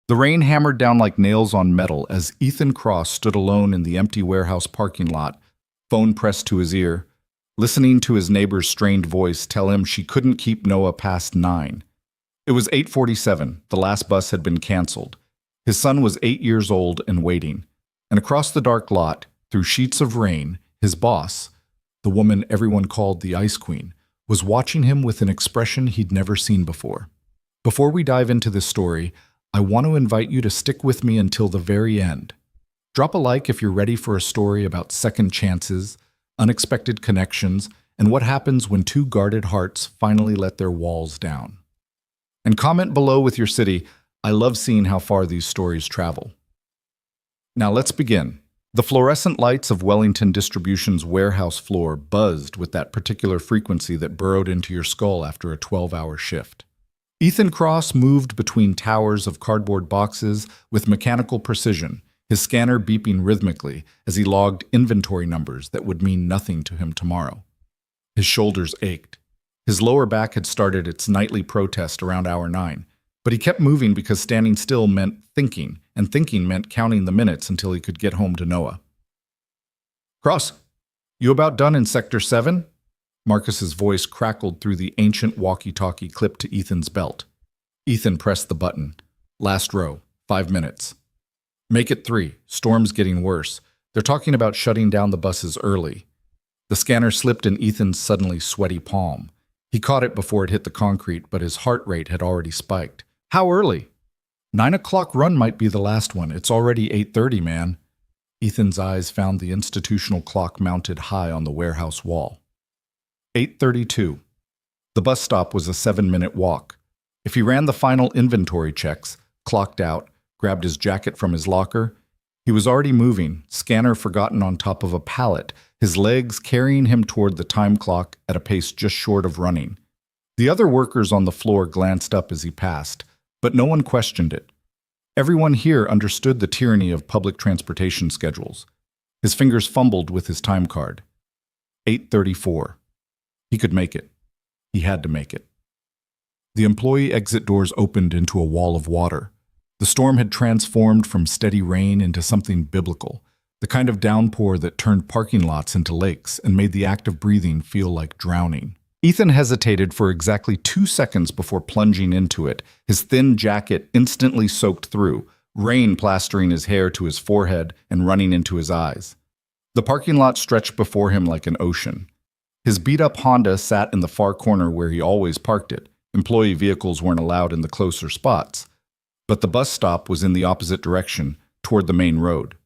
The rain hammered down like nails on metal as Ethan Cross stood alone in the empty warehouse parking lot, phone pressed to his ear, listening to his neighbor's strained voice tell him she couldn't keep Noah past 9. It was 8:47. The last bus had been canceled. His son was 8 years old and waiting. And across the dark lot, through sheets of rain, his boss, the woman everyone called the Ice Queen, was watching him with an expression he'd never seen before. Before we dive into this story, I want to invite you to stick with me until the very end. Drop a like if you're ready for a story about second chances, unexpected connections, and what happens when two guarded hearts finally let their walls down. And comment below with your city. I love seeing how far these stories travel. Now let's begin. The fluorescent lights of Wellington Distribution's warehouse floor buzzed with that particular frequency that burrowed into your skull after a 12-hour shift. Ethan Cross moved between towers of cardboard boxes with mechanical precision, his scanner beeping rhythmically as he logged inventory numbers that would mean nothing to him tomorrow. His shoulders ached. His lower back had started its nightly protest around hour 9, but he kept moving because standing still meant thinking, and thinking meant counting the minutes until he could get home to Noah. "Cross, you about done in Sector 7? Marcus's voice crackled through the ancient walkie-talkie clipped to Ethan's belt. Ethan pressed the button. Last row, 5 minutes. "Make it 3. Storm's getting worse. They're talking about shutting down the buses early." The scanner slipped in Ethan's suddenly sweaty palm. He caught it before it hit the concrete, but his heart rate had already spiked. "How early?" 9 o'clock run might be the last one. It's already 8:30, man." Ethan's eyes found the institutional clock mounted high on the warehouse wall. 8:32. The bus stop was a 7-minute walk. If he ran the final inventory checks, clocked out, grabbed his jacket from his locker, he was already moving, scanner forgotten on top of a pallet, his legs carrying him toward the time clock at a pace just short of running. The other workers on the floor glanced up as he passed, but no one questioned it. Everyone here understood the tyranny of public transportation schedules. His fingers fumbled with his time card. 8:34. He could make it. He had to make it. The employee exit doors opened into a wall of water. The storm had transformed from steady rain into something biblical, the kind of downpour that turned parking lots into lakes and made the act of breathing feel like drowning. Ethan hesitated for exactly 2 seconds before plunging into it, his thin jacket instantly soaked through, rain plastering his hair to his forehead and running into his eyes. The parking lot stretched before him like an ocean. His beat-up Honda sat in the far corner where he always parked it. Employee vehicles weren't allowed in the closer spots. But the bus stop was in the opposite direction, toward the main road.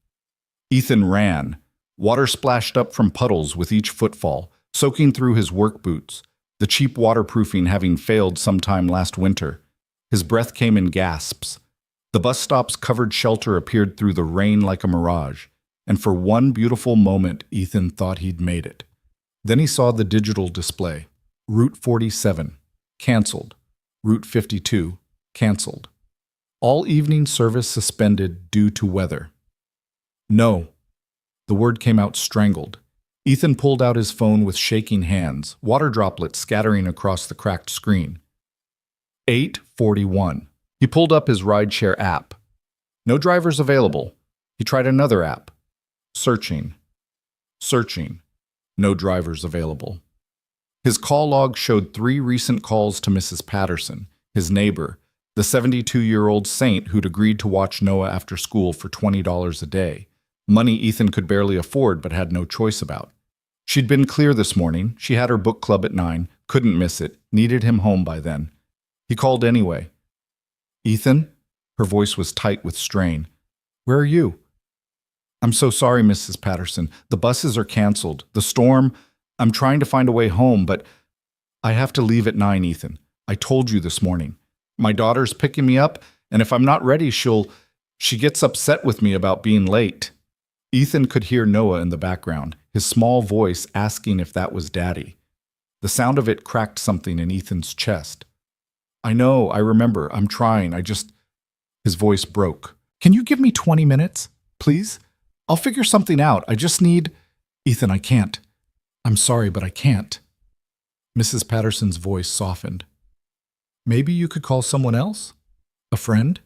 Ethan ran. Water splashed up from puddles with each footfall, soaking through his work boots, the cheap waterproofing having failed sometime last winter. His breath came in gasps. The bus stop's covered shelter appeared through the rain like a mirage, and for one beautiful moment Ethan thought he'd made it. Then he saw the digital display. Route 47, canceled. Route 52, canceled. All evening service suspended due to weather. No. The word came out strangled. Ethan pulled out his phone with shaking hands, water droplets scattering across the cracked screen. 8:41. He pulled up his rideshare app. No drivers available. He tried another app. Searching. Searching. No drivers available. His call log showed 3 recent calls to Mrs. Patterson, his neighbor, the 72-year-old saint who'd agreed to watch Noah after school for $20 a day, money Ethan could barely afford but had no choice about. She'd been clear this morning. She had her book club at 9, couldn't miss it, needed him home by then. He called anyway. "Ethan?" Her voice was tight with strain. "Where are you?" "I'm so sorry, Mrs. Patterson. The buses are canceled. The storm, I'm trying to find a way home, but I have to leave at 9, Ethan. I told you this morning. My daughter's picking me up, and if I'm not ready, she gets upset with me about being late." Ethan could hear Noah in the background, his small voice asking if that was Daddy. The sound of it cracked something in Ethan's chest. "I know, I remember. I'm trying. His voice broke. "Can you give me 20 minutes, please? I'll figure something out. I just need—" "Ethan, I can't. I'm sorry, but I can't." Mrs. Patterson's voice softened. "Maybe you could call someone else? A friend?"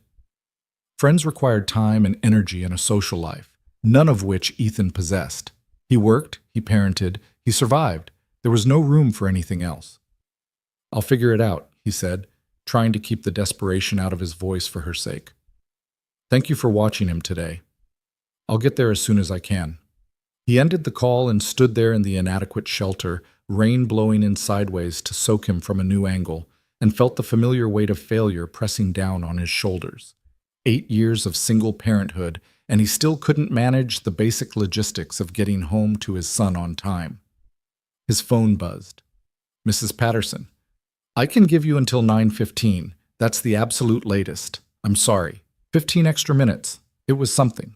Friends required time and energy and a social life, none of which Ethan possessed. He worked, he parented, he survived. There was no room for anything else. "I'll figure it out," he said, trying to keep the desperation out of his voice for her sake. "Thank you for watching him today. I'll get there as soon as I can." He ended the call and stood there in the inadequate shelter, rain blowing in sideways to soak him from a new angle, and felt the familiar weight of failure pressing down on his shoulders. 8 years of single parenthood, and he still couldn't manage the basic logistics of getting home to his son on time. His phone buzzed. "Mrs. Patterson, I can give you until 9:15. That's the absolute latest. I'm sorry. 15 extra minutes. It was something."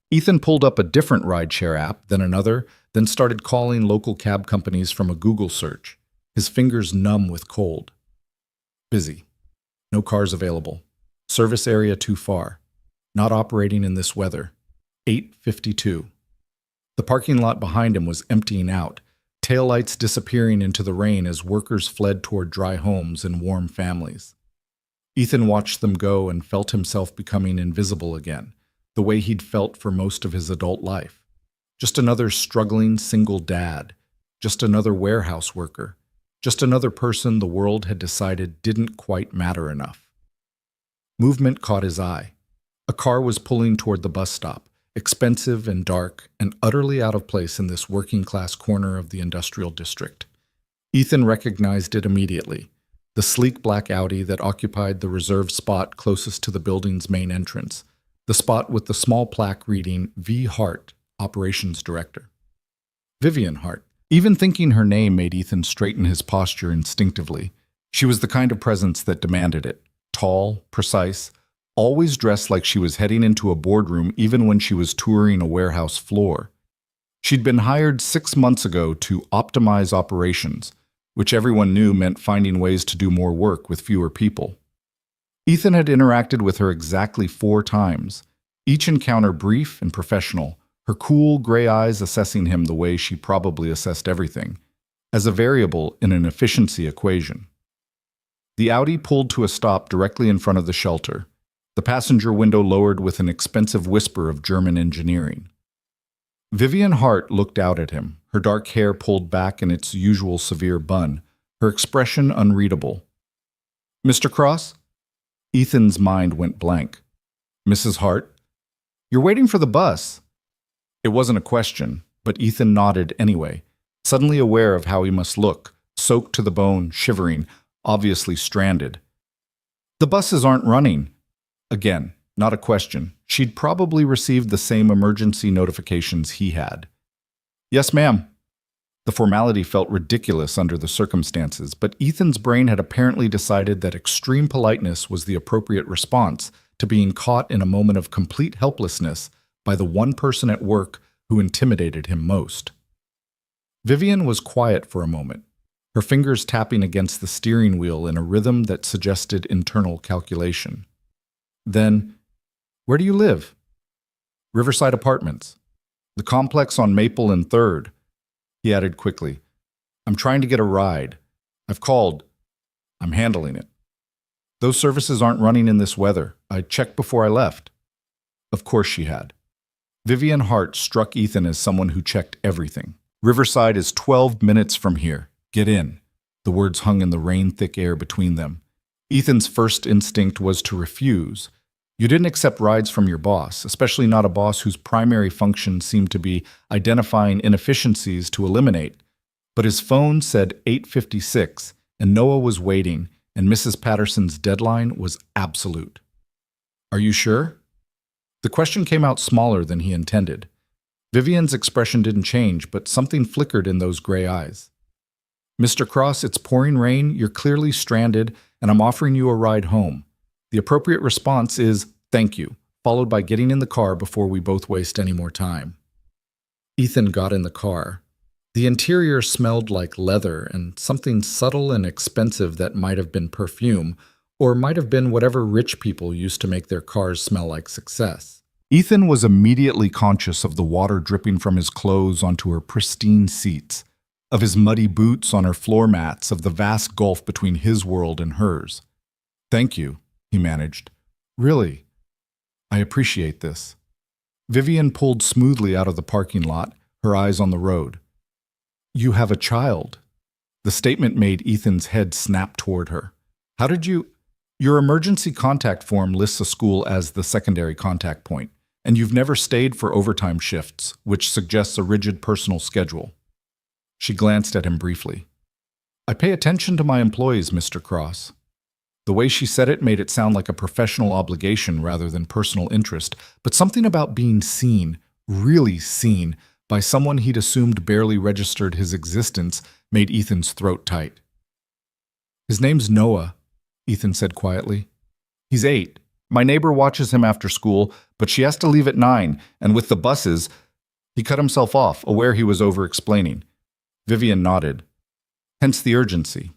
Ethan pulled up a different rideshare app, then another, then started calling local cab companies from a Google search, his fingers numb with cold. Busy. No cars available. Service area too far. Not operating in this weather. 8:52. The parking lot behind him was emptying out, taillights disappearing into the rain as workers fled toward dry homes and warm families. Ethan watched them go and felt himself becoming invisible again, the way he'd felt for most of his adult life. Just another struggling single dad. Just another warehouse worker. Just another person the world had decided didn't quite matter enough. Movement caught his eye. A car was pulling toward the bus stop, expensive and dark and utterly out of place in this working-class corner of the industrial district. Ethan recognized it immediately, the sleek black Audi that occupied the reserved spot closest to the building's main entrance, the spot with the small plaque reading V. Hart, Operations Director. Vivian Hart. Even thinking her name made Ethan straighten his posture instinctively. She was the kind of presence that demanded it. Tall, precise, always dressed like she was heading into a boardroom even when she was touring a warehouse floor. She'd been hired 6 months ago to optimize operations, which everyone knew meant finding ways to do more work with fewer people. Ethan had interacted with her exactly 4 times, each encounter brief and professional, her cool gray eyes assessing him the way she probably assessed everything, as a variable in an efficiency equation. The Audi pulled to a stop directly in front of the shelter, the passenger window lowered with an expensive whisper of German engineering. Vivian Hart looked out at him, her dark hair pulled back in its usual severe bun, her expression unreadable. "Mr. Cross?" Ethan's mind went blank. "Mrs. Hart? You're waiting for the bus." It wasn't a question, but Ethan nodded anyway, suddenly aware of how he must look, soaked to the bone, shivering, obviously stranded. "The buses aren't running." Again, not a question. She'd probably received the same emergency notifications he had. "Yes, ma'am." The formality felt ridiculous under the circumstances, but Ethan's brain had apparently decided that extreme politeness was the appropriate response to being caught in a moment of complete helplessness by the one person at work who intimidated him most. Vivian was quiet for a moment, her fingers tapping against the steering wheel in a rhythm that suggested internal calculation. Then, "Where do you live?" "Riverside Apartments. The complex on Maple and 3rd. He added quickly, "I'm trying to get a ride. I've called. I'm handling it. Those services aren't running in this weather. I checked before I left." Of course she had. Vivian Hart struck Ethan as someone who checked everything. "Riverside is 12 minutes from here. Get in." The words hung in the rain-thick air between them. Ethan's first instinct was to refuse. You didn't accept rides from your boss, especially not a boss whose primary function seemed to be identifying inefficiencies to eliminate. But his phone said 8:56, and Noah was waiting, and Mrs. Patterson's deadline was absolute. "Are you sure?" The question came out smaller than he intended. Vivian's expression didn't change, but something flickered in those gray eyes. "Mr. Cross, it's pouring rain, you're clearly stranded, and I'm offering you a ride home. The appropriate response is, 'Thank you,' followed by getting in the car before we both waste any more time." Ethan got in the car. The interior smelled like leather and something subtle and expensive that might have been perfume, or might have been whatever rich people used to make their cars smell like success. Ethan was immediately conscious of the water dripping from his clothes onto her pristine seats, of his muddy boots on her floor mats, of the vast gulf between his world and hers. "Thank you," he managed. "Really." I appreciate this. Vivian pulled smoothly out of the parking lot, her eyes on the road. You have a child. The statement made Ethan's head snap toward her. How did you... Your emergency contact form lists a school as the secondary contact point, and you've never stayed for overtime shifts, which suggests a rigid personal schedule. She glanced at him briefly. I pay attention to my employees, Mr. Cross. The way she said it made it sound like a professional obligation rather than personal interest, but something about being seen, really seen, by someone he'd assumed barely registered his existence made Ethan's throat tight. His name's Noah, Ethan said quietly. He's 8. My neighbor watches him after school, but she has to leave at 9, and with the buses, he cut himself off, aware he was over-explaining. Vivian nodded. Hence the urgency.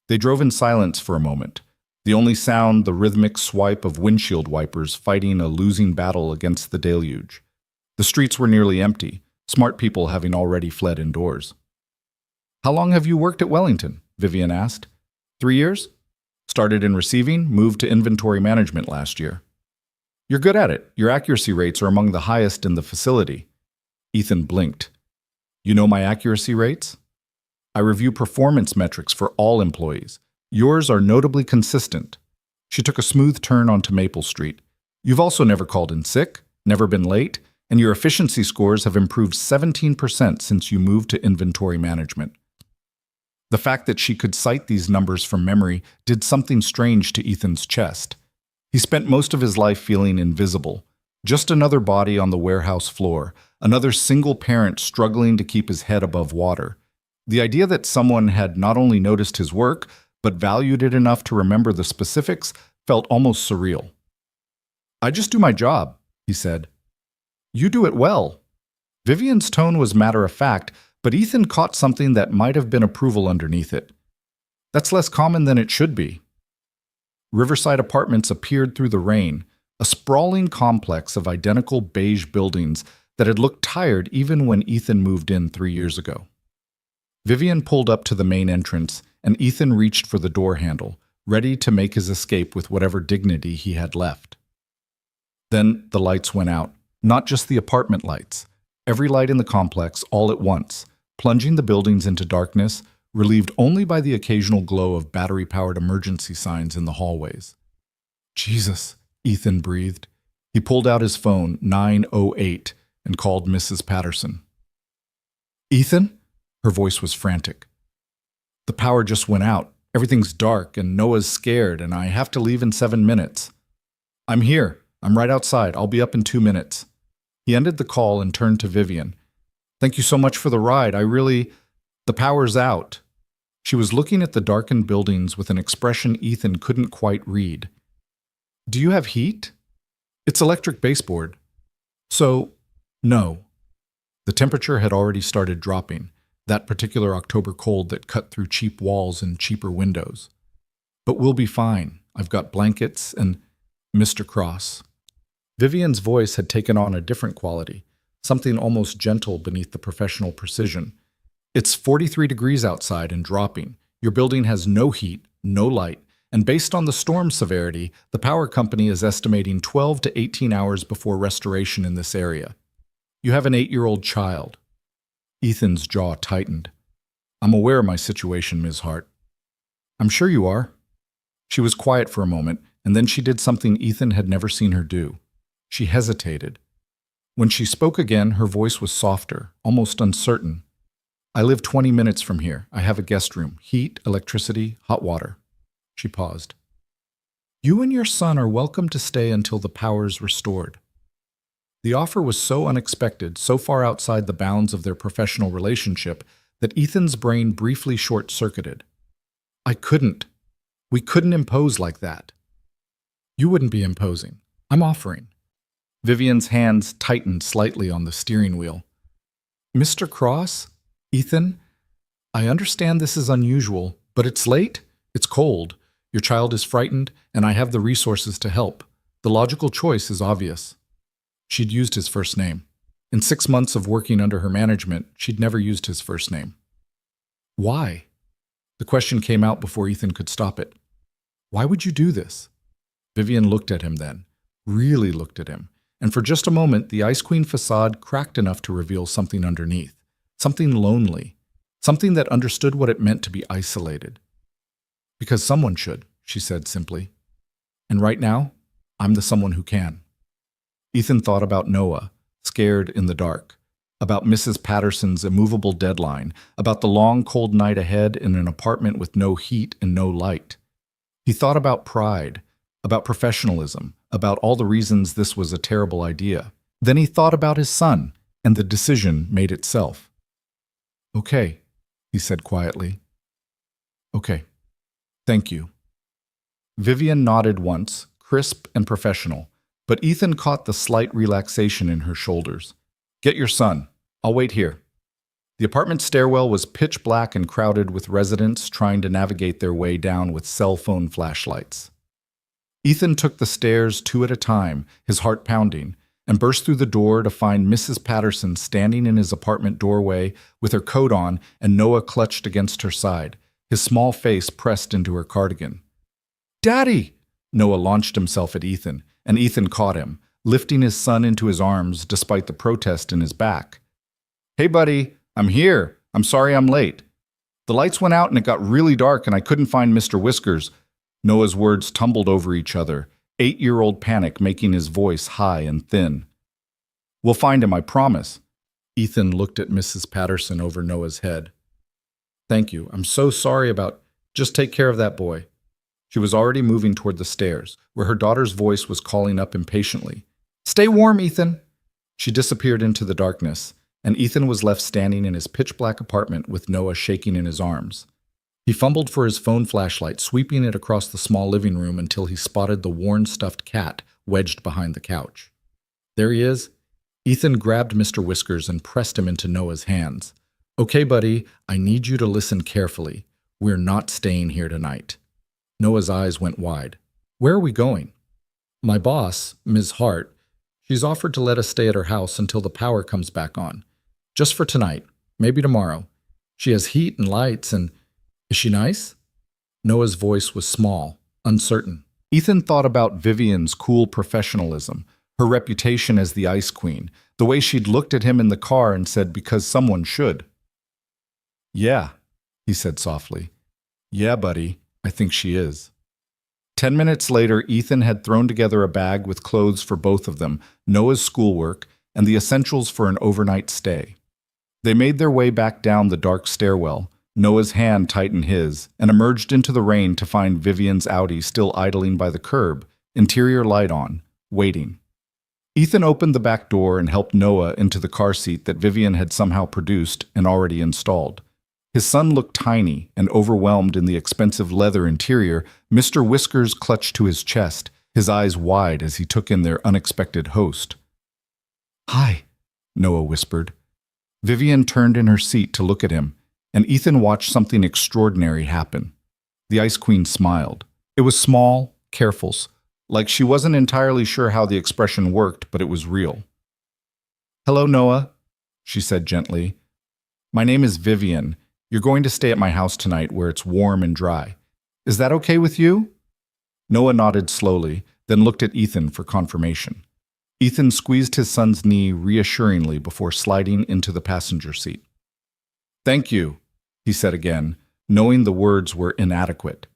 They drove in silence for a moment. The only sound, the rhythmic swipe of windshield wipers fighting a losing battle against the deluge. The streets were nearly empty, smart people having already fled indoors. How long have you worked at Wellington? Vivian asked. 3 years? Started in receiving, moved to inventory management last year. You're good at it. Your accuracy rates are among the highest in the facility. Ethan blinked. You know my accuracy rates? I review performance metrics for all employees. Yours are notably consistent. She took a smooth turn onto Maple Street. You've also never called in sick, never been late, and your efficiency scores have improved 17% since you moved to inventory management. The fact that she could cite these numbers from memory did something strange to Ethan's chest. He spent most of his life feeling invisible, just another body on the warehouse floor, another single parent struggling to keep his head above water. The idea that someone had not only noticed his work, but valued it enough to remember the specifics felt almost surreal. I just do my job, he said. You do it well. Vivian's tone was matter-of-fact, but Ethan caught something that might have been approval underneath it. That's less common than it should be. Riverside Apartments appeared through the rain, a sprawling complex of identical beige buildings that had looked tired even when Ethan moved in 3 years ago. Vivian pulled up to the main entrance, and Ethan reached for the door handle, ready to make his escape with whatever dignity he had left. Then the lights went out, not just the apartment lights. Every light in the complex all at once, plunging the buildings into darkness, relieved only by the occasional glow of battery-powered emergency signs in the hallways. Jesus, Ethan breathed. He pulled out his phone, 908, and called Mrs. Patterson. Ethan? Her voice was frantic. The power just went out. Everything's dark, and Noah's scared, and I have to leave in 7 minutes. I'm here. I'm right outside. I'll be up in 2 minutes. He ended the call and turned to Vivian. Thank you so much for the ride. The power's out. She was looking at the darkened buildings with an expression Ethan couldn't quite read. Do you have heat? It's electric baseboard. So, no. The temperature had already started dropping, that particular October cold that cut through cheap walls and cheaper windows. But we'll be fine. I've got blankets and Mr. Cross. Vivian's voice had taken on a different quality, something almost gentle beneath the professional precision. It's 43 degrees outside and dropping. Your building has no heat, no light, and based on the storm severity, the power company is estimating 12 to 18 hours before restoration in this area. You have an 8-year-old child. Ethan's jaw tightened. I'm aware of my situation, Ms. Hart. I'm sure you are. She was quiet for a moment, and then she did something Ethan had never seen her do. She hesitated. When she spoke again, her voice was softer, almost uncertain. I live 20 minutes from here. I have a guest room, heat, electricity, hot water. She paused. You and your son are welcome to stay until the power's restored. The offer was so unexpected, so far outside the bounds of their professional relationship, that Ethan's brain briefly short-circuited. We couldn't impose like that. You wouldn't be imposing. I'm offering. Vivian's hands tightened slightly on the steering wheel. Mr. Cross? Ethan? I understand this is unusual, but it's late, it's cold, your child is frightened, and I have the resources to help. The logical choice is obvious. She'd used his first name. In 6 months of working under her management, she'd never used his first name. Why? The question came out before Ethan could stop it. Why would you do this? Vivian looked at him then. really looked at him, and for just a moment the Ice Queen facade cracked enough to reveal something underneath, something lonely, something that understood what it meant to be isolated. Because someone should, she said simply. And right now, I'm the someone who can. Ethan thought about Noah, scared in the dark, about Mrs. Patterson's immovable deadline, about the long, cold night ahead in an apartment with no heat and no light. He thought about pride, about professionalism, about all the reasons this was a terrible idea. Then he thought about his son, and the decision made itself. Okay, he said quietly. Okay, thank you. Vivian nodded once, crisp and professional, but Ethan caught the slight relaxation in her shoulders. Get your son. I'll wait here. The apartment stairwell was pitch black and crowded with residents trying to navigate their way down with cell phone flashlights. Ethan took the stairs 2 at a time, his heart pounding, and burst through the door to find Mrs. Patterson standing in his apartment doorway with her coat on and Noah clutched against her side, his small face pressed into her cardigan. Daddy! Noah launched himself at Ethan, and Ethan caught him, lifting his son into his arms despite the protest in his back. Hey, buddy, I'm here. I'm sorry I'm late. The lights went out and it got really dark and I couldn't find Mr. Whiskers. Noah's words tumbled over each other, 8-year-old panic making his voice high and thin. We'll find him, I promise. Ethan looked at Mrs. Patterson over Noah's head. Thank you. I'm so sorry about... Just take care of that boy. She was already moving toward the stairs, where her daughter's voice was calling up impatiently. Stay warm, Ethan. She disappeared into the darkness, and Ethan was left standing in his pitch-black apartment with Noah shaking in his arms. He fumbled for his phone flashlight, sweeping it across the small living room until he spotted the worn stuffed cat wedged behind the couch. There he is. Ethan grabbed Mr. Whiskers and pressed him into Noah's hands. Okay, buddy, I need you to listen carefully. We're not staying here tonight. Noah's eyes went wide. Where are we going? My boss, Ms. Hart, she's offered to let us stay at her house until the power comes back on. Just for tonight, maybe tomorrow. She has heat and lights and... Is she nice? Noah's voice was small, uncertain. Ethan thought about Vivian's cool professionalism, her reputation as the Ice Queen, the way she'd looked at him in the car and said, because someone should. Yeah, he said softly. Yeah, buddy, I think she is. 10 minutes later, Ethan had thrown together a bag with clothes for both of them, Noah's schoolwork, and the essentials for an overnight stay. They made their way back down the dark stairwell. Noah's hand tightened his, and emerged into the rain to find Vivian's Audi still idling by the curb, interior light on, waiting. Ethan opened the back door and helped Noah into the car seat that Vivian had somehow produced and already installed. His son looked tiny and overwhelmed in the expensive leather interior. Mr. Whiskers clutched to his chest, his eyes wide as he took in their unexpected host. Hi, Noah whispered. Vivian turned in her seat to look at him, and Ethan watched something extraordinary happen. The Ice Queen smiled. It was small, careful, like she wasn't entirely sure how the expression worked, but it was real. Hello, Noah, she said gently. My name is Vivian. You're going to stay at my house tonight where it's warm and dry. Is that okay with you? Noah nodded slowly, then looked at Ethan for confirmation. Ethan squeezed his son's knee reassuringly before sliding into the passenger seat. Thank you, he said again, knowing the words were inadequate.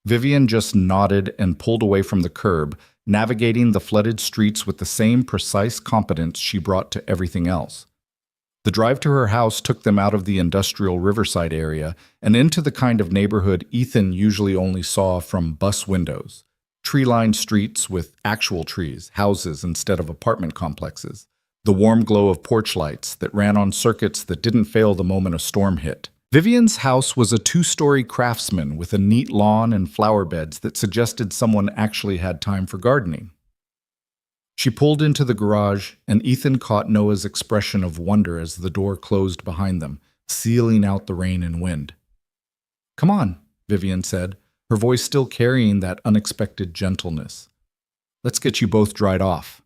Vivian just nodded and pulled away from the curb, navigating the flooded streets with the same precise competence she brought to everything else. The drive to her house took them out of the industrial riverside area and into the kind of neighborhood Ethan usually only saw from bus windows. Tree-lined streets with actual trees, houses instead of apartment complexes. The warm glow of porch lights that ran on circuits that didn't fail the moment a storm hit. Vivian's house was a 2-story craftsman with a neat lawn and flower beds that suggested someone actually had time for gardening. She pulled into the garage, and Ethan caught Noah's expression of wonder as the door closed behind them, sealing out the rain and wind. Come on, Vivian said, her voice still carrying that unexpected gentleness. Let's get you both dried off.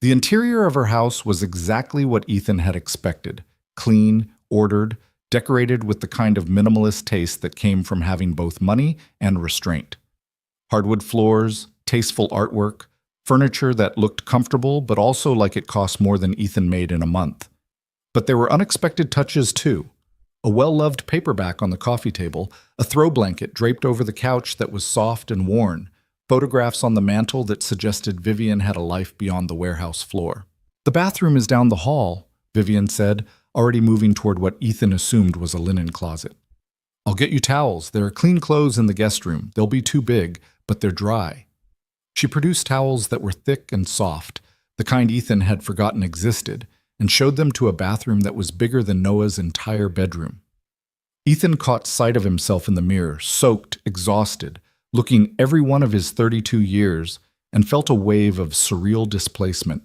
The interior of her house was exactly what Ethan had expected, clean, ordered, decorated with the kind of minimalist taste that came from having both money and restraint. Hardwood floors, tasteful artwork, furniture that looked comfortable but also like it cost more than Ethan made in a month. But there were unexpected touches too. A well-loved paperback on the coffee table, a throw blanket draped over the couch that was soft and worn, photographs on the mantel that suggested Vivian had a life beyond the warehouse floor. "The bathroom is down the hall," Vivian said, already moving toward what Ethan assumed was a linen closet. "I'll get you towels. There are clean clothes in the guest room. They'll be too big, but they're dry." She produced towels that were thick and soft, the kind Ethan had forgotten existed, and showed them to a bathroom that was bigger than Noah's entire bedroom. Ethan caught sight of himself in the mirror, soaked, exhausted, looking every one of his 32 years, and felt a wave of surreal displacement.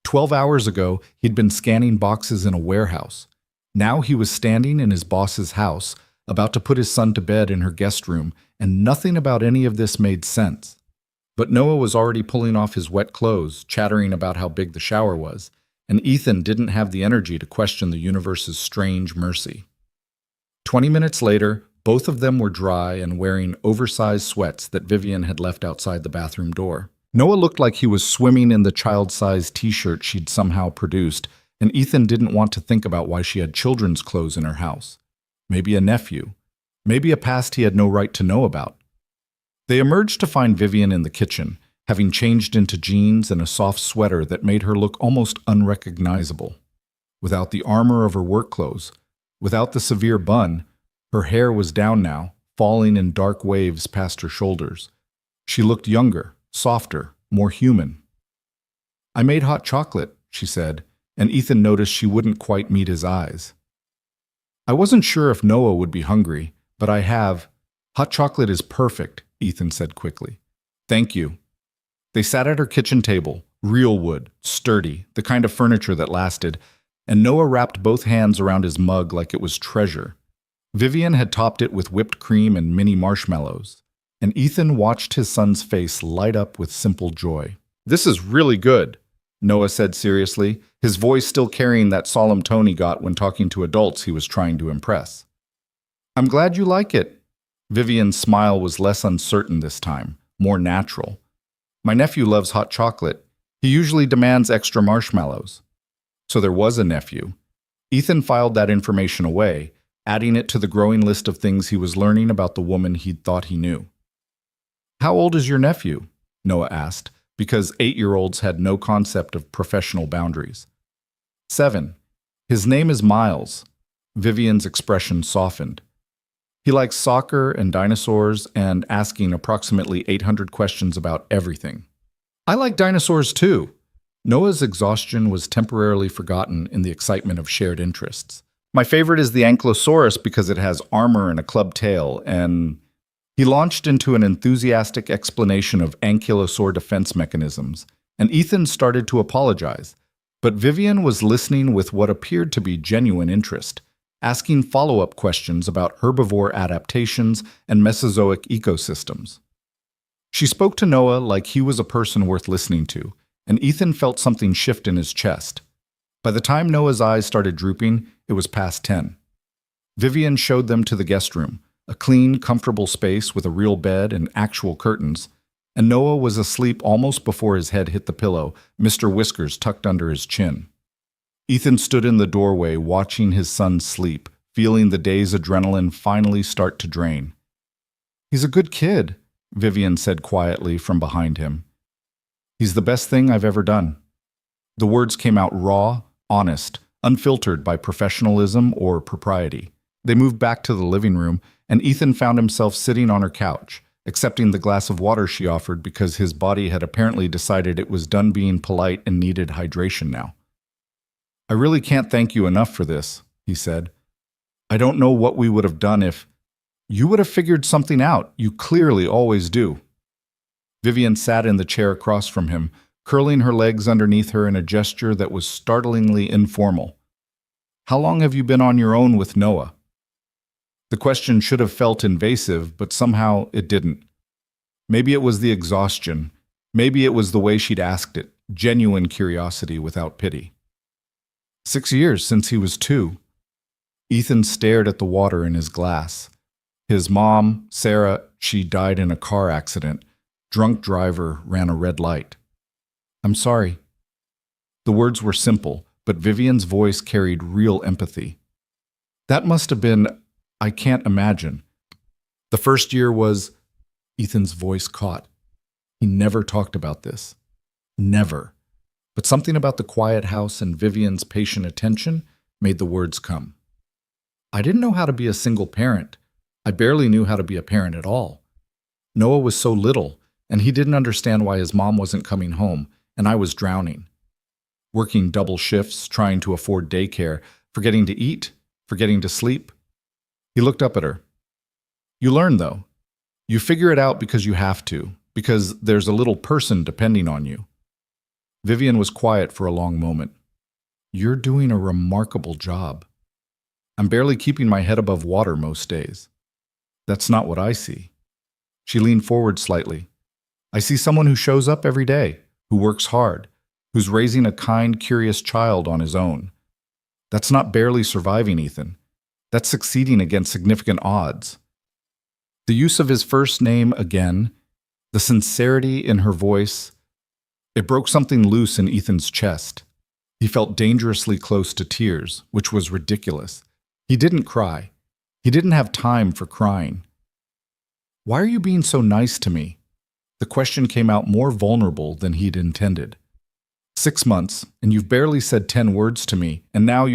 12 hours ago, he'd been scanning boxes in a warehouse. Now he was standing in his boss's house, about to put his son to bed in her guest room, and nothing about any of this made sense. But Noah was already pulling off his wet clothes, chattering about how big the shower was, and Ethan didn't have the energy to question the universe's strange mercy. 20 minutes later, both of them were dry and wearing oversized sweats that Vivian had left outside the bathroom door. Noah looked like he was swimming in the child-sized t-shirt she'd somehow produced, and Ethan didn't want to think about why she had children's clothes in her house. Maybe a nephew. Maybe a past he had no right to know about. They emerged to find Vivian in the kitchen, having changed into jeans and a soft sweater that made her look almost unrecognizable. Without the armor of her work clothes, without the severe bun, her hair was down now, falling in dark waves past her shoulders. She looked younger, softer, more human. "I made hot chocolate," she said, and Ethan noticed she wouldn't quite meet his eyes. "I wasn't sure if Noah would be hungry, but I have. Hot chocolate is perfect," Ethan said quickly. "Thank you." They sat at her kitchen table, real wood, sturdy, the kind of furniture that lasted, and Noah wrapped both hands around his mug like it was treasure. Vivian had topped it with whipped cream and mini marshmallows, and Ethan watched his son's face light up with simple joy. "This is really good," Noah said seriously, his voice still carrying that solemn tone he got when talking to adults he was trying to impress. "I'm glad you like it." Vivian's smile was less uncertain this time, more natural. "My nephew loves hot chocolate. He usually demands extra marshmallows." So there was a nephew. Ethan filed that information away, adding it to the growing list of things he was learning about the woman he'd thought he knew. "How old is your nephew?" Noah asked, because 8-year-olds had no concept of professional boundaries. 7. His name is Miles. Vivian's expression softened. He likes soccer and dinosaurs and asking approximately 800 questions about everything. "I like dinosaurs too." Noah's exhaustion was temporarily forgotten in the excitement of shared interests. "My favorite is the ankylosaurus because it has armor and a club tail, and..." He launched into an enthusiastic explanation of ankylosaur defense mechanisms, and Ethan started to apologize. But Vivian was listening with what appeared to be genuine interest, asking follow-up questions about herbivore adaptations and Mesozoic ecosystems. She spoke to Noah like he was a person worth listening to, and Ethan felt something shift in his chest. By the time Noah's eyes started drooping, it was past 10. Vivian showed them to the guest room, a clean, comfortable space with a real bed and actual curtains, and Noah was asleep almost before his head hit the pillow, Mr. Whiskers tucked under his chin. Ethan stood in the doorway watching his son sleep, feeling the day's adrenaline finally start to drain. "He's a good kid," Vivian said quietly from behind him. "He's the best thing I've ever done." The words came out raw, honest, unfiltered by professionalism or propriety. They moved back to the living room, and Ethan found himself sitting on her couch, accepting the glass of water she offered because his body had apparently decided it was done being polite and needed hydration now. "I really can't thank you enough for this," he said. "I don't know what we would have done if... You would have figured something out. You clearly always do." Vivian sat in the chair across from him, curling her legs underneath her in a gesture that was startlingly informal. "How long have you been on your own with Noah?" The question should have felt invasive, but somehow it didn't. Maybe it was the exhaustion. Maybe it was the way she'd asked it, genuine curiosity without pity. 6 years since he was 2. Ethan stared at the water in his glass. His mom, Sarah, she died in a car accident. Drunk driver ran a red light. I'm sorry. The words were simple, but Vivian's voice carried real empathy. That must have been, I can't imagine. The first year was, Ethan's voice caught. He never talked about this. Never. But something about the quiet house and Vivian's patient attention made the words come. I didn't know how to be a single parent. I barely knew how to be a parent at all. Noah was so little, and he didn't understand why his mom wasn't coming home, and I was drowning. Working double shifts, trying to afford daycare, forgetting to eat, forgetting to sleep. He looked up at her. You learn, though. You figure it out because you have to, because there's a little person depending on you. Vivian was quiet for a long moment. You're doing a remarkable job. I'm barely keeping my head above water most days. That's not what I see. She leaned forward slightly. I see someone who shows up every day, who works hard, who's raising a kind, curious child on his own. That's not barely surviving, Ethan. That's succeeding against significant odds. The use of his first name again, the sincerity in her voice, it broke something loose in Ethan's chest. He felt dangerously close to tears, which was ridiculous. He didn't cry. He didn't have time for crying. Why are you being so nice to me? The question came out more vulnerable than he'd intended. 6 months, and you've barely said 10 words to me, and now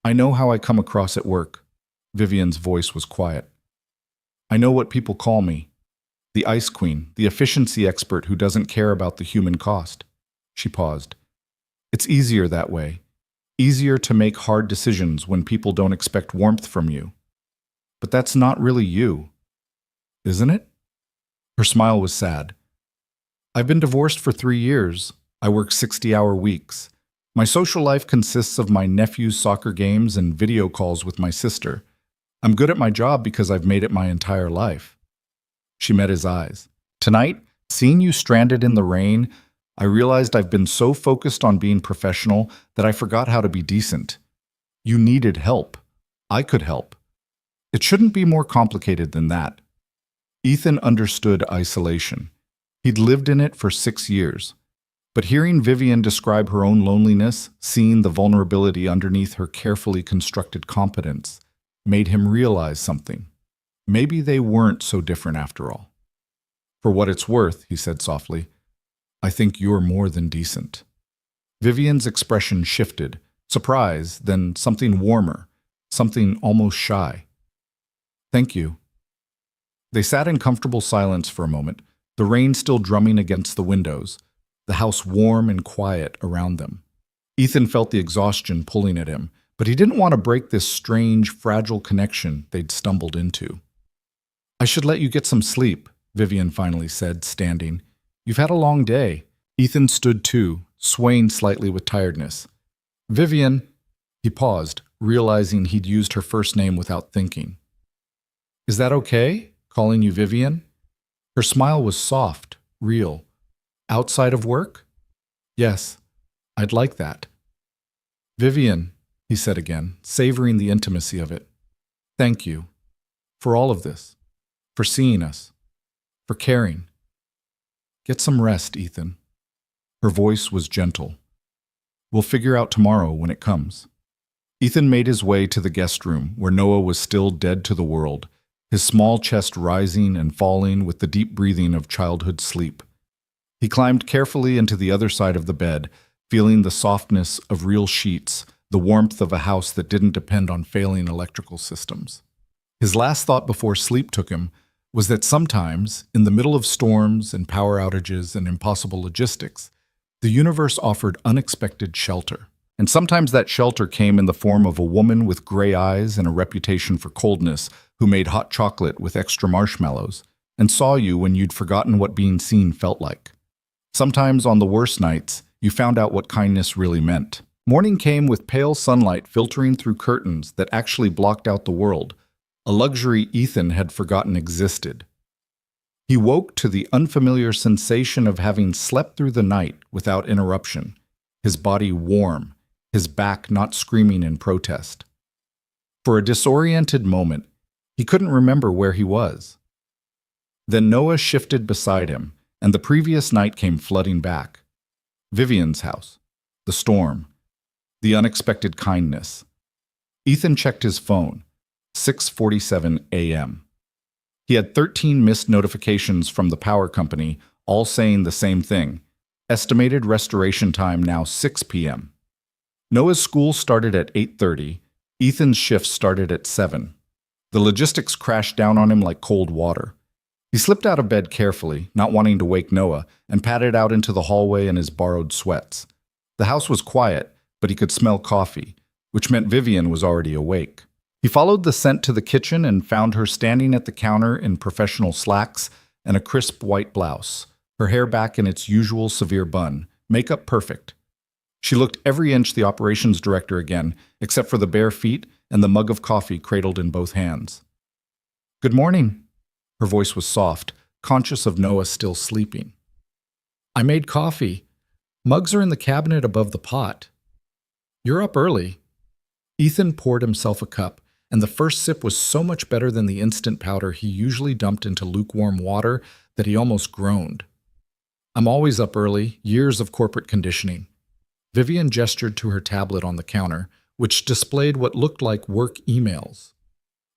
I know how I come across at work. Vivian's voice was quiet. I know what people call me. The ice queen, the efficiency expert who doesn't care about the human cost. She paused. It's easier that way. Easier to make hard decisions when people don't expect warmth from you. But that's not really you, isn't it? Her smile was sad. I've been divorced for 3 years. I work 60-hour weeks. My social life consists of my nephew's soccer games and video calls with my sister. I'm good at my job because I've made it my entire life. She met his eyes. Tonight, seeing you stranded in the rain, I realized I've been so focused on being professional that I forgot how to be decent. You needed help. I could help. It shouldn't be more complicated than that. Ethan understood isolation. He'd lived in it for 6 years. But hearing Vivian describe her own loneliness, seeing the vulnerability underneath her carefully constructed competence, made him realize something. Maybe they weren't so different after all. For what it's worth, he said softly, I think you're more than decent. Vivian's expression shifted, surprise, then something warmer, something almost shy. Thank you. They sat in comfortable silence for a moment, the rain still drumming against the windows, the house warm and quiet around them. Ethan felt the exhaustion pulling at him, but he didn't want to break this strange, fragile connection they'd stumbled into. I should let you get some sleep, Vivian finally said, standing. You've had a long day. Ethan stood too, swaying slightly with tiredness. Vivian, he paused, realizing he'd used her first name without thinking. Is that okay, calling you Vivian? Her smile was soft, real. Outside of work? Yes, I'd like that. Vivian, he said again, savoring the intimacy of it. Thank you. For all of this. For seeing us. For caring. Get some rest, Ethan. Her voice was gentle. We'll figure out tomorrow when it comes. Ethan made his way to the guest room, where Noah was still dead to the world, his small chest rising and falling with the deep breathing of childhood sleep. He climbed carefully into the other side of the bed, feeling the softness of real sheets, the warmth of a house that didn't depend on failing electrical systems. His last thought before sleep took him was that sometimes, in the middle of storms and power outages and impossible logistics, the universe offered unexpected shelter. And sometimes that shelter came in the form of a woman with gray eyes and a reputation for coldness who made hot chocolate with extra marshmallows and saw you when you'd forgotten what being seen felt like. Sometimes on the worst nights, you found out what kindness really meant. Morning came with pale sunlight filtering through curtains that actually blocked out the world, a luxury Ethan had forgotten existed. He woke to the unfamiliar sensation of having slept through the night without interruption, his body warm, his back not screaming in protest. For a disoriented moment, he couldn't remember where he was. Then Noah shifted beside him, and the previous night came flooding back. Vivian's house, the storm, the unexpected kindness. Ethan checked his phone, 6:47 a.m. He had 13 missed notifications from the power company, all saying the same thing. Estimated restoration time now 6 p.m. Noah's school started at 8:30. Ethan's shift started at 7. The logistics crashed down on him like cold water. He slipped out of bed carefully, not wanting to wake Noah, and padded out into the hallway in his borrowed sweats. The house was quiet, but he could smell coffee, which meant Vivian was already awake. He followed the scent to the kitchen and found her standing at the counter in professional slacks and a crisp white blouse, her hair back in its usual severe bun, makeup perfect. She looked every inch the operations director again, except for the bare feet and the mug of coffee cradled in both hands. "Good morning." Her voice was soft, conscious of Noah still sleeping. "I made coffee. Mugs are in the cabinet above the pot. You're up early." Ethan poured himself a cup, and the first sip was so much better than the instant powder he usually dumped into lukewarm water that he almost groaned. "I'm always up early, years of corporate conditioning." Vivian gestured to her tablet on the counter, which displayed what looked like work emails.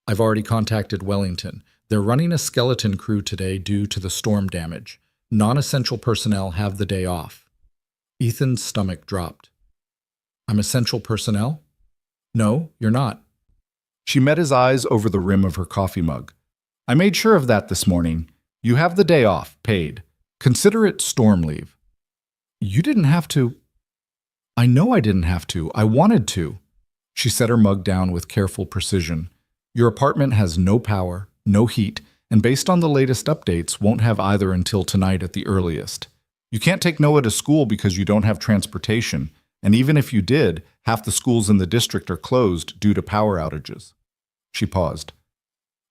"I've already contacted Wellington. They're running a skeleton crew today due to the storm damage. Non-essential personnel have the day off." Ethan's stomach dropped. "I'm essential personnel?" "No, you're not." She met his eyes over the rim of her coffee mug. "I made sure of that this morning. You have the day off, paid. Consider it storm leave." "You didn't have to." "I know I didn't have to. I wanted to." She set her mug down with careful precision. "Your apartment has no power, no heat, and based on the latest updates, won't have either until tonight at the earliest. You can't take Noah to school because you don't have transportation, and even if you did, half the schools in the district are closed due to power outages." She paused.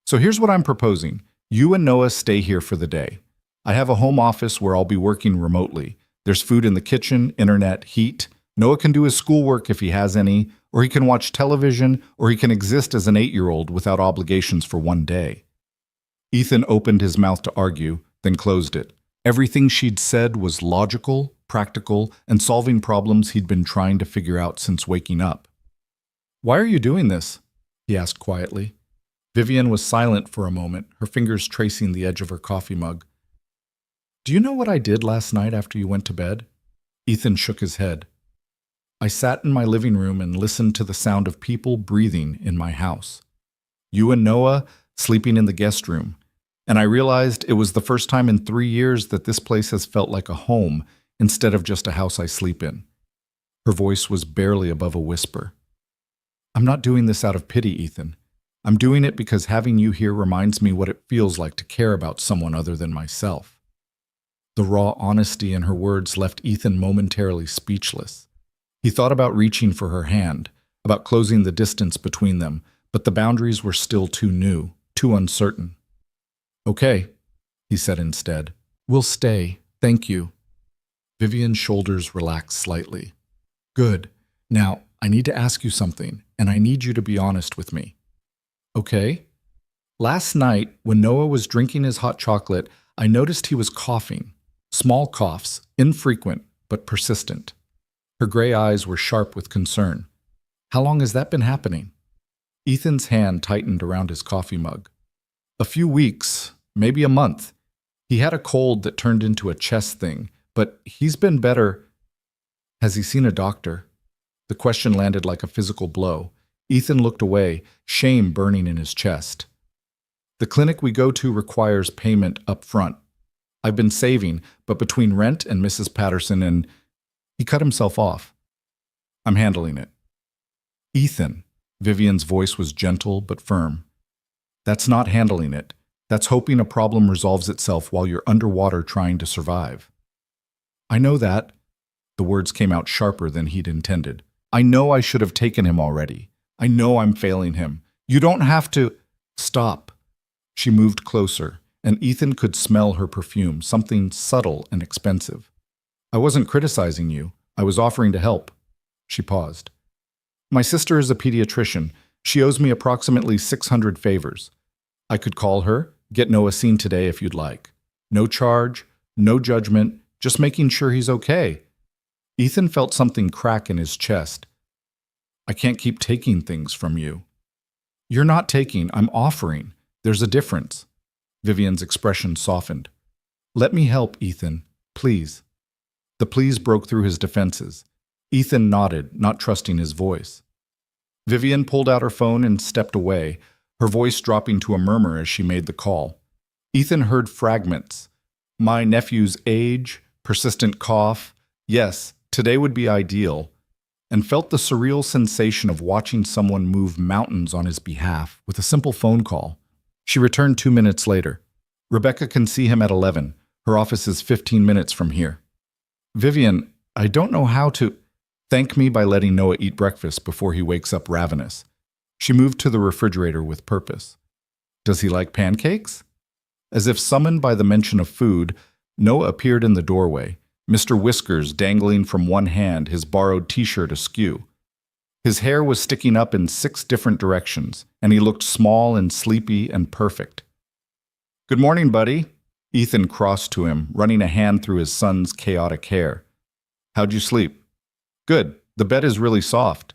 "So here's what I'm proposing. You and Noah stay here for the day. I have a home office where I'll be working remotely. There's food in the kitchen, internet, heat. Noah can do his schoolwork if he has any, or he can watch television, or he can exist as an 8-year-old without obligations for one day." Ethan opened his mouth to argue, then closed it. Everything she'd said was logical, practical, and solving problems he'd been trying to figure out since waking up. "Why are you doing this?" he asked quietly. Vivian was silent for a moment, her fingers tracing the edge of her coffee mug. "Do you know what I did last night after you went to bed?" Ethan shook his head. "I sat in my living room and listened to the sound of people breathing in my house. You and Noah sleeping in the guest room. And I realized it was the first time in 3 years that this place has felt like a home instead of just a house I sleep in." Her voice was barely above a whisper. "I'm not doing this out of pity, Ethan. I'm doing it because having you here reminds me what it feels like to care about someone other than myself." The raw honesty in her words left Ethan momentarily speechless. He thought about reaching for her hand, about closing the distance between them, but the boundaries were still too new, too uncertain. "Okay," he said instead. "We'll stay, thank you." Vivian's shoulders relaxed slightly. "Good. Now, I need to ask you something, and I need you to be honest with me." "Okay." "Last night, when Noah was drinking his hot chocolate, I noticed he was coughing. Small coughs, infrequent, but persistent." Her gray eyes were sharp with concern. "How long has that been happening?" Ethan's hand tightened around his coffee mug. "A few weeks, maybe a month. He had a cold that turned into a chest thing, but he's been better." "Has he seen a doctor?" The question landed like a physical blow. Ethan looked away, shame burning in his chest. "The clinic we go to requires payment up front. I've been saving, but between rent and Mrs. Patterson and—" He cut himself off. "I'm handling it." "Ethan," Vivian's voice was gentle but firm. "That's not handling it. That's hoping a problem resolves itself while you're underwater trying to survive." "I know that." The words came out sharper than he'd intended. "I know I should have taken him already. I know I'm failing him. You don't have to—" "Stop." She moved closer, and Ethan could smell her perfume, something subtle and expensive. "I wasn't criticizing you. I was offering to help." She paused. "My sister is a pediatrician. She owes me approximately 600 favors. I could call her, get Noah seen today if you'd like. No charge, No judgment, just making sure he's okay. Ethan felt something crack in his chest. I can't keep taking things from you. You're not taking, I'm offering. There's a difference. Vivian's expression softened. Let me help, Ethan, please. The please broke through his defenses. Ethan nodded, not trusting his voice. Vivian pulled out her phone and stepped away, her voice dropping to a murmur as she made the call. Ethan heard fragments. My nephew's age, persistent cough, yes, today would be ideal, and felt the surreal sensation of watching someone move mountains on his behalf with a simple phone call. She returned 2 minutes later. Rebecca can see him at 11. Her office is 15 minutes from here. Vivian, I don't know how to... Thank me by letting Noah eat breakfast before he wakes up ravenous. She moved to the refrigerator with purpose. Does he like pancakes? As if summoned by the mention of food, Noah appeared in the doorway, Mr. Whiskers dangling from one hand, his borrowed t-shirt askew. His hair was sticking up in 6 different directions, and he looked small and sleepy and perfect. Good morning, buddy. Ethan crossed to him, running a hand through his son's chaotic hair. How'd you sleep? Good. The bed is really soft.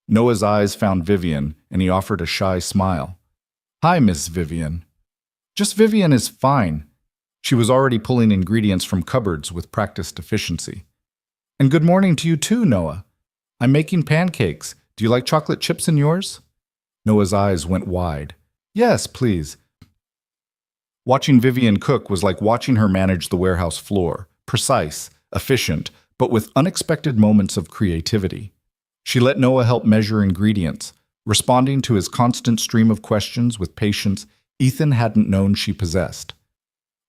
Noah's eyes found Vivian, and he offered a shy smile. Hi, Miss Vivian. Just Vivian is fine. She was already pulling ingredients from cupboards with practiced efficiency. And good morning to you too, Noah. I'm making pancakes. Do you like chocolate chips in yours? Noah's eyes went wide. Yes, please. Watching Vivian cook was like watching her manage the warehouse floor, precise, efficient, but with unexpected moments of creativity. She let Noah help measure ingredients, responding to his constant stream of questions with patience Ethan hadn't known she possessed.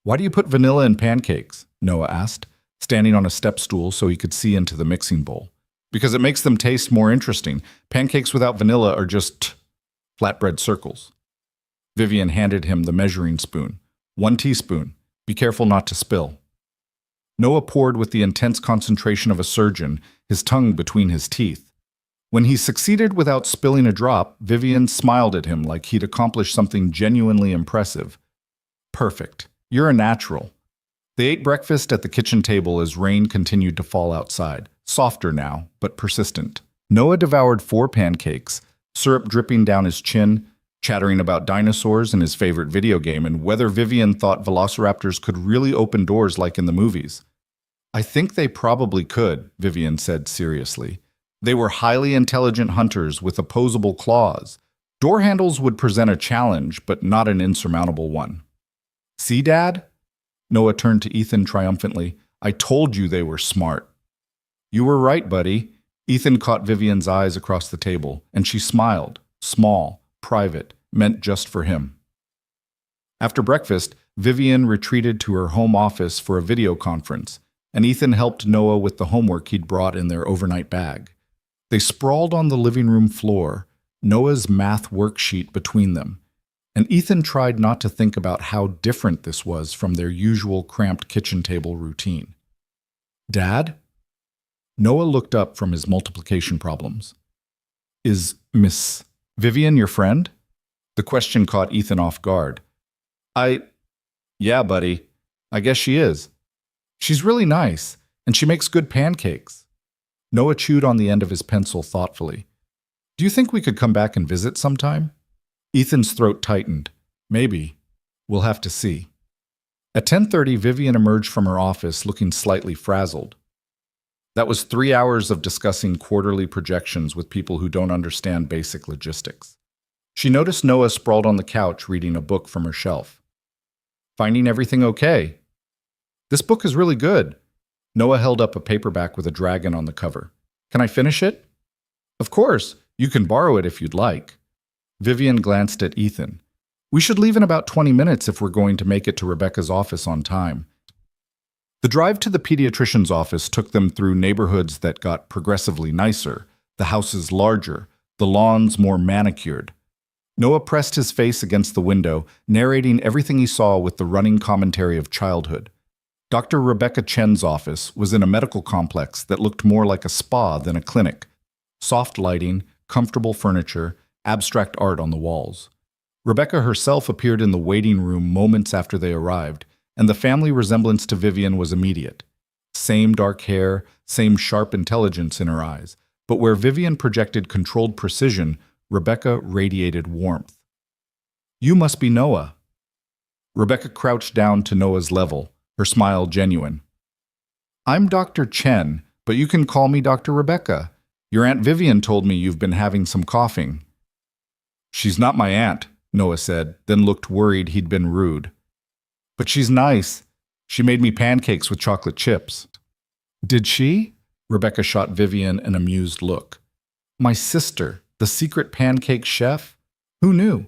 Why do you put vanilla in pancakes? Noah asked, standing on a step stool so he could see into the mixing bowl. Because it makes them taste more interesting. Pancakes without vanilla are just flatbread circles. Vivian handed him the measuring spoon. 1 teaspoon. Be careful not to spill. Noah poured with the intense concentration of a surgeon, his tongue between his teeth. When he succeeded without spilling a drop, Vivian smiled at him like he'd accomplished something genuinely impressive. Perfect. You're a natural. They ate breakfast at the kitchen table as rain continued to fall outside, softer now, but persistent. Noah devoured 4 pancakes, syrup dripping down his chin, chattering about dinosaurs and his favorite video game and whether Vivian thought velociraptors could really open doors like in the movies. I think they probably could, Vivian said seriously. They were highly intelligent hunters with opposable claws. Door handles would present a challenge, but not an insurmountable one. See, Dad? Noah turned to Ethan triumphantly. I told you they were smart. You were right, buddy. Ethan caught Vivian's eyes across the table, and she smiled, small, private, meant just for him. After breakfast, Vivian retreated to her home office for a video conference, and Ethan helped Noah with the homework he'd brought in their overnight bag. They sprawled on the living room floor, Noah's math worksheet between them, and Ethan tried not to think about how different this was from their usual cramped kitchen table routine. Dad? Noah looked up from his multiplication problems. Is Miss Vivian your friend? The question caught Ethan off guard. Yeah, buddy. I guess she is. She's really nice, and she makes good pancakes. Noah chewed on the end of his pencil thoughtfully. Do you think we could come back and visit sometime? Ethan's throat tightened. Maybe. We'll have to see. At 10:30, Vivian emerged from her office looking slightly frazzled. That was 3 hours of discussing quarterly projections with people who don't understand basic logistics. She noticed Noah sprawled on the couch reading a book from her shelf. Finding everything okay? This book is really good. Noah held up a paperback with a dragon on the cover. Can I finish it? Of course. You can borrow it if you'd like. Vivian glanced at Ethan. We should leave in about 20 minutes if we're going to make it to Rebecca's office on time. The drive to the pediatrician's office took them through neighborhoods that got progressively nicer, the houses larger, the lawns more manicured. Noah pressed his face against the window, narrating everything he saw with the running commentary of childhood. Dr. Rebecca Chen's office was in a medical complex that looked more like a spa than a clinic. Soft lighting, comfortable furniture, abstract art on the walls. Rebecca herself appeared in the waiting room moments after they arrived, and the family resemblance to Vivian was immediate. Same dark hair, same sharp intelligence in her eyes, but where Vivian projected controlled precision, Rebecca radiated warmth. "You must be Noah." Rebecca crouched down to Noah's level, her smile genuine. "I'm Dr. Chen, but you can call me Dr. Rebecca. Your Aunt Vivian told me you've been having some coughing." "She's not my aunt," Noah said, then looked worried he'd been rude. "But she's nice. She made me pancakes with chocolate chips." "Did she?" Rebecca shot Vivian an amused look. "My sister, the secret pancake chef? Who knew?"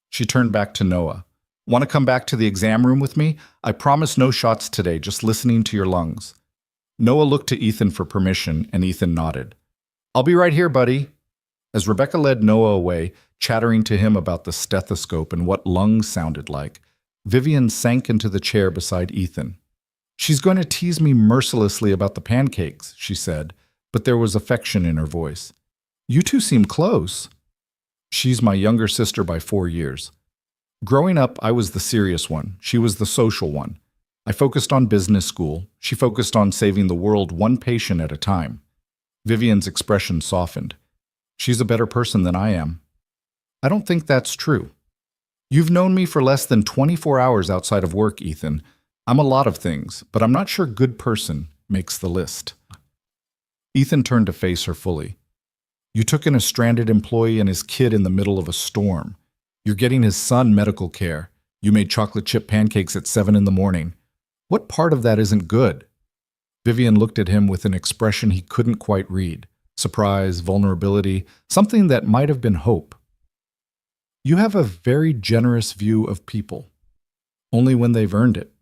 She turned back to Noah. "Want to come back to the exam room with me? I promise no shots today, just listening to your lungs." Noah looked to Ethan for permission, and Ethan nodded. "I'll be right here, buddy." As Rebecca led Noah away, chattering to him about the stethoscope and what lungs sounded like, Vivian sank into the chair beside Ethan. "She's going to tease me mercilessly about the pancakes," she said, but there was affection in her voice. "You two seem close." "She's my younger sister by 4 years. Growing up, I was the serious one. She was the social one. I focused on business school. She focused on saving the world one patient at a time." Vivian's expression softened. "She's a better person than I am." "I don't think that's true. You've known me for less than 24 hours outside of work, Ethan. I'm a lot of things, but I'm not sure good person makes the list." Ethan turned to face her fully. "You took in a stranded employee and his kid in the middle of a storm. You're getting his son medical care. You made chocolate chip pancakes at 7 in the morning. What part of that isn't good?" Vivian looked at him with an expression he couldn't quite read. Surprise, vulnerability, something that might have been hope. "You have a very generous view of people. Only when they've earned it."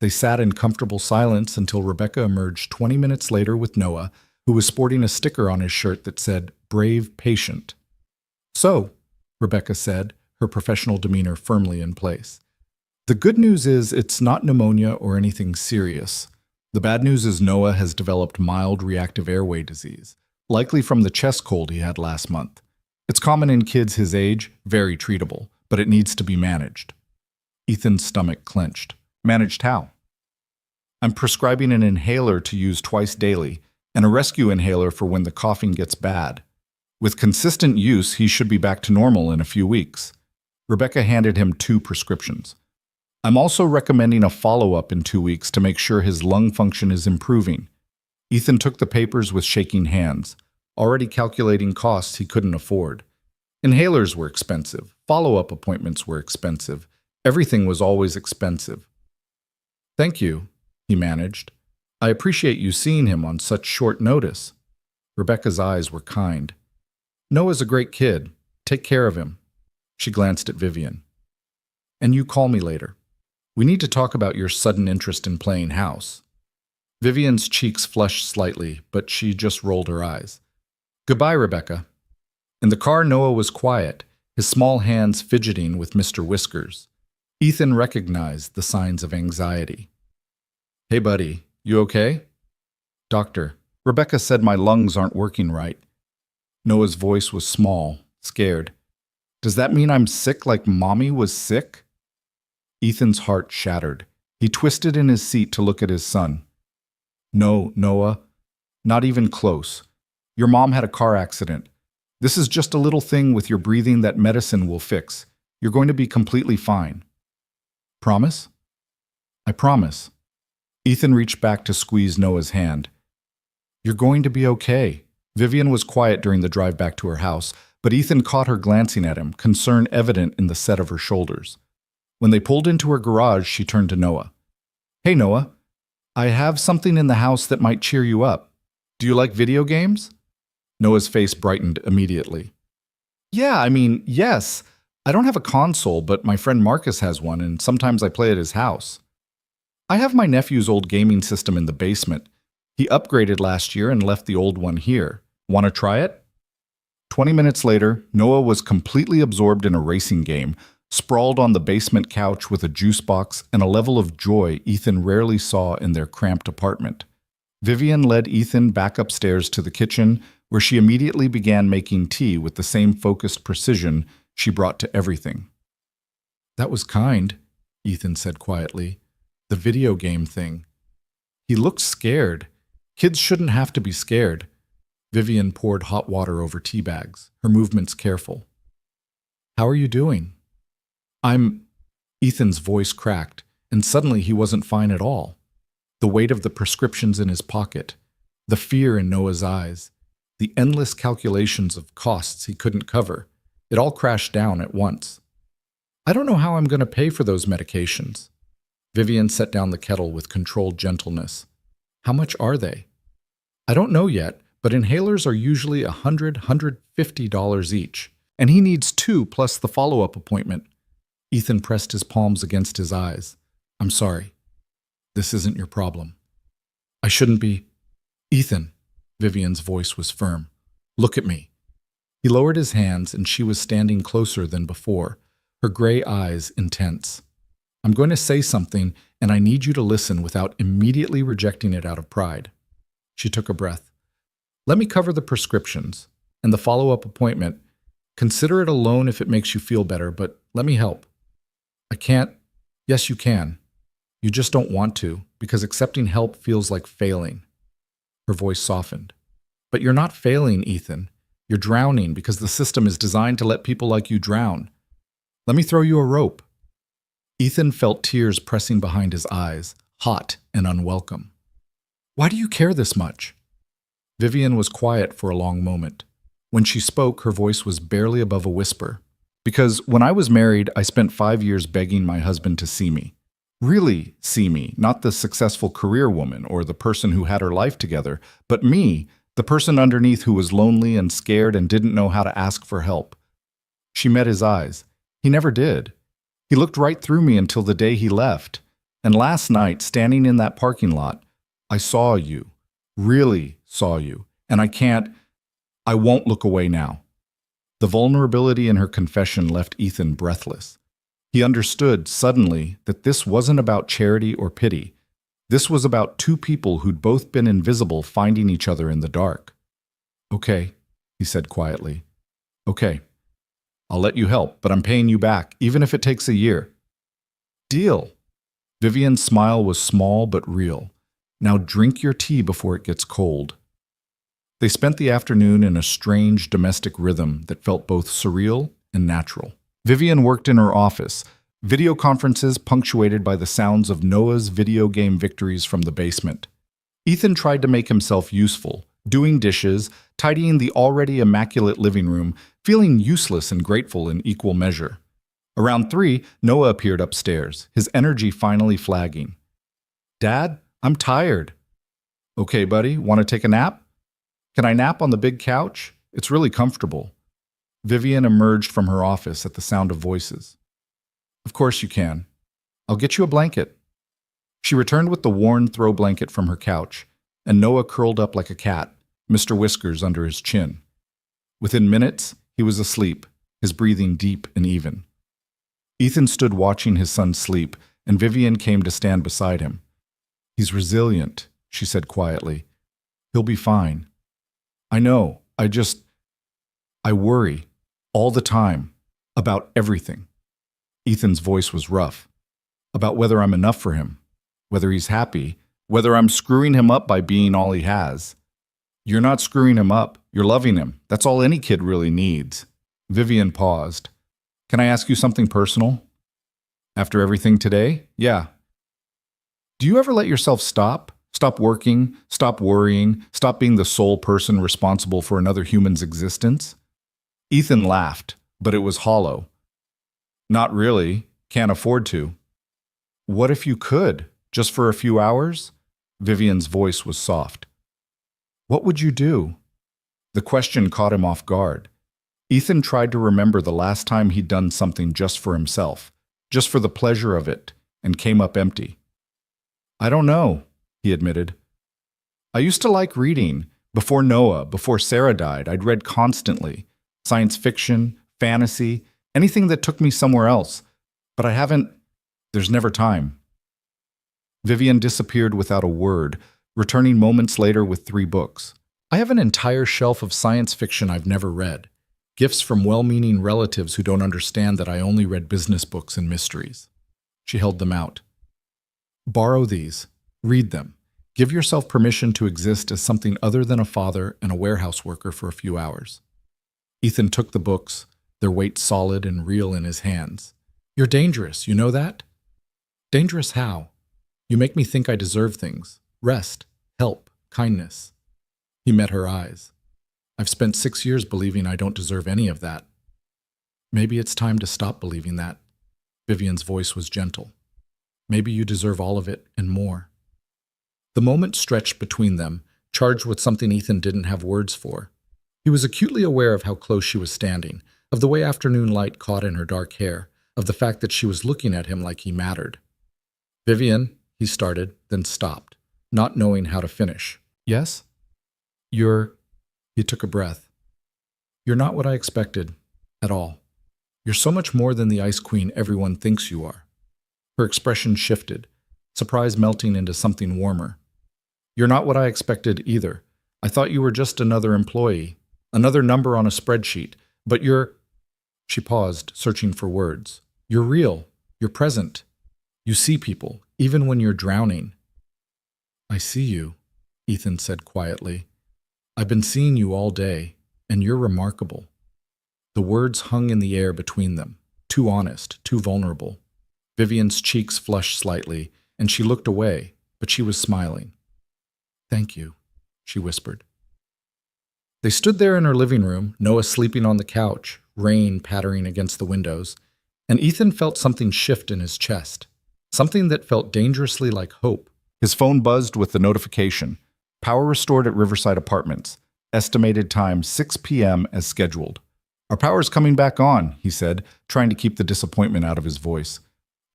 They sat in comfortable silence until Rebecca emerged 20 minutes later with Noah, who was sporting a sticker on his shirt that said, "Brave Patient." "So," Rebecca said, her professional demeanor firmly in place, "the good news is it's not pneumonia or anything serious. The bad news is Noah has developed mild reactive airway disease, likely from the chest cold he had last month. It's common in kids his age, very treatable, but it needs to be managed." Ethan's stomach clenched. "Managed how?" "I'm prescribing an inhaler to use twice daily, and a rescue inhaler for when the coughing gets bad. With consistent use, he should be back to normal in a few weeks." Rebecca handed him 2 prescriptions. "I'm also recommending a follow-up in 2 weeks to make sure his lung function is improving." Ethan took the papers with shaking hands, already calculating costs he couldn't afford. Inhalers were expensive. Follow-up appointments were expensive. Everything was always expensive. "Thank you," he managed. "I appreciate you seeing him on such short notice." Rebecca's eyes were kind. "Noah's a great kid. Take care of him." She glanced at Vivian. "And you call me later. We need to talk about your sudden interest in playing house." Vivian's cheeks flushed slightly, but she just rolled her eyes. "Goodbye, Rebecca." In the car, Noah was quiet, his small hands fidgeting with Mr. Whiskers. Ethan recognized the signs of anxiety. "Hey, buddy, you okay?" "Doctor, Rebecca said my lungs aren't working right." Noah's voice was small, scared. "Does that mean I'm sick like Mommy was sick?" Ethan's heart shattered. He twisted in his seat to look at his son. "No, Noah, not even close. Your mom had a car accident. This is just a little thing with your breathing that medicine will fix. You're going to be completely fine." "Promise?" "I promise." Ethan reached back to squeeze Noah's hand. "You're going to be okay." Vivian was quiet during the drive back to her house, but Ethan caught her glancing at him, concern evident in the set of her shoulders. When they pulled into her garage, she turned to Noah. "Hey, Noah, I have something in the house that might cheer you up. Do you like video games?" Noah's face brightened immediately. Yes. I don't have a console, but my friend Marcus has one, and sometimes I play at his house. I have my nephew's old gaming system in the basement. He upgraded last year and left the old one here. Want to try it?" 20 minutes later, Noah was completely absorbed in a racing game, sprawled on the basement couch with a juice box and a level of joy Ethan rarely saw in their cramped apartment. Vivian led Ethan back upstairs to the kitchen, where she immediately began making tea with the same focused precision she brought to everything. "That was kind," Ethan said quietly. The video game thing. He looked scared. Kids shouldn't have to be scared. Vivian poured hot water over tea bags, her movements careful. How are you doing? I'm... Ethan's voice cracked, and suddenly he wasn't fine at all. The weight of the prescriptions in his pocket, the fear in Noah's eyes, the endless calculations of costs he couldn't cover, it all crashed down at once. I don't know how I'm going to pay for those medications. Vivian set down the kettle with controlled gentleness. How much are they? I don't know yet, but inhalers are usually $150 each, and he needs 2 plus the follow-up appointment. Ethan pressed his palms against his eyes. I'm sorry. This isn't your problem. I shouldn't be... Ethan, Vivian's voice was firm. Look at me. He lowered his hands, and she was standing closer than before, her gray eyes intense. I'm going to say something, and I need you to listen without immediately rejecting it out of pride. She took a breath. Let me cover the prescriptions and the follow-up appointment. Consider it a loan if it makes you feel better, but let me help. I can't. Yes, you can. You just don't want to, because accepting help feels like failing. Her voice softened. But you're not failing, Ethan. You're drowning because the system is designed to let people like you drown. Let me throw you a rope. Ethan felt tears pressing behind his eyes, hot and unwelcome. Why do you care this much? Vivian was quiet for a long moment. When she spoke, her voice was barely above a whisper. Because when I was married, I spent 5 years begging my husband to see me. Really see me, not the successful career woman or the person who had her life together, but me, the person underneath who was lonely and scared and didn't know how to ask for help. She met his eyes. He never did. He looked right through me until the day he left. And last night, standing in that parking lot, I saw you. Really saw you. And I won't look away now. The vulnerability in her confession left Ethan breathless. He understood suddenly that this wasn't about charity or pity. This was about 2 people who'd both been invisible finding each other in the dark. Okay, he said quietly. Okay. I'll let you help, but I'm paying you back, even if it takes a year. Deal. Vivian's smile was small but real. Now drink your tea before it gets cold. They spent the afternoon in a strange domestic rhythm that felt both surreal and natural. Vivian worked in her office, video conferences punctuated by the sounds of Noah's video game victories from the basement. Ethan tried to make himself useful, doing dishes, tidying the already immaculate living room, feeling useless and grateful in equal measure. Around 3, Noah appeared upstairs, his energy finally flagging. Dad, I'm tired. Okay, buddy, want to take a nap? Can I nap on the big couch? It's really comfortable. Vivian emerged from her office at the sound of voices. Of course you can. I'll get you a blanket. She returned with the worn throw blanket from her couch, and Noah curled up like a cat, Mr. Whiskers under his chin. Within minutes, he was asleep, his breathing deep and even. Ethan stood watching his son sleep, and Vivian came to stand beside him. He's resilient, she said quietly. He'll be fine. I know, I worry, all the time, about everything. Ethan's voice was rough. About whether I'm enough for him, whether he's happy, whether I'm screwing him up by being all he has. You're not screwing him up, you're loving him. That's all any kid really needs. Vivian paused. Can I ask you something personal? After everything today? Yeah. Do you ever let yourself stop? Stop working, stop worrying, stop being the sole person responsible for another human's existence? Ethan laughed, but it was hollow. Not really. Can't afford to. What if you could, just for a few hours? Vivian's voice was soft. What would you do? The question caught him off guard. Ethan tried to remember the last time he'd done something just for himself, just for the pleasure of it, and came up empty. I don't know, he admitted. I used to like reading. Before Noah, before Sarah died, I'd read constantly. Science fiction, fantasy, anything that took me somewhere else. But there's never time. Vivian disappeared without a word, returning moments later with 3 books. I have an entire shelf of science fiction I've never read. Gifts from well-meaning relatives who don't understand that I only read business books and mysteries. She held them out. Borrow these. Read them. Give yourself permission to exist as something other than a father and a warehouse worker for a few hours. Ethan took the books, their weight solid and real in his hands. You're dangerous, you know that? Dangerous how? You make me think I deserve things. Rest, help, kindness. He met her eyes. I've spent 6 years believing I don't deserve any of that. Maybe it's time to stop believing that. Vivian's voice was gentle. Maybe you deserve all of it and more. The moment stretched between them, charged with something Ethan didn't have words for. He was acutely aware of how close she was standing, of the way afternoon light caught in her dark hair, of the fact that she was looking at him like he mattered. Vivian, he started, then stopped, not knowing how to finish. Yes? He took a breath. You're not what I expected, at all. You're so much more than the ice queen everyone thinks you are. Her expression shifted, surprise melting into something warmer. You're not what I expected either. I thought you were just another employee, another number on a spreadsheet, but you're... She paused, searching for words. You're real. You're present. You see people, even when you're drowning. I see you, Ethan said quietly. I've been seeing you all day, and you're remarkable. The words hung in the air between them, too honest, too vulnerable. Vivian's cheeks flushed slightly, and she looked away, but she was smiling. Thank you, she whispered. They stood there in her living room, Noah sleeping on the couch, rain pattering against the windows, and Ethan felt something shift in his chest, something that felt dangerously like hope. His phone buzzed with the notification. Power restored at Riverside Apartments. Estimated time 6 p.m. as scheduled. Our power's coming back on, he said, trying to keep the disappointment out of his voice.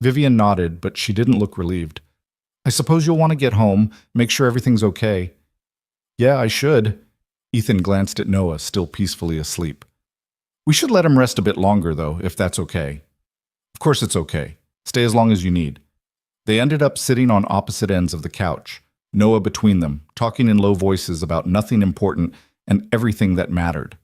Vivian nodded, but she didn't look relieved. I suppose you'll want to get home, make sure everything's okay. Yeah, I should. Ethan glanced at Noah, still peacefully asleep. We should let him rest a bit longer, though, if that's okay. Of course it's okay. Stay as long as you need. They ended up sitting on opposite ends of the couch, Noah between them, talking in low voices about nothing important and everything that mattered.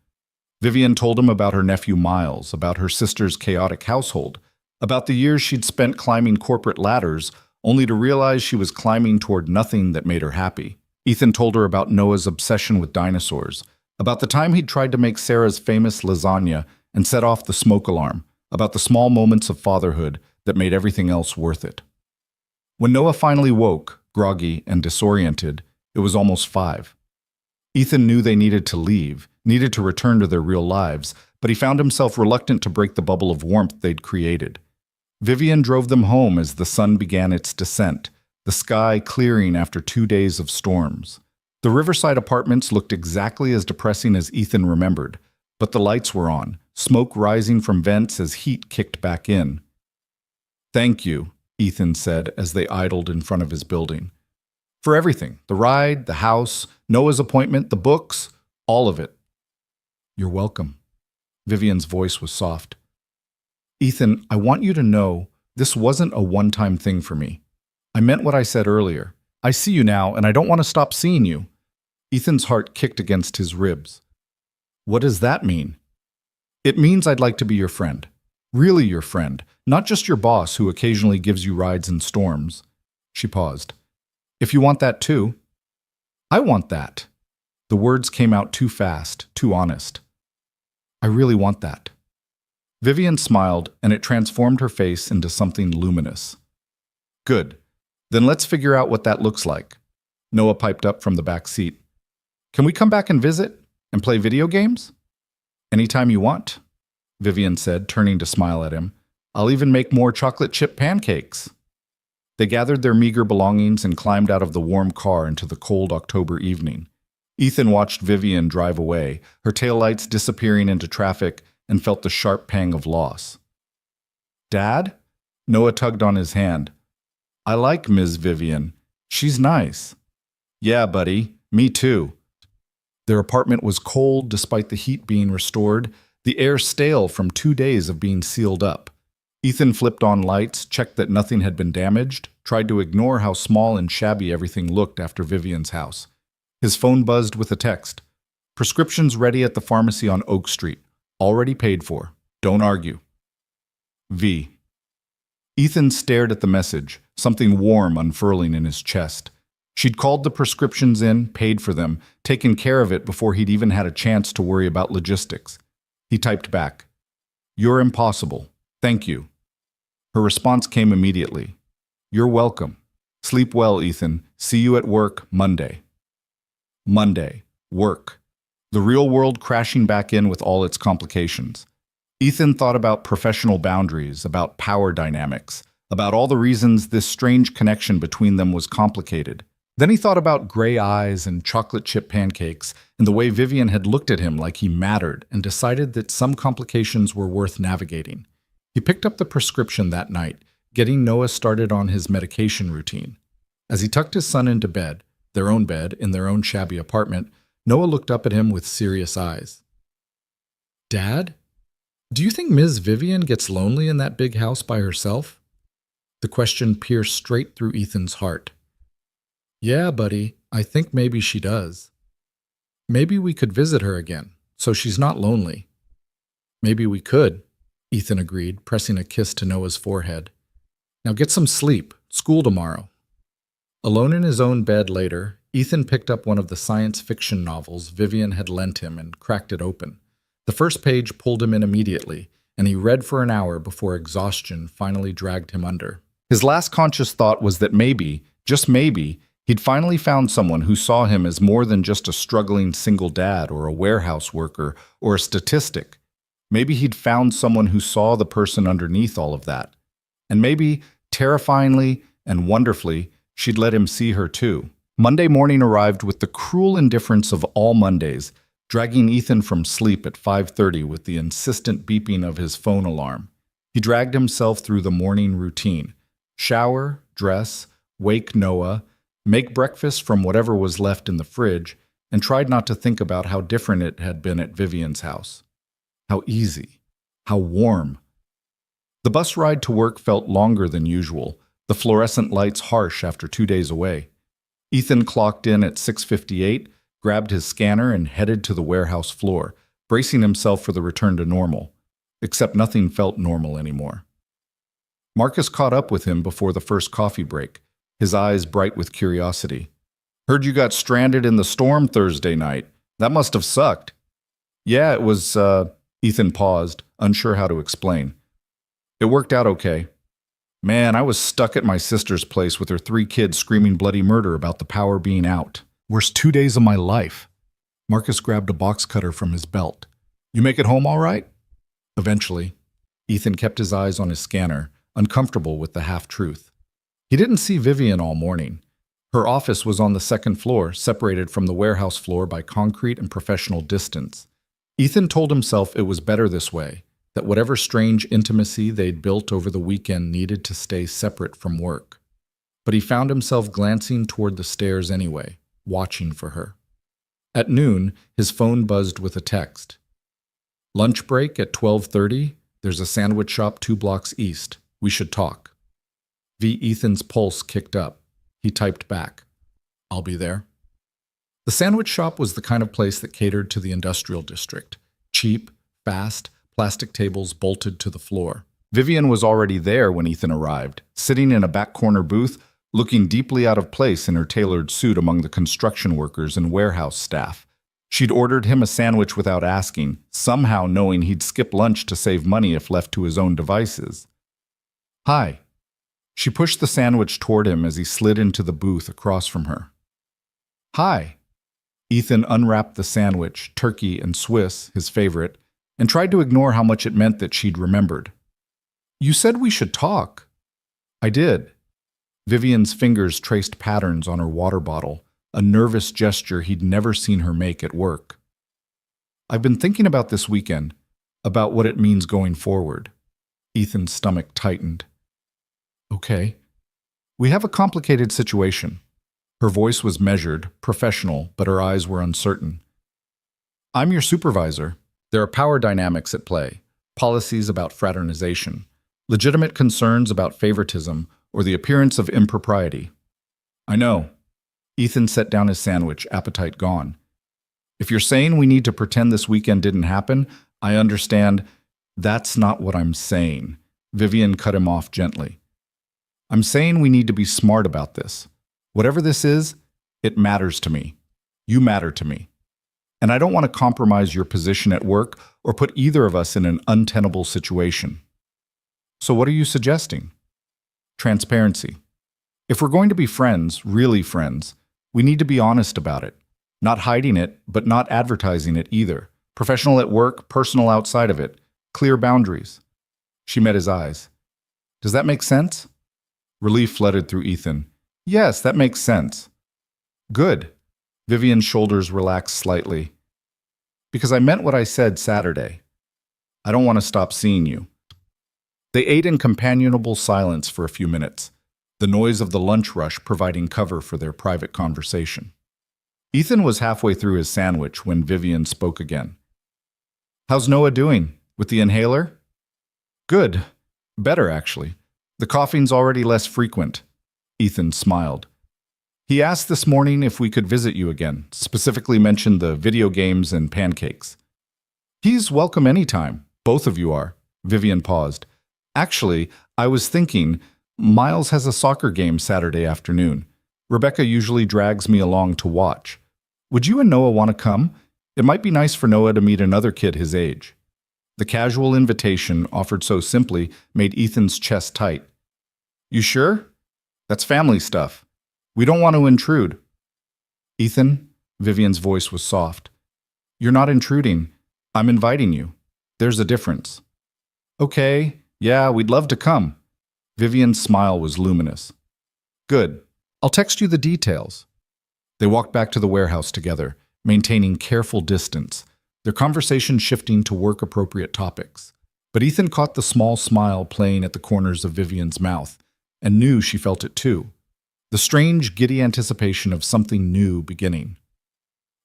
Vivian told him about her nephew Miles, about her sister's chaotic household, about the years she'd spent climbing corporate ladders, only to realize she was climbing toward nothing that made her happy. Ethan told her about Noah's obsession with dinosaurs, about the time he'd tried to make Sarah's famous lasagna and set off the smoke alarm, about the small moments of fatherhood that made everything else worth it. When Noah finally woke, groggy and disoriented, it was almost 5. Ethan knew they needed to leave, needed to return to their real lives, but he found himself reluctant to break the bubble of warmth they'd created. Vivian drove them home as the sun began its descent, the sky clearing after 2 days of storms. The Riverside Apartments looked exactly as depressing as Ethan remembered, but the lights were on, smoke rising from vents as heat kicked back in. Thank you, Ethan said as they idled in front of his building. For everything, the ride, the house, Noah's appointment, the books, all of it. You're welcome. Vivian's voice was soft. Ethan, I want you to know this wasn't a one-time thing for me. I meant what I said earlier. I see you now, and I don't want to stop seeing you. Ethan's heart kicked against his ribs. What does that mean? It means I'd like to be your friend. Really your friend, not just your boss who occasionally gives you rides in storms. She paused. If you want that too. I want that. The words came out too fast, too honest. I really want that. Vivian smiled, and it transformed her face into something luminous. Good. Then let's figure out what that looks like. Noah piped up from the back seat. Can we come back and visit? And play video games? Anytime you want, Vivian said, turning to smile at him. I'll even make more chocolate chip pancakes. They gathered their meager belongings and climbed out of the warm car into the cold October evening. Ethan watched Vivian drive away, her taillights disappearing into traffic, and felt the sharp pang of loss. Dad? Noah tugged on his hand. I like Ms. Vivian. She's nice. Yeah, buddy. Me too. Their apartment was cold despite the heat being restored, the air stale from 2 days of being sealed up. Ethan flipped on lights, checked that nothing had been damaged, tried to ignore how small and shabby everything looked after Vivian's house. His phone buzzed with a text. Prescriptions ready at the pharmacy on Oak Street. Already paid for. Don't argue. V. Ethan stared at the message, something warm unfurling in his chest. She'd called the prescriptions in, paid for them, taken care of it before he'd even had a chance to worry about logistics. He typed back, "You're impossible. Thank you." Her response came immediately. "You're welcome. Sleep well, Ethan. See you at work Monday." Monday. Work. The real world crashing back in with all its complications. Ethan thought about professional boundaries, about power dynamics, about all the reasons this strange connection between them was complicated. Then he thought about gray eyes and chocolate chip pancakes and the way Vivian had looked at him like he mattered and decided that some complications were worth navigating. He picked up the prescription that night, getting Noah started on his medication routine. As he tucked his son into bed, their own bed in their own shabby apartment, Noah looked up at him with serious eyes. "Dad, do you think Ms. Vivian gets lonely in that big house by herself?" The question pierced straight through Ethan's heart. "Yeah, buddy, I think maybe she does. Maybe we could visit her again, so she's not lonely." "Maybe we could," Ethan agreed, pressing a kiss to Noah's forehead. "Now get some sleep. School tomorrow." Alone in his own bed later, Ethan picked up one of the science fiction novels Vivian had lent him and cracked it open. The first page pulled him in immediately, and he read for an hour before exhaustion finally dragged him under. His last conscious thought was that maybe, just maybe, he'd finally found someone who saw him as more than just a struggling single dad or a warehouse worker or a statistic. Maybe he'd found someone who saw the person underneath all of that. And maybe, terrifyingly and wonderfully, she'd let him see her too. Monday morning arrived with the cruel indifference of all Mondays, dragging Ethan from sleep at 5:30 with the insistent beeping of his phone alarm. He dragged himself through the morning routine. Shower, dress, wake Noah, make breakfast from whatever was left in the fridge, and tried not to think about how different it had been at Vivian's house. How easy. How warm. The bus ride to work felt longer than usual, the fluorescent lights harsh after 2 days away. Ethan clocked in at 6:58, grabbed his scanner, and headed to the warehouse floor, bracing himself for the return to normal. Except nothing felt normal anymore. Marcus caught up with him before the first coffee break, his eyes bright with curiosity. "Heard you got stranded in the storm Thursday night. That must have sucked." "Yeah, it was," Ethan paused, unsure how to explain. "It worked out okay. Man, I was stuck at my sister's place with her 3 kids screaming bloody murder about the power being out. Worst 2 days of my life." Marcus grabbed a box cutter from his belt. "You make it home all right?" Eventually. Ethan kept his eyes on his scanner, uncomfortable with the half-truth. He didn't see Vivian all morning. Her office was on the second floor, separated from the warehouse floor by concrete and professional distance. Ethan told himself it was better this way, that whatever strange intimacy they'd built over the weekend needed to stay separate from work. But he found himself glancing toward the stairs anyway, watching for her. At noon, his phone buzzed with a text. "Lunch break at 12:30. There's a sandwich shop 2 blocks east. We should talk." Ethan's pulse kicked up. He typed back, "I'll be there." The sandwich shop was the kind of place that catered to the industrial district. Cheap, fast, plastic tables bolted to the floor. Vivian was already there when Ethan arrived, sitting in a back corner booth, looking deeply out of place in her tailored suit among the construction workers and warehouse staff. She'd ordered him a sandwich without asking, somehow knowing he'd skip lunch to save money if left to his own devices. "Hi." She pushed the sandwich toward him as he slid into the booth across from her. "Hi." Ethan unwrapped the sandwich, turkey and Swiss, his favorite, and tried to ignore how much it meant that she'd remembered. "You said we should talk." "I did." Vivian's fingers traced patterns on her water bottle, a nervous gesture he'd never seen her make at work. "I've been thinking about this weekend, about what it means going forward." Ethan's stomach tightened. "Okay." "We have a complicated situation." Her voice was measured, professional, but her eyes were uncertain. "I'm your supervisor. There are power dynamics at play, policies about fraternization, legitimate concerns about favoritism or the appearance of impropriety." "I know." Ethan set down his sandwich, appetite gone. "If you're saying we need to pretend this weekend didn't happen, I understand. That's not what I'm saying." Vivian cut him off gently. I'm saying we need to be smart about this. Whatever this is, it matters to me. You matter to me. And I don't want to compromise your position at work or put either of us in an untenable situation. So what are you suggesting? Transparency. If we're going to be friends, really friends, we need to be honest about it. Not hiding it, but not advertising it either. Professional at work, personal outside of it. Clear boundaries. She met his eyes. Does that make sense? Relief flooded through Ethan. Yes, that makes sense. Good. Vivian's shoulders relaxed slightly. Because I meant what I said Saturday. I don't want to stop seeing you. They ate in companionable silence for a few minutes, the noise of the lunch rush providing cover for their private conversation. Ethan was halfway through his sandwich when Vivian spoke again. How's Noah doing? With the inhaler? Good. Better, actually. The coughing's already less frequent. Ethan smiled. He asked this morning if we could visit you again, specifically mentioned the video games and pancakes. He's welcome anytime. Both of you are. Vivian paused. Actually, I was thinking, Miles has a soccer game Saturday afternoon. Rebecca usually drags me along to watch. Would you and Noah want to come? It might be nice for Noah to meet another kid his age. The casual invitation, offered so simply, made Ethan's chest tight. You sure? That's family stuff. We don't want to intrude. Ethan, Vivian's voice was soft. You're not intruding. I'm inviting you. There's a difference. Okay, yeah, we'd love to come. Vivian's smile was luminous. Good. I'll text you the details. They walked back to the warehouse together, maintaining careful distance, their conversation shifting to work-appropriate topics. But Ethan caught the small smile playing at the corners of Vivian's mouth, and knew she felt it too. The strange, giddy anticipation of something new beginning.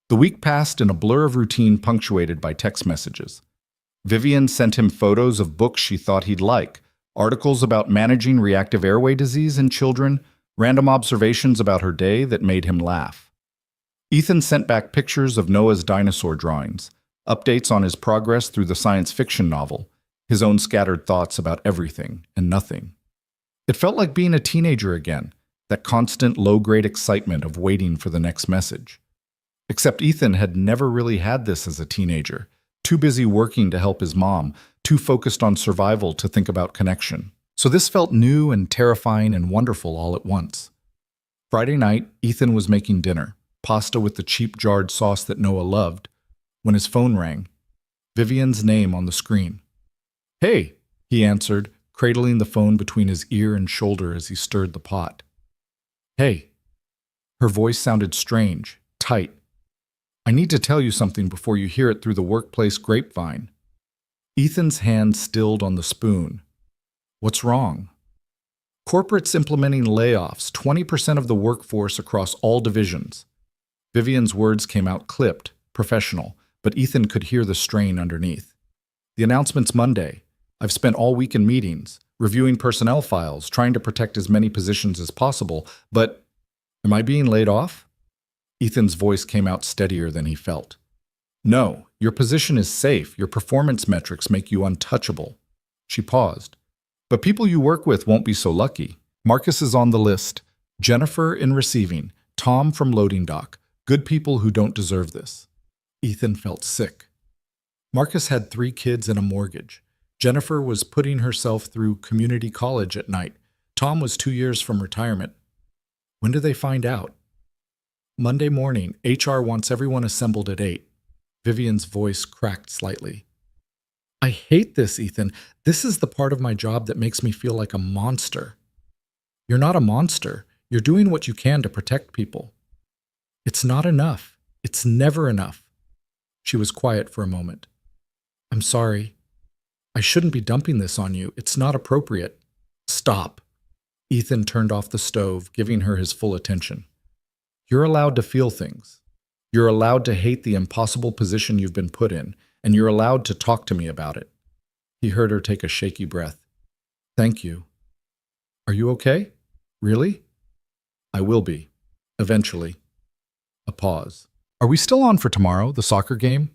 The week passed in a blur of routine punctuated by text messages. Vivian sent him photos of books she thought he'd like, articles about managing reactive airway disease in children, random observations about her day that made him laugh. Ethan sent back pictures of Noah's dinosaur drawings, updates on his progress through the science fiction novel, his own scattered thoughts about everything and nothing. It felt like being a teenager again, that constant low-grade excitement of waiting for the next message. Except Ethan had never really had this as a teenager, too busy working to help his mom, too focused on survival to think about connection. So this felt new and terrifying and wonderful all at once. Friday night, Ethan was making dinner, pasta with the cheap jarred sauce that Noah loved, when his phone rang. Vivian's name on the screen. Hey, he answered, cradling the phone between his ear and shoulder as he stirred the pot. Hey. Her voice sounded strange, tight. I need to tell you something before you hear it through the workplace grapevine. Ethan's hand stilled on the spoon. What's wrong? Corporate's implementing layoffs, 20% of the workforce across all divisions. Vivian's words came out clipped, professional, but Ethan could hear the strain underneath. The announcement's Monday. I've spent all week in meetings, reviewing personnel files, trying to protect as many positions as possible, but am I being laid off? Ethan's voice came out steadier than he felt. No, your position is safe. Your performance metrics make you untouchable. She paused. But people you work with won't be so lucky. Marcus is on the list. Jennifer in receiving. Tom from loading dock. Good people who don't deserve this. Ethan felt sick. Marcus had 3 kids and a mortgage. Jennifer was putting herself through community college at night. Tom was 2 years from retirement. When do they find out? Monday morning, HR wants everyone assembled at 8. Vivian's voice cracked slightly. I hate this, Ethan. This is the part of my job that makes me feel like a monster. You're not a monster. You're doing what you can to protect people. It's not enough. It's never enough. She was quiet for a moment. I'm sorry. I shouldn't be dumping this on you. It's not appropriate. Stop. Ethan turned off the stove, giving her his full attention. You're allowed to feel things. You're allowed to hate the impossible position you've been put in, and you're allowed to talk to me about it. He heard her take a shaky breath. Thank you. Are you okay? Really? I will be. Eventually. A pause. Are we still on for tomorrow, the soccer game?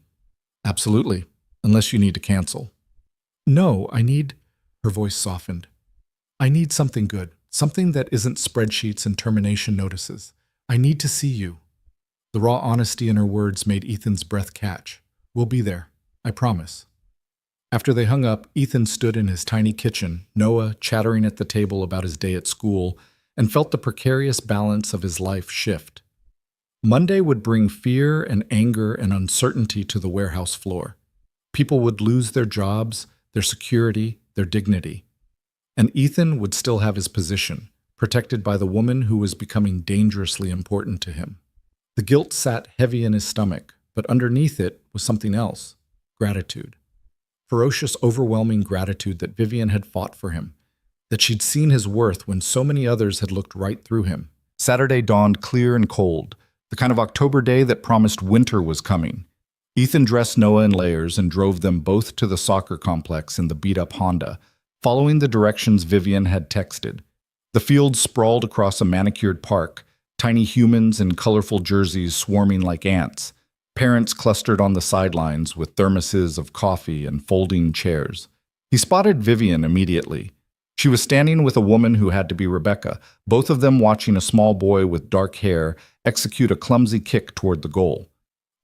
Absolutely, unless you need to cancel. No, I need... Her voice softened. I need something good. Something that isn't spreadsheets and termination notices. I need to see you. The raw honesty in her words made Ethan's breath catch. We'll be there, I promise. After they hung up, Ethan stood in his tiny kitchen, Noah chattering at the table about his day at school, and felt the precarious balance of his life shift. Monday would bring fear and anger and uncertainty to the warehouse floor. People would lose their jobs, their security, their dignity. And Ethan would still have his position, protected by the woman who was becoming dangerously important to him. The guilt sat heavy in his stomach, but underneath it was something else: gratitude. Ferocious, overwhelming gratitude that Vivian had fought for him, that she'd seen his worth when so many others had looked right through him. Saturday dawned clear and cold, the kind of October day that promised winter was coming. Ethan dressed Noah in layers and drove them both to the soccer complex in the beat-up Honda, following the directions Vivian had texted. The field sprawled across a manicured park, tiny humans in colorful jerseys swarming like ants, parents clustered on the sidelines with thermoses of coffee and folding chairs. He spotted Vivian immediately. She was standing with a woman who had to be Rebecca, both of them watching a small boy with dark hair execute a clumsy kick toward the goal.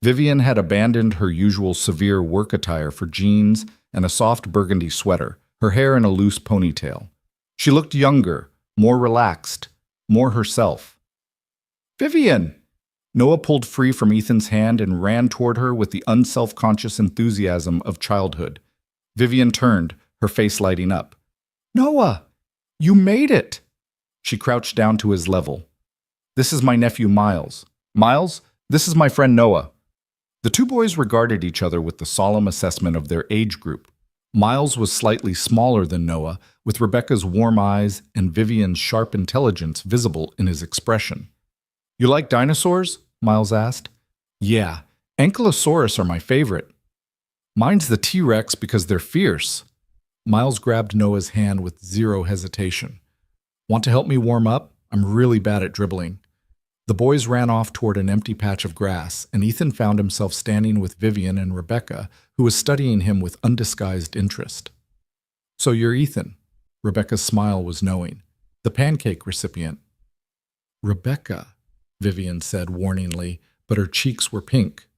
Vivian had abandoned her usual severe work attire for jeans and a soft burgundy sweater, her hair in a loose ponytail. She looked younger, more relaxed, more herself. "Vivian!" Noah pulled free from Ethan's hand and ran toward her with the unself-conscious enthusiasm of childhood. Vivian turned, her face lighting up. "Noah, you made it!" She crouched down to his level. "This is my nephew Miles. Miles, this is my friend Noah." The two boys regarded each other with the solemn assessment of their age group. Miles was slightly smaller than Noah, with Rebecca's warm eyes and Vivian's sharp intelligence visible in his expression. "You like dinosaurs?" Miles asked. "Yeah, Ankylosaurus are my favorite." "Mine's the T-Rex because they're fierce." Miles grabbed Noah's hand with zero hesitation. "Want to help me warm up? I'm really bad at dribbling." The boys ran off toward an empty patch of grass, and Ethan found himself standing with Vivian and Rebecca, who was studying him with undisguised interest. "So you're Ethan." Rebecca's smile was knowing. "The pancake recipient." "Rebecca," Vivian said warningly, but her cheeks were pink.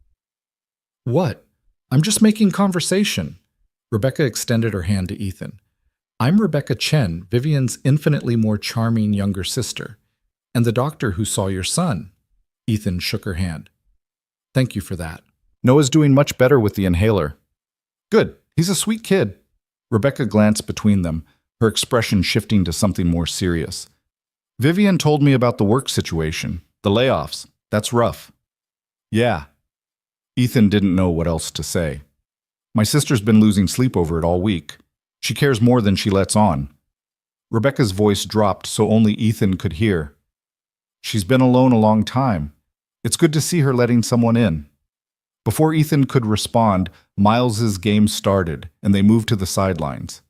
"What? I'm just making conversation." Rebecca extended her hand to Ethan. "I'm Rebecca Chen, Vivian's infinitely more charming younger sister, and the doctor who saw your son." Ethan shook her hand. "Thank you for that. Noah's doing much better with the inhaler." "Good. He's a sweet kid." Rebecca glanced between them, her expression shifting to something more serious. "Vivian told me about the work situation, the layoffs. That's rough." "Yeah." Ethan didn't know what else to say. "My sister's been losing sleep over it all week. She cares more than she lets on." Rebecca's voice dropped so only Ethan could hear. "She's been alone a long time. It's good to see her letting someone in." Before Ethan could respond, Miles's game started, and they moved to the sidelines.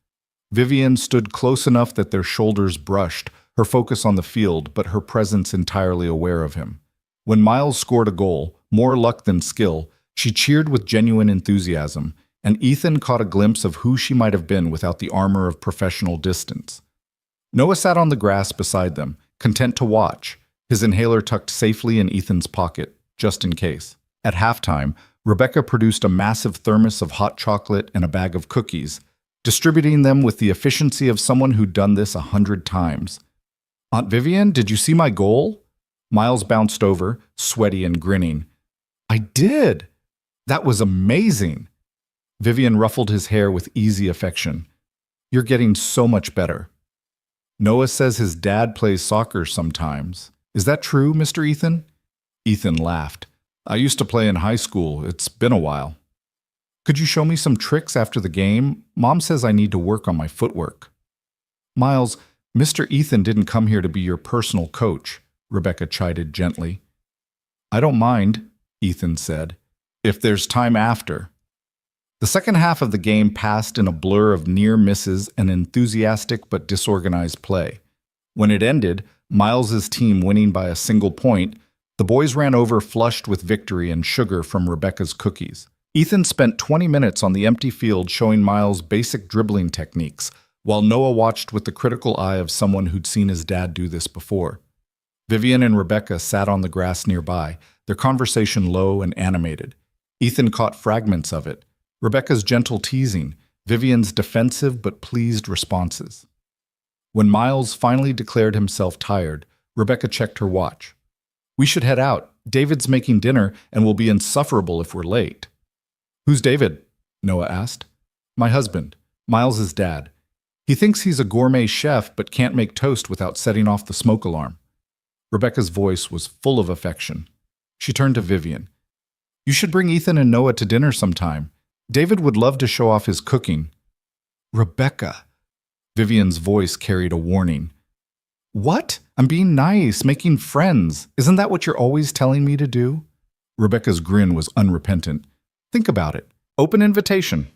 Vivian stood close enough that their shoulders brushed, her focus on the field, but her presence entirely aware of him. When Miles scored a goal, more luck than skill, she cheered with genuine enthusiasm, and Ethan caught a glimpse of who she might have been without the armor of professional distance. Noah sat on the grass beside them, content to watch, his inhaler tucked safely in Ethan's pocket, just in case. At halftime, Rebecca produced a massive thermos of hot chocolate and a bag of cookies, distributing them with the efficiency of someone who'd done this 100 times. "Aunt Vivian, did you see my goal?" Miles bounced over, sweaty and grinning. "I did! That was amazing!" Vivian ruffled his hair with easy affection. "You're getting so much better." "Noah says his dad plays soccer sometimes. Is that true, Mr. Ethan?" Ethan laughed. "I used to play in high school. It's been a while." "Could you show me some tricks after the game? Mom says I need to work on my footwork." "Miles, Mr. Ethan didn't come here to be your personal coach," Rebecca chided gently. "I don't mind," Ethan said, "if there's time after." The second half of the game passed in a blur of near misses and enthusiastic but disorganized play. When it ended, Miles's team winning by a single point, the boys ran over flushed with victory and sugar from Rebecca's cookies. Ethan spent 20 minutes on the empty field showing Miles basic dribbling techniques, while Noah watched with the critical eye of someone who'd seen his dad do this before. Vivian and Rebecca sat on the grass nearby, their conversation low and animated. Ethan caught fragments of it, Rebecca's gentle teasing, Vivian's defensive but pleased responses. When Miles finally declared himself tired, Rebecca checked her watch. "We should head out. David's making dinner and will be insufferable if we're late." "Who's David?" Noah asked. "My husband, Miles's dad. He thinks he's a gourmet chef but can't make toast without setting off the smoke alarm." Rebecca's voice was full of affection. She turned to Vivian. "You should bring Ethan and Noah to dinner sometime. David would love to show off his cooking." "Rebecca." Vivian's voice carried a warning. "What? I'm being nice, making friends. Isn't that what you're always telling me to do?" Rebecca's grin was unrepentant. "Think about it. Open invitation."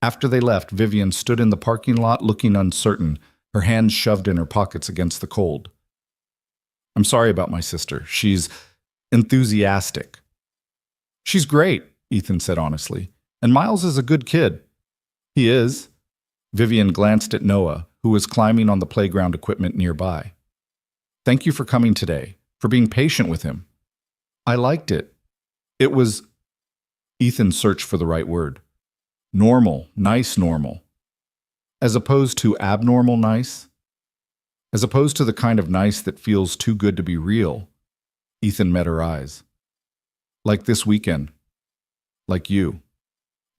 After they left, Vivian stood in the parking lot looking uncertain, her hands shoved in her pockets against the cold. "I'm sorry about my sister. She's enthusiastic." "She's great," Ethan said honestly. "And Miles is a good kid." "He is." Vivian glanced at Noah, who was climbing on the playground equipment nearby. "Thank you for coming today, for being patient with him." "I liked it. It was—" Ethan searched for the right word. "Normal, nice normal. As opposed to abnormal nice? As opposed to the kind of nice that feels too good to be real." Ethan met her eyes. "Like this weekend. Like you."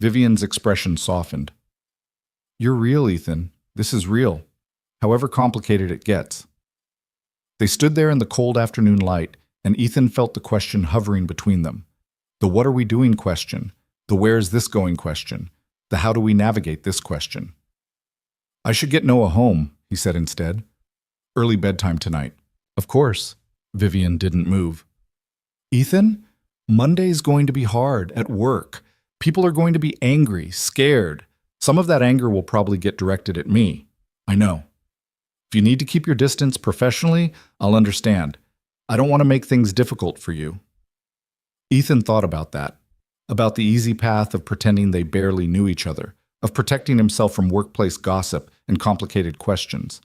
Vivian's expression softened. "You're real, Ethan. This is real, however complicated it gets." They stood there in the cold afternoon light, and Ethan felt the question hovering between them. The "what are we doing" question, the "where is this going" question, the "how do we navigate this" question. "I should get Noah home," he said instead. "Early bedtime tonight." "Of course." Vivian didn't move. "Ethan, Monday's going to be hard at work. People are going to be angry, scared. Some of that anger will probably get directed at me. I know. If you need to keep your distance professionally, I'll understand. I don't want to make things difficult for you." Ethan thought about that, about the easy path of pretending they barely knew each other, of protecting himself from workplace gossip and complicated questions.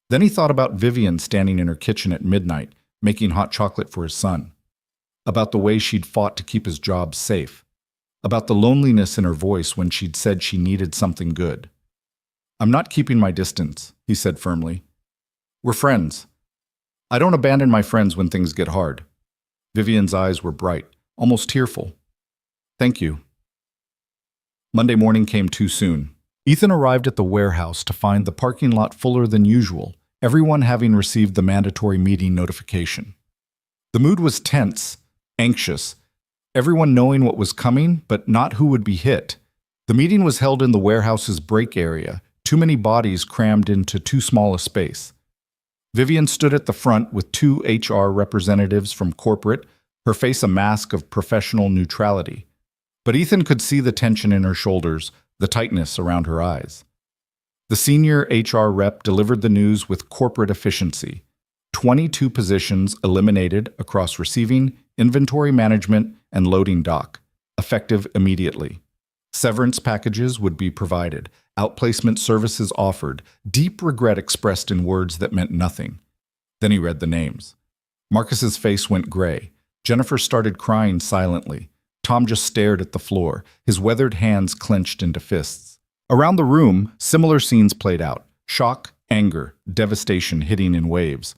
Then he thought about Vivian standing in her kitchen at midnight, making hot chocolate for his son, about the way she'd fought to keep his job safe, about the loneliness in her voice when she'd said she needed something good. "I'm not keeping my distance," he said firmly. "We're friends. I don't abandon my friends when things get hard." Vivian's eyes were bright, almost tearful. "Thank you." Monday morning came too soon. Ethan arrived at the warehouse to find the parking lot fuller than usual, everyone having received the mandatory meeting notification. The mood was tense, anxious, everyone knowing what was coming, but not who would be hit. The meeting was held in the warehouse's break area, too many bodies crammed into too small a space. Vivian stood at the front with two HR representatives from corporate, her face a mask of professional neutrality. But Ethan could see the tension in her shoulders, the tightness around her eyes. The senior HR rep delivered the news with corporate efficiency. 22 positions eliminated across receiving, inventory management, and loading dock, effective immediately. Severance packages would be provided, outplacement services offered, deep regret expressed in words that meant nothing. Then he read the names. Marcus's face went gray. Jennifer started crying silently. Tom just stared at the floor, his weathered hands clenched into fists. Around the room, similar scenes played out. Shock, anger, devastation hitting in waves.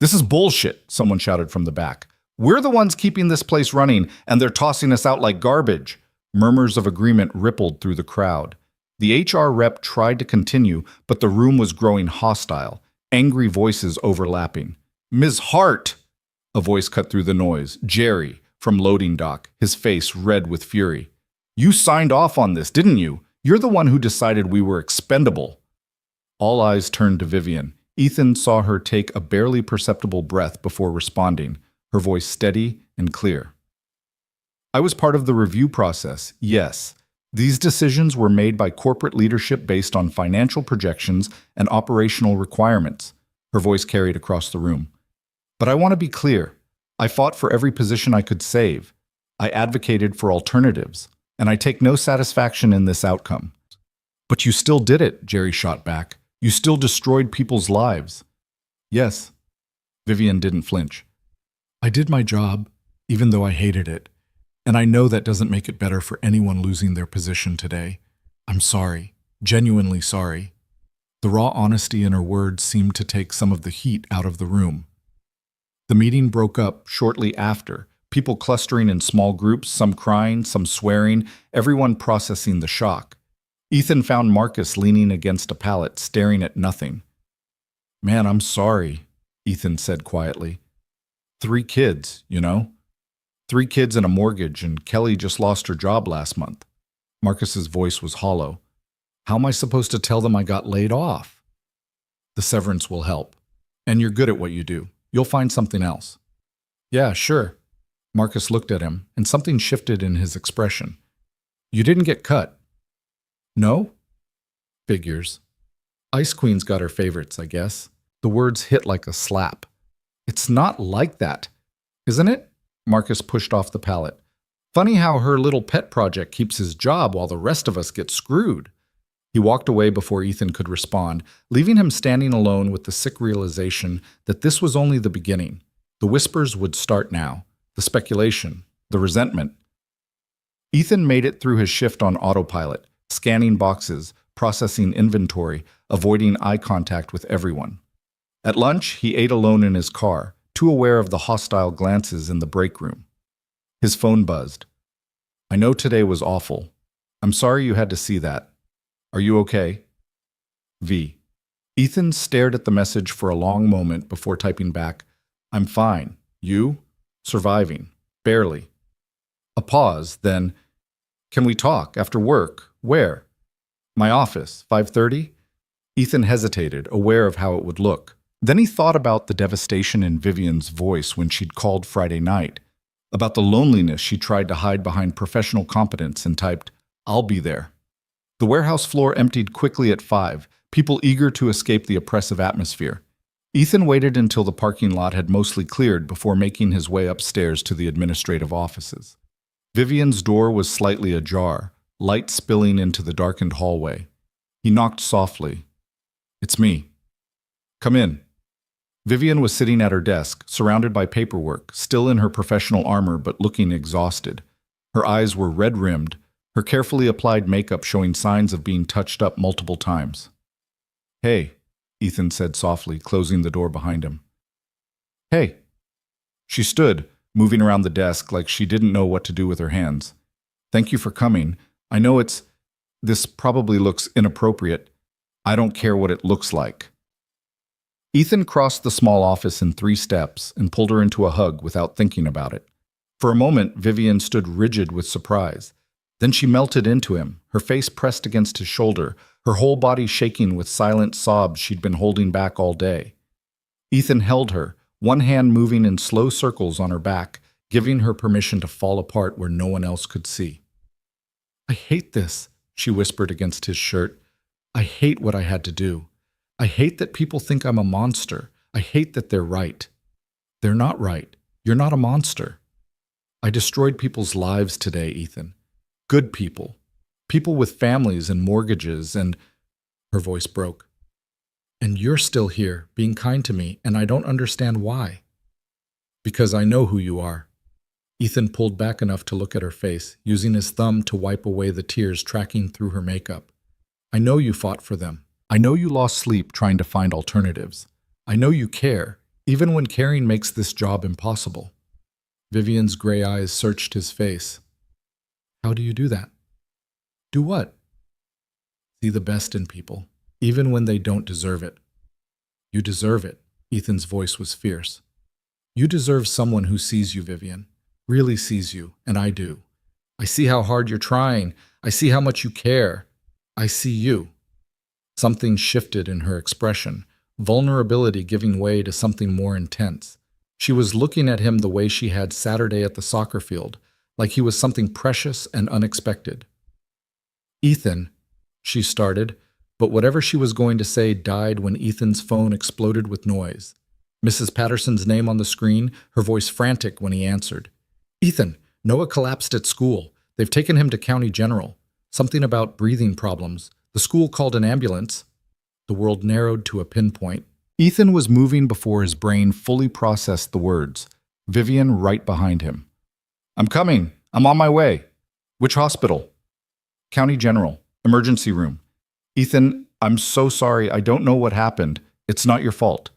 "This is bullshit," someone shouted from the back. "We're the ones keeping this place running, and they're tossing us out like garbage." Murmurs of agreement rippled through the crowd. The HR rep tried to continue, but the room was growing hostile, angry voices overlapping. "Ms. Hart!" A voice cut through the noise. Jerry, from loading dock, his face red with fury. "You signed off on this, didn't you? You're the one who decided we were expendable." All eyes turned to Vivian. Ethan saw her take a barely perceptible breath before responding, her voice steady and clear. "I was part of the review process, yes. These decisions were made by corporate leadership based on financial projections and operational requirements." Her voice carried across the room. "But I want to be clear. I fought for every position I could save. I advocated for alternatives, and I take no satisfaction in this outcome." But you still did it, Jerry shot back. You still destroyed people's lives. Yes. Vivian didn't flinch. I did my job, even though I hated it. And I know that doesn't make it better for anyone losing their position today. I'm sorry. Genuinely sorry. The raw honesty in her words seemed to take some of the heat out of the room. The meeting broke up shortly after, people clustering in small groups, some crying, some swearing, everyone processing the shock. Ethan found Marcus leaning against a pallet, staring at nothing. Man, I'm sorry, Ethan said quietly. 3 kids, you know? 3 kids and a mortgage, and Kelly just lost her job last month. Marcus's voice was hollow. How am I supposed to tell them I got laid off? The severance will help. And you're good at what you do. You'll find something else. Yeah, sure. Marcus looked at him, and something shifted in his expression. You didn't get cut. No? Figures. Ice Queen's got her favorites, I guess. The words hit like a slap. It's not like that, isn't it? Marcus pushed off the pallet. Funny how her little pet project keeps his job while the rest of us get screwed. He walked away before Ethan could respond, leaving him standing alone with the sick realization that this was only the beginning. The whispers would start now, the speculation, the resentment. Ethan made it through his shift on autopilot, scanning boxes, processing inventory, avoiding eye contact with everyone. At lunch, he ate alone in his car, too aware of the hostile glances in the break room. His phone buzzed. I know today was awful. I'm sorry you had to see that. Are you okay? V. Ethan stared at the message for a long moment before typing back, I'm fine. You? Surviving. Barely. A pause, then, can we talk after work? Where? My office, 5:30? Ethan hesitated, aware of how it would look. Then he thought about the devastation in Vivian's voice when she'd called Friday night, about the loneliness she tried to hide behind professional competence and typed, I'll be there. The warehouse floor emptied quickly at 5, people eager to escape the oppressive atmosphere. Ethan waited until the parking lot had mostly cleared before making his way upstairs to the administrative offices. Vivian's door was slightly ajar, light spilling into the darkened hallway. He knocked softly. It's me. Come in. Vivian was sitting at her desk, surrounded by paperwork, still in her professional armor but looking exhausted. Her eyes were red-rimmed, her carefully applied makeup showing signs of being touched up multiple times. Hey, Ethan said softly, closing the door behind him. Hey. She stood, moving around the desk like she didn't know what to do with her hands. Thank you for coming. I know this probably looks inappropriate. I don't care what it looks like. Ethan crossed the small office in 3 steps and pulled her into a hug without thinking about it. For a moment, Vivian stood rigid with surprise. Then she melted into him, her face pressed against his shoulder, her whole body shaking with silent sobs she'd been holding back all day. Ethan held her, one hand moving in slow circles on her back, giving her permission to fall apart where no one else could see. I hate this, she whispered against his shirt. I hate what I had to do. I hate that people think I'm a monster. I hate that they're right. They're not right. You're not a monster. I destroyed people's lives today, Ethan. Good people. People with families and mortgages and... Her voice broke. And you're still here, being kind to me, and I don't understand why. Because I know who you are. Ethan pulled back enough to look at her face, using his thumb to wipe away the tears tracking through her makeup. I know you fought for them. I know you lost sleep trying to find alternatives. I know you care, even when caring makes this job impossible. Vivian's gray eyes searched his face. How do you do that? Do what? See the best in people, even when they don't deserve it. You deserve it. Ethan's voice was fierce. You deserve someone who sees you, Vivian. Really sees you, and I do. I see how hard you're trying. I see how much you care. I see you. Something shifted in her expression, vulnerability giving way to something more intense. She was looking at him the way she had Saturday at the soccer field, like he was something precious and unexpected. Ethan, she started, but whatever she was going to say died when Ethan's phone exploded with noise. Mrs. Patterson's name on the screen, her voice frantic when he answered. Ethan, Noah collapsed at school. They've taken him to County General. Something about breathing problems. The school called an ambulance. The world narrowed to a pinpoint. Ethan was moving before his brain fully processed the words. Vivian right behind him. I'm coming. I'm on my way. Which hospital? County General. Emergency room. Ethan, I'm so sorry. I don't know what happened. It's not your fault.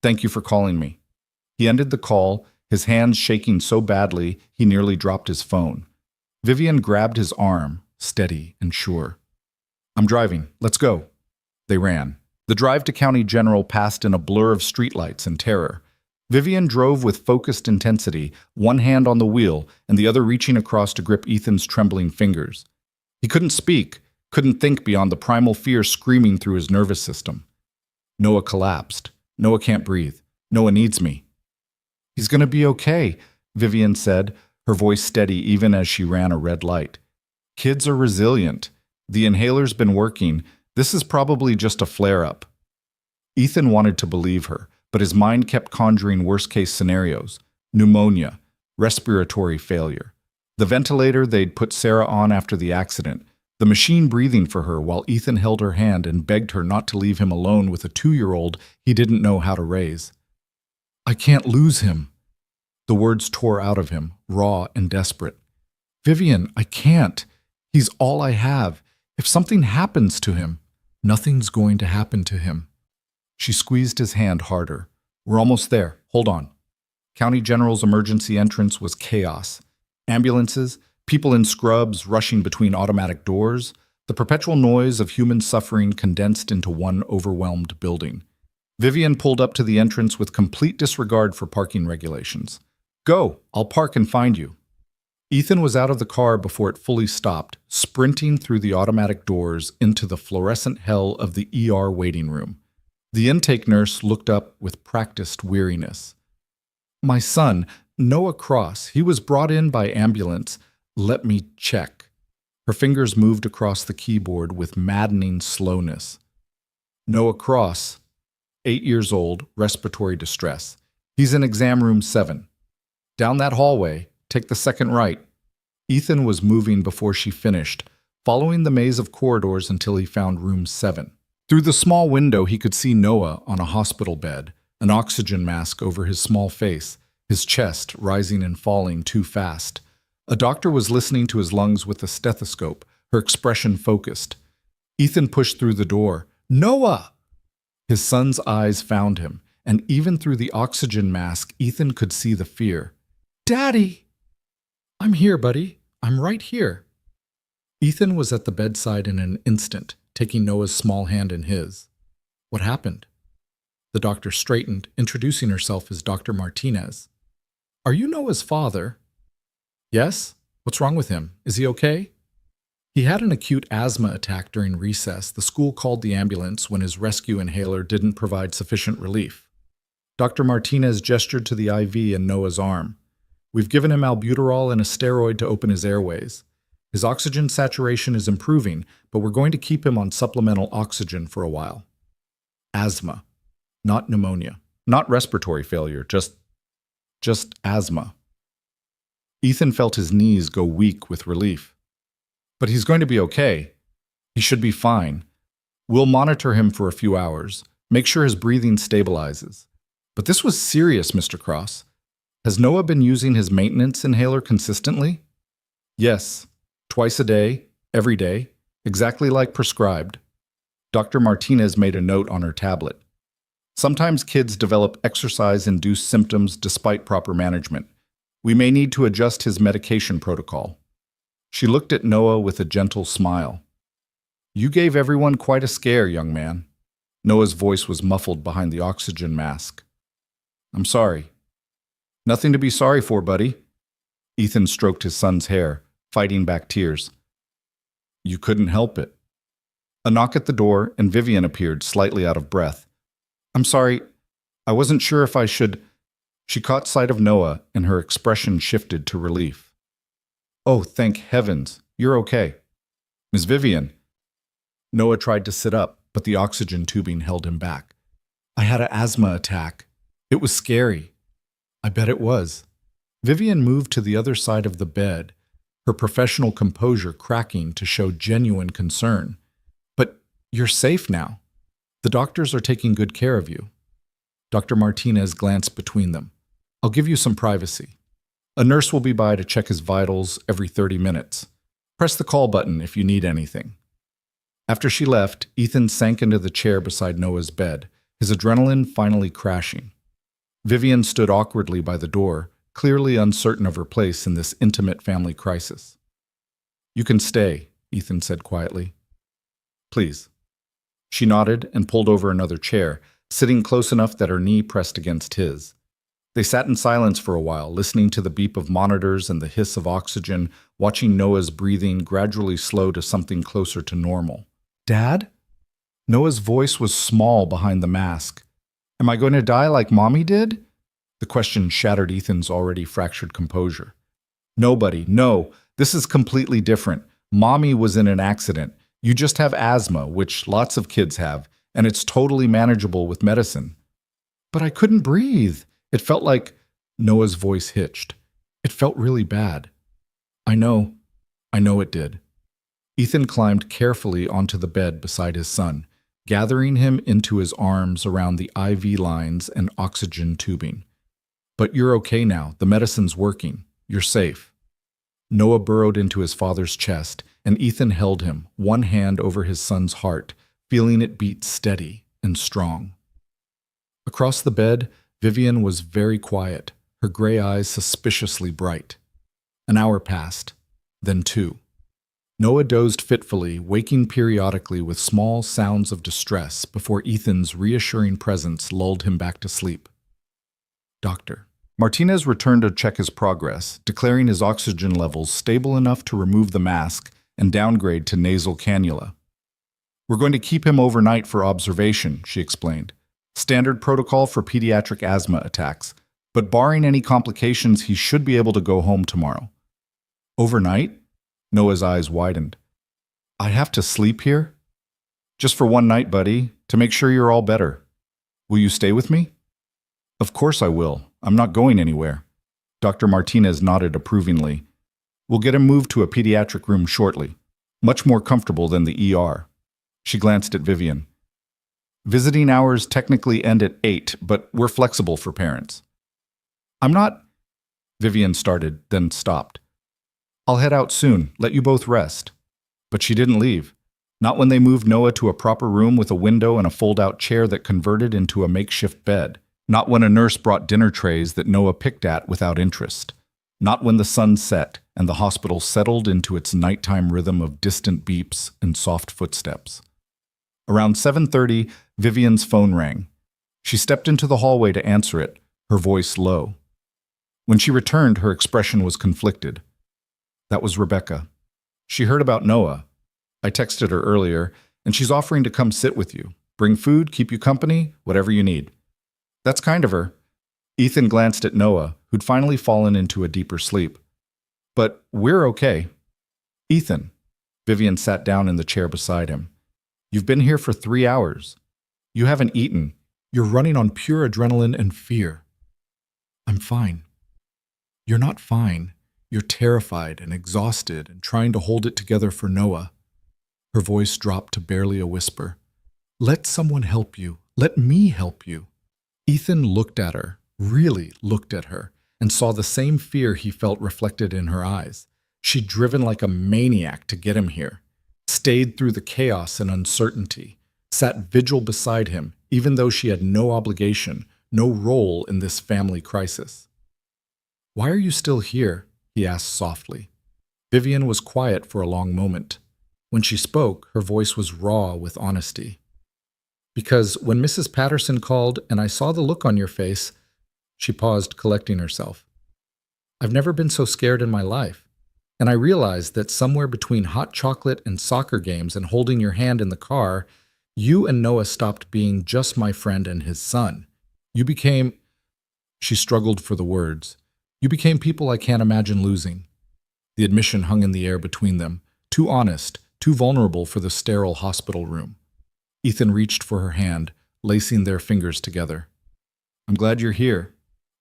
Thank you for calling me. He ended the call, his hands shaking so badly he nearly dropped his phone. Vivian grabbed his arm, steady and sure. I'm driving. Let's go. They ran. The drive to County General passed in a blur of streetlights and terror. Vivian drove with focused intensity, one hand on the wheel and the other reaching across to grip Ethan's trembling fingers. He couldn't speak, couldn't think beyond the primal fear screaming through his nervous system. Noah collapsed. Noah can't breathe. Noah needs me. He's going to be okay, Vivian said, her voice steady even as she ran a red light. Kids are resilient. The inhaler's been working. This is probably just a flare-up. Ethan wanted to believe her, but his mind kept conjuring worst-case scenarios. Pneumonia, respiratory failure. The ventilator they'd put Sarah on after the accident. The machine breathing for her while Ethan held her hand and begged her not to leave him alone with a 2-year-old he didn't know how to raise. I can't lose him. The words tore out of him, raw and desperate. Vivian, I can't. He's all I have. If something happens to him, nothing's going to happen to him. She squeezed his hand harder. We're almost there. Hold on. County General's emergency entrance was chaos. Ambulances, people in scrubs rushing between automatic doors, the perpetual noise of human suffering condensed into one overwhelmed building. Vivian pulled up to the entrance with complete disregard for parking regulations. Go, I'll park and find you. Ethan was out of the car before it fully stopped, sprinting through the automatic doors into the fluorescent hell of the ER waiting room. The intake nurse looked up with practiced weariness. My son, Noah Cross, he was brought in by ambulance. Let me check. Her fingers moved across the keyboard with maddening slowness. Noah Cross, 8 years old, respiratory distress. He's in exam room 7. Down that hallway, take the second right. Ethan was moving before she finished, following the maze of corridors until he found room 7. Through the small window, he could see Noah on a hospital bed, an oxygen mask over his small face, his chest rising and falling too fast. A doctor was listening to his lungs with a stethoscope, her expression focused. Ethan pushed through the door. Noah! His son's eyes found him, and even through the oxygen mask, Ethan could see the fear. Daddy! I'm here, buddy. I'm right here. Ethan was at the bedside in an instant, taking Noah's small hand in his. What happened? The doctor straightened, introducing herself as Dr. Martinez. Are you Noah's father? Yes? What's wrong with him? Is he okay? He had an acute asthma attack during recess. The school called the ambulance when his rescue inhaler didn't provide sufficient relief. Dr. Martinez gestured to the IV in Noah's arm. We've given him albuterol and a steroid to open his airways. His oxygen saturation is improving, but we're going to keep him on supplemental oxygen for a while. Asthma, not pneumonia, not respiratory failure, just asthma. Ethan felt his knees go weak with relief. But he's going to be okay. He should be fine. We'll monitor him for a few hours, make sure his breathing stabilizes. But this was serious, Mr. Cross. Has Noah been using his maintenance inhaler consistently? Yes, twice a day, every day, exactly like prescribed. Dr. Martinez made a note on her tablet. Sometimes kids develop exercise-induced symptoms despite proper management. We may need to adjust his medication protocol. She looked at Noah with a gentle smile. You gave everyone quite a scare, young man. Noah's voice was muffled behind the oxygen mask. I'm sorry. Nothing to be sorry for, buddy. Ethan stroked his son's hair, fighting back tears. You couldn't help it. A knock at the door, and Vivian appeared, slightly out of breath. I'm sorry. I wasn't sure if I should... She caught sight of Noah, and her expression shifted to relief. Oh, thank heavens. You're okay. Miss Vivian. Noah tried to sit up, but the oxygen tubing held him back. I had an asthma attack. It was scary. I bet it was. Vivian moved to the other side of the bed, her professional composure cracking to show genuine concern. But You're safe now. The doctors are taking good care of you. Dr. Martinez glanced between them. I'll give you some privacy. A nurse will be by to check his vitals every 30 minutes. Press the call button if you need anything. After she left, Ethan sank into the chair beside Noah's bed, his adrenaline finally crashing. Vivian stood awkwardly by the door, clearly uncertain of her place in this intimate family crisis. You can stay, Ethan said quietly. Please. She nodded and pulled over another chair, sitting close enough that her knee pressed against his. They sat in silence for a while, listening to the beep of monitors and the hiss of oxygen, watching Noah's breathing gradually slow to something closer to normal. Dad? Noah's voice was small behind the mask. Am I going to die like Mommy did? The question shattered Ethan's already fractured composure. Nobody, no, this is completely different. Mommy was in an accident. You just have asthma, which lots of kids have, and it's totally manageable with medicine. But I couldn't breathe. It felt like Noah's voice hitched. It felt really bad. I know it did. Ethan climbed carefully onto the bed beside his son, gathering him into his arms around the IV lines and oxygen tubing. But you're okay now. The medicine's working. You're safe. Noah burrowed into his father's chest, and Ethan held him, one hand over his son's heart, feeling it beat steady and strong. Across the bed, Vivian was very quiet, her gray eyes suspiciously bright. An hour passed, then 2. Noah dozed fitfully, waking periodically with small sounds of distress before Ethan's reassuring presence lulled him back to sleep. Doctor. Martinez returned to check his progress, declaring his oxygen levels stable enough to remove the mask and downgrade to nasal cannula. We're going to keep him overnight for observation, she explained. Standard protocol for pediatric asthma attacks, but barring any complications, he should be able to go home tomorrow. Overnight? Noah's eyes widened. I have to sleep here? Just for one night, buddy, to make sure you're all better. Will you stay with me? Of course I will. I'm not going anywhere. Dr. Martinez nodded approvingly. We'll get him moved to a pediatric room shortly. Much more comfortable than the ER. She glanced at Vivian. Visiting hours technically end at 8, but we're flexible for parents. I'm not... Vivian started, then stopped. I'll head out soon. Let you both rest. But she didn't leave. Not when they moved Noah to a proper room with a window and a fold-out chair that converted into a makeshift bed. Not when a nurse brought dinner trays that Noah picked at without interest. Not when the sun set and the hospital settled into its nighttime rhythm of distant beeps and soft footsteps. Around 7:30, Vivian's phone rang. She stepped into the hallway to answer it, her voice low. When she returned, her expression was conflicted. That was Rebecca. She heard about Noah. I texted her earlier, and she's offering to come sit with you. Bring food, keep you company, whatever you need. That's kind of her. Ethan glanced at Noah, who'd finally fallen into a deeper sleep. But we're okay. Ethan. Vivian sat down in the chair beside him. You've been here for 3 hours. You haven't eaten. You're running on pure adrenaline and fear. I'm fine. You're not fine. You're terrified and exhausted and trying to hold it together for Noah. Her voice dropped to barely a whisper. Let someone help you. Let me help you. Ethan looked at her, really looked at her, and saw the same fear he felt reflected in her eyes. She'd driven like a maniac to get him here, stayed through the chaos and uncertainty, sat vigil beside him, even though she had no obligation, no role in this family crisis. Why are you still here? He asked softly. Vivian was quiet for a long moment. When she spoke, her voice was raw with honesty. Because when Mrs. Patterson called and I saw the look on your face, she paused, collecting herself. I've never been so scared in my life. And I realized that somewhere between hot chocolate and soccer games and holding your hand in the car, you and Noah stopped being just my friend and his son. You became... She struggled for the words. You became people I can't imagine losing. The admission hung in the air between them, too honest, too vulnerable for the sterile hospital room. Ethan reached for her hand, lacing their fingers together. I'm glad you're here,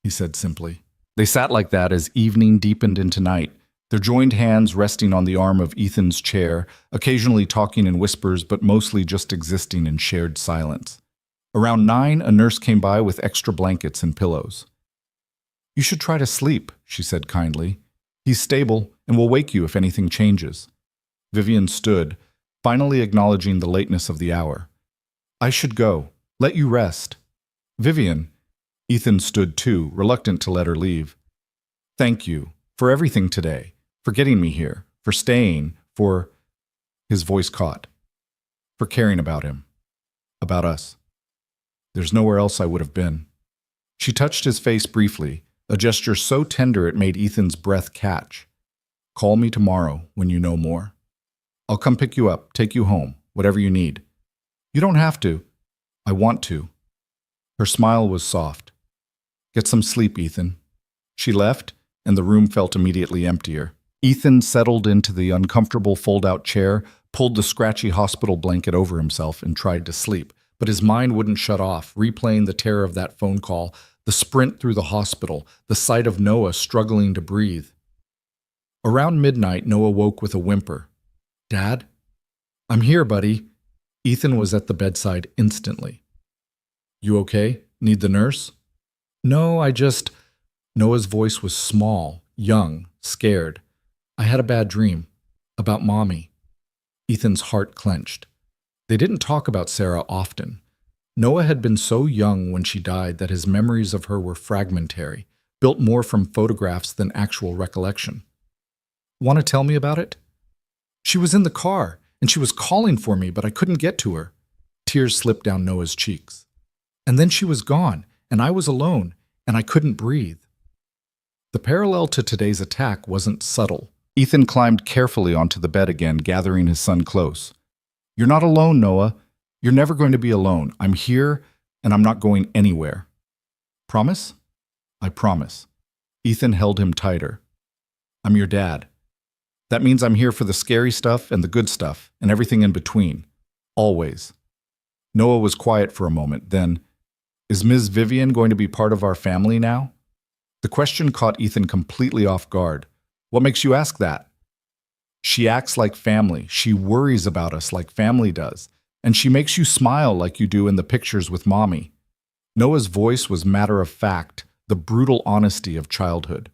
he said simply. They sat like that as evening deepened into night, their joined hands resting on the arm of Ethan's chair, occasionally talking in whispers but mostly just existing in shared silence. Around 9, a nurse came by with extra blankets and pillows. "You should try to sleep," she said kindly. "He's stable and will wake you if anything changes." Vivian stood, finally acknowledging the lateness of the hour. "I should go. Let you rest." "Vivian." Ethan stood too, reluctant to let her leave. "Thank you for everything today, for getting me here, for staying, for—" His voice caught. "For caring about him. About us. There's nowhere else I would have been." She touched his face briefly, a gesture so tender it made Ethan's breath catch. "Call me tomorrow when you know more. I'll come pick you up, take you home, whatever you need." "You don't have to." "I want to." Her smile was soft. "Get some sleep, Ethan." She left, and the room felt immediately emptier. Ethan settled into the uncomfortable fold-out chair, pulled the scratchy hospital blanket over himself, and tried to sleep. But his mind wouldn't shut off, replaying the terror of that phone call, the sprint through the hospital, the sight of Noah struggling to breathe. Around midnight, Noah woke with a whimper. "Dad?" "I'm here, buddy." Ethan was at the bedside instantly. "You okay? Need the nurse?" "No, I just—" Noah's voice was small, young, scared. "I had a bad dream. About Mommy." Ethan's heart clenched. They didn't talk about Sarah often. Noah had been so young when she died that his memories of her were fragmentary, built more from photographs than actual recollection. "Want to tell me about it?" "She was in the car, and she was calling for me, but I couldn't get to her." Tears slipped down Noah's cheeks. "And then she was gone, and I was alone, and I couldn't breathe." The parallel to today's attack wasn't subtle. Ethan climbed carefully onto the bed again, gathering his son close. "You're not alone, Noah. You're never going to be alone. I'm here, and I'm not going anywhere." "Promise?" "I promise." Ethan held him tighter. "I'm your dad. That means I'm here for the scary stuff and the good stuff, and everything in between. Always." Noah was quiet for a moment, then, "Is Ms. Vivian going to be part of our family now?" The question caught Ethan completely off guard. "What makes you ask that?" "She acts like family. She worries about us like family does. And she makes you smile like you do in the pictures with Mommy." Noah's voice was matter of fact, the brutal honesty of childhood.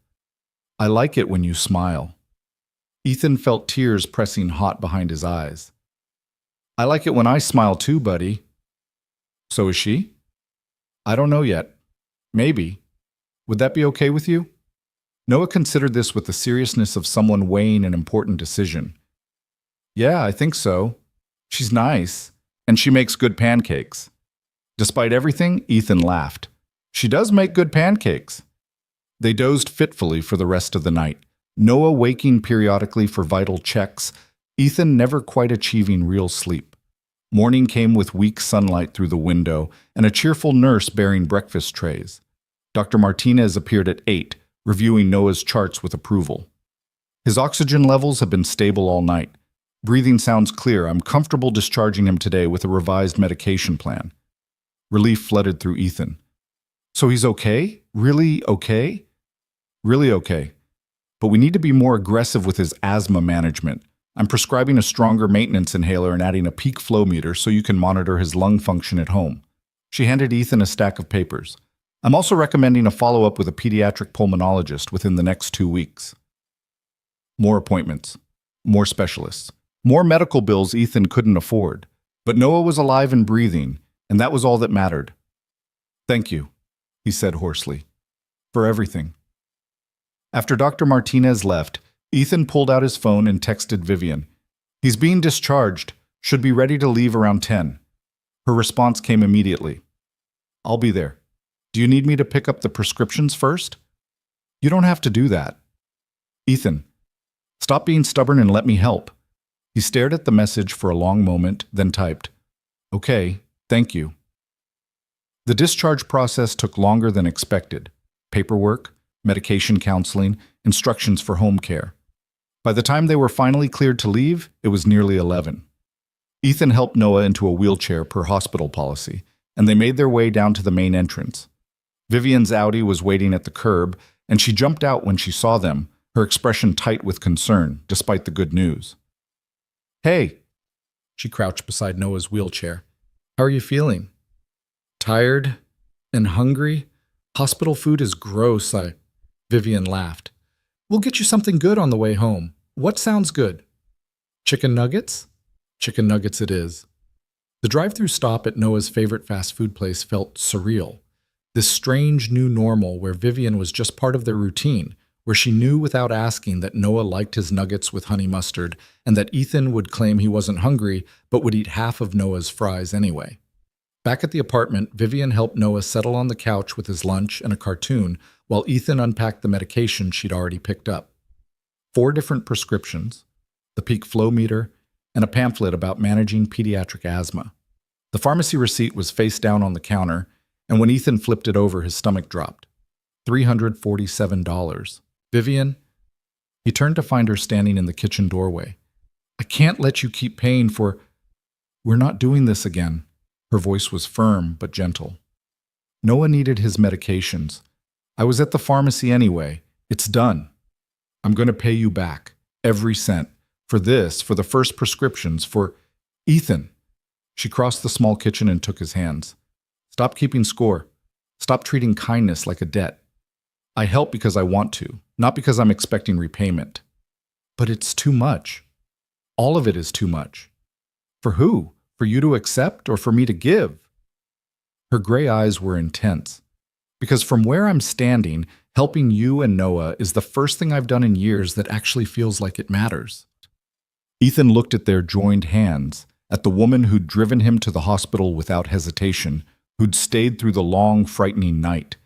"I like it when you smile." Ethan felt tears pressing hot behind his eyes. "I like it when I smile too, buddy." "So is she?" "I don't know yet. Maybe. Would that be okay with you?" Noah considered this with the seriousness of someone weighing an important decision. "Yeah, I think so. She's nice, and she makes good pancakes." Despite everything, Ethan laughed. "She does make good pancakes." They dozed fitfully for the rest of the night, Noah waking periodically for vital checks, Ethan never quite achieving real sleep. Morning came with weak sunlight through the window and a cheerful nurse bearing breakfast trays. Dr. Martinez appeared at 8, reviewing Noah's charts with approval. "His oxygen levels have been stable all night. Breathing sounds clear. I'm comfortable discharging him today with a revised medication plan." Relief flooded through Ethan. "So he's okay? Really okay?" "Really okay. But we need to be more aggressive with his asthma management. I'm prescribing a stronger maintenance inhaler and adding a peak flow meter so you can monitor his lung function at home." She handed Ethan a stack of papers. "I'm also recommending a follow-up with a pediatric pulmonologist within the next 2 weeks." More appointments. More specialists. More medical bills Ethan couldn't afford. But Noah was alive and breathing, and that was all that mattered. "Thank you," he said hoarsely, "for everything." After Dr. Martinez left, Ethan pulled out his phone and texted Vivian. "He's being discharged. Should be ready to leave around 10. Her response came immediately. "I'll be there. Do you need me to pick up the prescriptions first?" "You don't have to do that." "Ethan, stop being stubborn and let me help." He stared at the message for a long moment, then typed, "Okay, thank you." The discharge process took longer than expected. Paperwork, medication counseling, instructions for home care. By the time they were finally cleared to leave, it was nearly 11. Ethan helped Noah into a wheelchair per hospital policy, and they made their way down to the main entrance. Vivian's Audi was waiting at the curb, and she jumped out when she saw them, her expression tight with concern, despite the good news. "Hey," she crouched beside Noah's wheelchair. "How are you feeling?" "Tired and hungry? Hospital food is gross." Vivian laughed. "We'll get you something good on the way home. What sounds good?" "Chicken nuggets?" "Chicken nuggets it is." The drive-through stop at Noah's favorite fast food place felt surreal. This strange new normal where Vivian was just part of their routine, where she knew without asking that Noah liked his nuggets with honey mustard and that Ethan would claim he wasn't hungry but would eat half of Noah's fries anyway. Back at the apartment, Vivian helped Noah settle on the couch with his lunch and a cartoon while Ethan unpacked the medication she'd already picked up. 4 different prescriptions, the peak flow meter, and a pamphlet about managing pediatric asthma. The pharmacy receipt was face down on the counter, and when Ethan flipped it over, his stomach dropped. $347. "Vivian?" He turned to find her standing in the kitchen doorway. "I can't let you keep paying for—" "We're not doing this again." Her voice was firm but gentle. "Noah needed his medications. I was at the pharmacy anyway. It's done. I'm going to pay you back. Every cent. For this, for the first prescriptions, for Ethan." She crossed the small kitchen and took his hands. "Stop keeping score. Stop treating kindness like a debt. I help because I want to, not because I'm expecting repayment." "But it's too much. All of it is too much." "For who? For you to accept or for me to give?" Her gray eyes were intense. "Because from where I'm standing, helping you and Noah is the first thing I've done in years that actually feels like it matters." Ethan looked at their joined hands, at the woman who'd driven him to the hospital without hesitation, who'd stayed through the long, frightening night,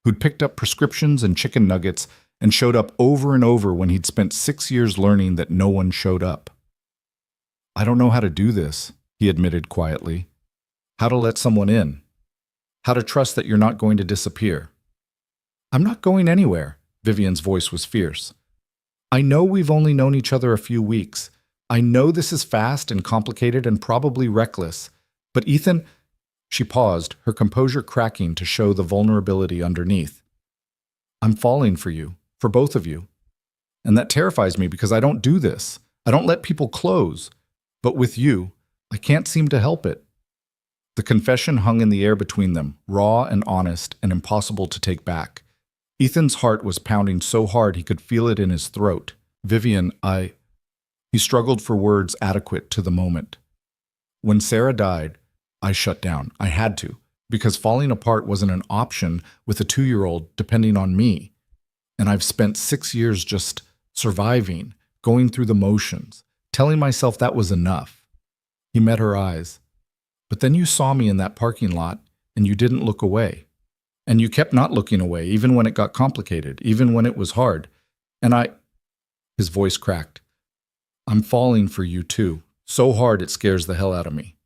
who'd picked up prescriptions and chicken nuggets and showed up over and over when he'd spent 6 years learning that no one showed up. "I don't know how to do this," he admitted quietly. "How to let someone in. How to trust that you're not going to disappear." "I'm not going anywhere," Vivian's voice was fierce. "I know we've only known each other a few weeks. I know this is fast and complicated and probably reckless. But Ethan—" She paused, her composure cracking to show the vulnerability underneath. "I'm falling for you, for both of you. And that terrifies me because I don't do this. I don't let people close. But with you, I can't seem to help it." The confession hung in the air between them, raw and honest and impossible to take back. Ethan's heart was pounding so hard he could feel it in his throat. "Vivian, He struggled for words adequate to the moment. "When Sarah died, I shut down. I had to, because falling apart wasn't an option with a 2-year-old depending on me. And I've spent 6 years just surviving, going through the motions, telling myself that was enough." He met her eyes. "But then you saw me in that parking lot, and you didn't look away. And you kept not looking away, even when it got complicated, even when it was hard. And His voice cracked. "I'm falling for you too, so hard it scares the hell out of me."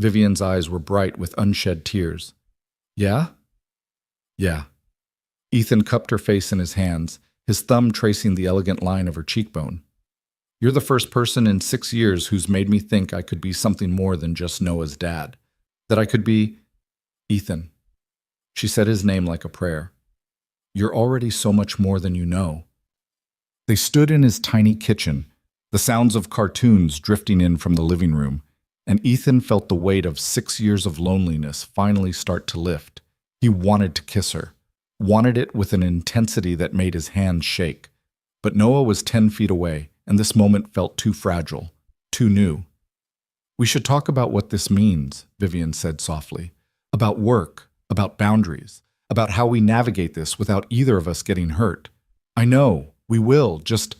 Vivian's eyes were bright with unshed tears. "Yeah?" "Yeah." Ethan cupped her face in his hands, his thumb tracing the elegant line of her cheekbone. "You're the first person in 6 years who's made me think I could be something more than just Noah's dad. That I could be Ethan." She said his name like a prayer. "You're already so much more than you know." They stood in his tiny kitchen, the sounds of cartoons drifting in from the living room, and Ethan felt the weight of 6 years of loneliness finally start to lift. He wanted to kiss her, wanted it with an intensity that made his hands shake. But Noah was 10 feet away, and this moment felt too fragile, too new. "We should talk about what this means," Vivian said softly. "About work, about boundaries, about how we navigate this without either of us getting hurt. I know, we will, just—"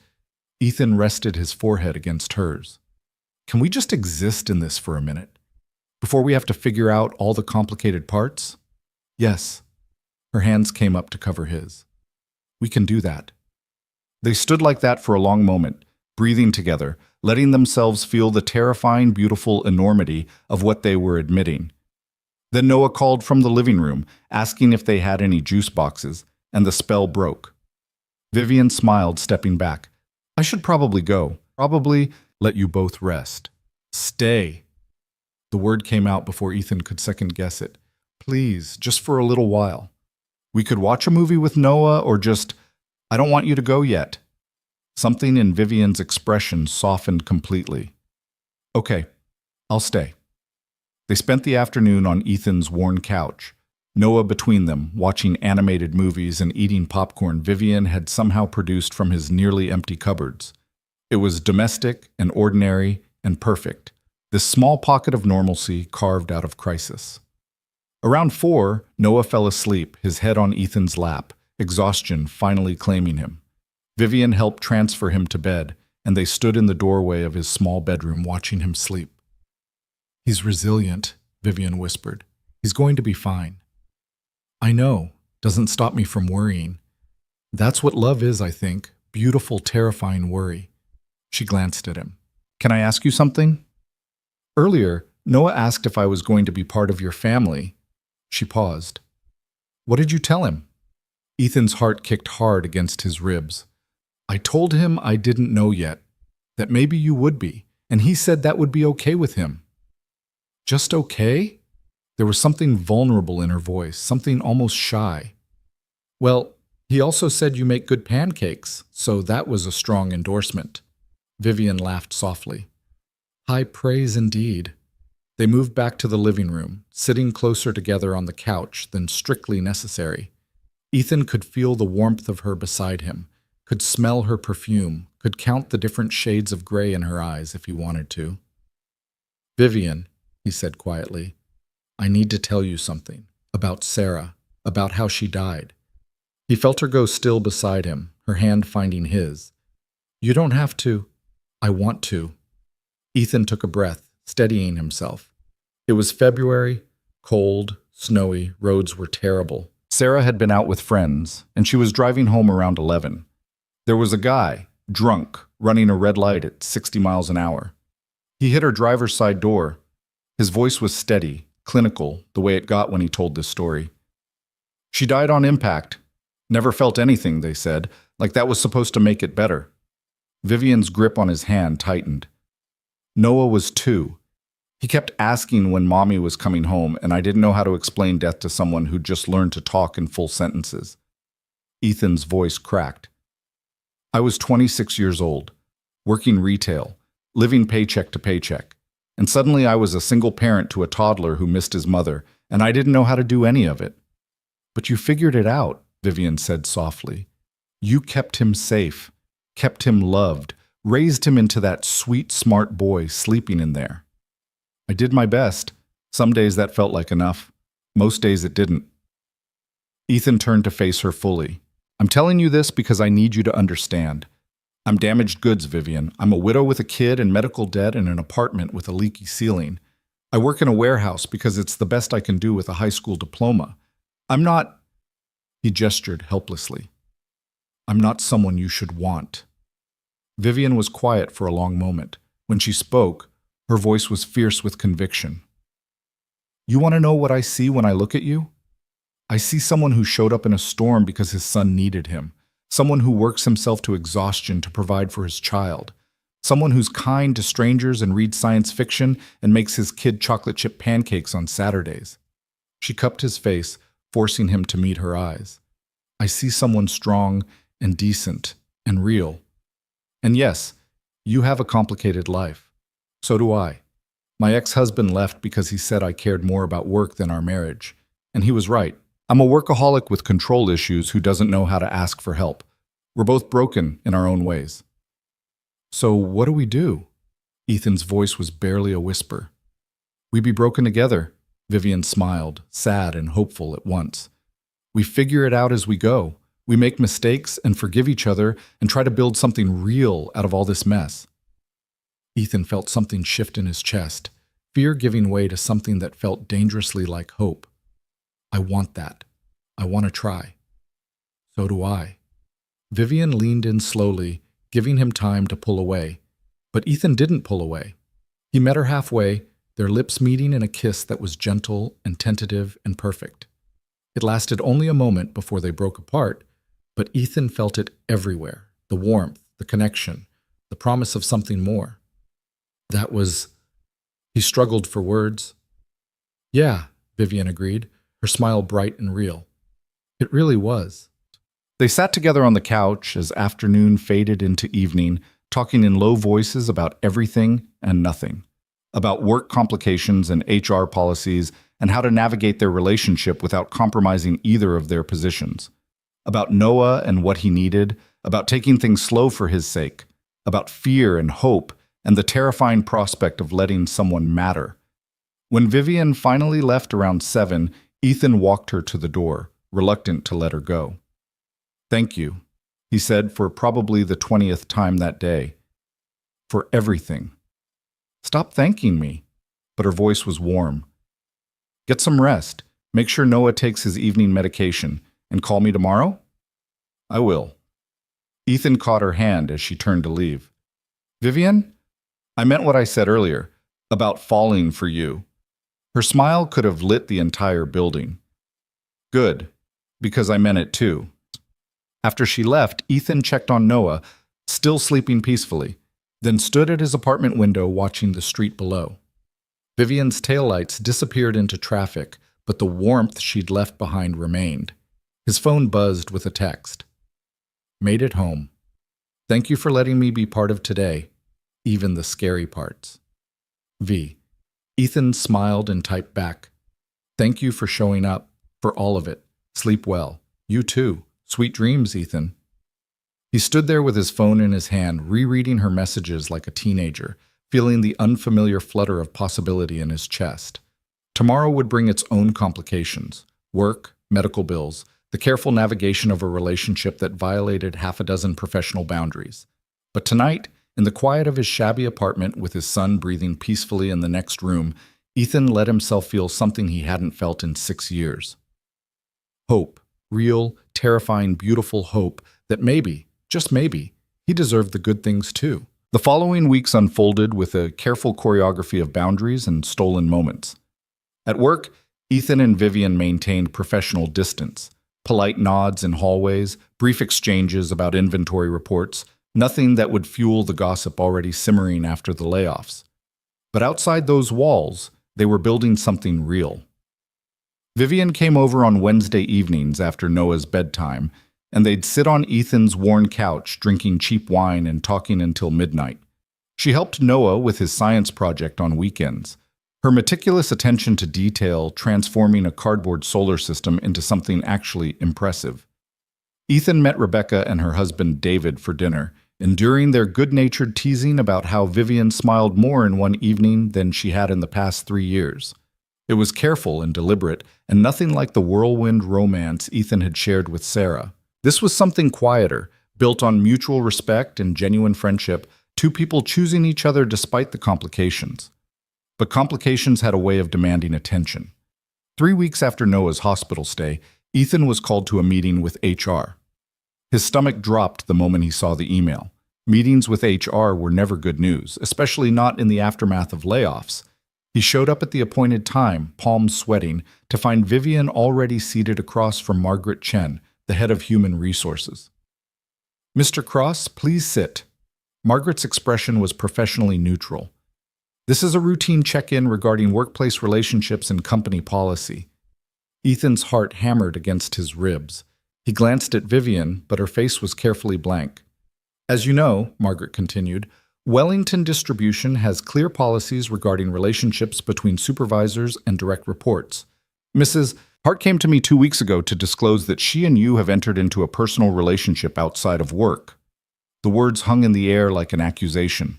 Ethan rested his forehead against hers. "Can we just exist in this for a minute? Before we have to figure out all the complicated parts?" "Yes." Her hands came up to cover his. "We can do that." They stood like that for a long moment, breathing together, letting themselves feel the terrifying, beautiful enormity of what they were admitting. Then Noah called from the living room, asking if they had any juice boxes, and the spell broke. Vivian smiled, stepping back. "I should probably go. Probably let you both rest." "Stay." The word came out before Ethan could second-guess it. "Please, just for a little while. We could watch a movie with Noah or just—" "I don't want you to go yet." Something in Vivian's expression softened completely. Okay, I'll stay. They spent the afternoon on Ethan's worn couch. Noah between them, watching animated movies and eating popcorn Vivian had somehow produced from his nearly empty cupboards. It was domestic and ordinary and perfect, this small pocket of normalcy carved out of crisis. Around 4, Noah fell asleep, his head on Ethan's lap, exhaustion finally claiming him. Vivian helped transfer him to bed, and they stood in the doorway of his small bedroom watching him sleep. "He's resilient," Vivian whispered. "He's going to be fine." "I know. Doesn't stop me from worrying. That's what love is, I think. Beautiful, terrifying worry." She glanced at him. "Can I ask you something?" "Earlier, Noah asked if I was going to be part of your family." She paused. "What did you tell him?" Ethan's heart kicked hard against his ribs. "I told him I didn't know yet, that maybe you would be, and he said that would be okay with him." "Just okay?" There was something vulnerable in her voice, something almost shy. "Well, he also said you make good pancakes, so that was a strong endorsement." Vivian laughed softly. "High praise indeed." They moved back to the living room, sitting closer together on the couch than strictly necessary. Ethan could feel the warmth of her beside him, could smell her perfume, could count the different shades of gray in her eyes if he wanted to. "Vivian," he said quietly, "I need to tell you something. About Sarah, about how she died." He felt her go still beside him, her hand finding his. "You don't have to." "I want to." Ethan took a breath, steadying himself. It was February, cold, snowy, roads were terrible. Sarah had been out with friends, and she was driving home around 11. There was a guy, drunk, running a red light at 60 miles an hour. He hit her driver's side door. His voice was steady, clinical, the way it got when he told this story. "She died on impact. Never felt anything," they said, like that was supposed to make it better. Vivian's grip on his hand tightened. Noah was 2. He kept asking when Mommy was coming home, and I didn't know how to explain death to someone who just learned to talk in full sentences. Ethan's voice cracked. "I was 26 years old, working retail, living paycheck to paycheck, and suddenly I was a single parent to a toddler who missed his mother, and I didn't know how to do any of it." "But you figured it out," Vivian said softly. "You kept him safe, kept him loved, raised him into that sweet, smart boy sleeping in there." "I did my best. Some days that felt like enough. Most days it didn't." Ethan turned to face her fully. "I'm telling you this because I need you to understand. I'm damaged goods, Vivian. I'm a widow with a kid and medical debt in an apartment with a leaky ceiling. I work in a warehouse because it's the best I can do with a high school diploma. I'm not—" He gestured helplessly. "I'm not someone you should want." Vivian was quiet for a long moment. When she spoke, her voice was fierce with conviction. "You want to know what I see when I look at you? I see someone who showed up in a storm because his son needed him. Someone who works himself to exhaustion to provide for his child. Someone who's kind to strangers and reads science fiction and makes his kid chocolate chip pancakes on Saturdays." She cupped his face, forcing him to meet her eyes. "I see someone strong and decent and real. And yes, you have a complicated life. So do I. My ex-husband left because he said I cared more about work than our marriage. And he was right. I'm a workaholic with control issues who doesn't know how to ask for help. We're both broken in our own ways." "So what do we do?" Ethan's voice was barely a whisper. "We be broken together," Vivian smiled, sad and hopeful at once. "We figure it out as we go. We make mistakes and forgive each other and try to build something real out of all this mess." Ethan felt something shift in his chest, fear giving way to something that felt dangerously like hope. "I want that. I want to try." "So do I." Vivian leaned in slowly, giving him time to pull away. But Ethan didn't pull away. He met her halfway, their lips meeting in a kiss that was gentle and tentative and perfect. It lasted only a moment before they broke apart, but Ethan felt it everywhere, the warmth, the connection, the promise of something more. That was... He struggled for words. "Yeah," Vivian agreed, her smile bright and real. "It really was." They sat together on the couch as afternoon faded into evening, talking in low voices about everything and nothing, about work complications and HR policies and how to navigate their relationship without compromising either of their positions, about Noah and what he needed, about taking things slow for his sake, about fear and hope and the terrifying prospect of letting someone matter. When Vivian finally left around 7, Ethan walked her to the door, reluctant to let her go. "Thank you," he said for probably the 20th time that day. "For everything." "Stop thanking me." But her voice was warm. "Get some rest. Make sure Noah takes his evening medication. And call me tomorrow?" "I will." Ethan caught her hand as she turned to leave. "Vivian, I meant what I said earlier, about falling for you." Her smile could have lit the entire building. "Good, because I meant it too." After she left, Ethan checked on Noah, still sleeping peacefully, then stood at his apartment window watching the street below. Vivian's taillights disappeared into traffic, but the warmth she'd left behind remained. His phone buzzed with a text. "Made it home. Thank you for letting me be part of today, even the scary parts. V." Ethan smiled and typed back, "Thank you for showing up, for all of it. Sleep well. You too. Sweet dreams, Ethan." He stood there with his phone in his hand, rereading her messages like a teenager, feeling the unfamiliar flutter of possibility in his chest. Tomorrow would bring its own complications: work, medical bills, the careful navigation of a relationship that violated half a dozen professional boundaries. But tonight, in the quiet of his shabby apartment with his son breathing peacefully in the next room, Ethan let himself feel something he hadn't felt in 6 years. Hope. Real, terrifying, beautiful hope that maybe, just maybe, he deserved the good things too. The following weeks unfolded with a careful choreography of boundaries and stolen moments. At work, Ethan and Vivian maintained professional distance. Polite nods in hallways, brief exchanges about inventory reports, nothing that would fuel the gossip already simmering after the layoffs. But outside those walls, they were building something real. Vivian came over on Wednesday evenings after Noah's bedtime, and they'd sit on Ethan's worn couch drinking cheap wine and talking until midnight. She helped Noah with his science project on weekends, her meticulous attention to detail transforming a cardboard solar system into something actually impressive. Ethan met Rebecca and her husband David for dinner, enduring their good-natured teasing about how Vivian smiled more in one evening than she had in the past 3 years. It was careful and deliberate, and nothing like the whirlwind romance Ethan had shared with Sarah. This was something quieter, built on mutual respect and genuine friendship, two people choosing each other despite the complications. But complications had a way of demanding attention. 3 weeks after Noah's hospital stay, Ethan was called to a meeting with HR. His stomach dropped the moment he saw the email. Meetings with HR were never good news, especially not in the aftermath of layoffs. He showed up at the appointed time, palms sweating, to find Vivian already seated across from Margaret Chen, the head of human resources. "Mr. Cross, please sit." Margaret's expression was professionally neutral. "This is a routine check-in regarding workplace relationships and company policy." Ethan's heart hammered against his ribs. He glanced at Vivian, but her face was carefully blank. "As you know," Margaret continued, "Wellington Distribution has clear policies regarding relationships between supervisors and direct reports. Mrs. Hart came to me 2 weeks ago to disclose that she and you have entered into a personal relationship outside of work." The words hung in the air like an accusation.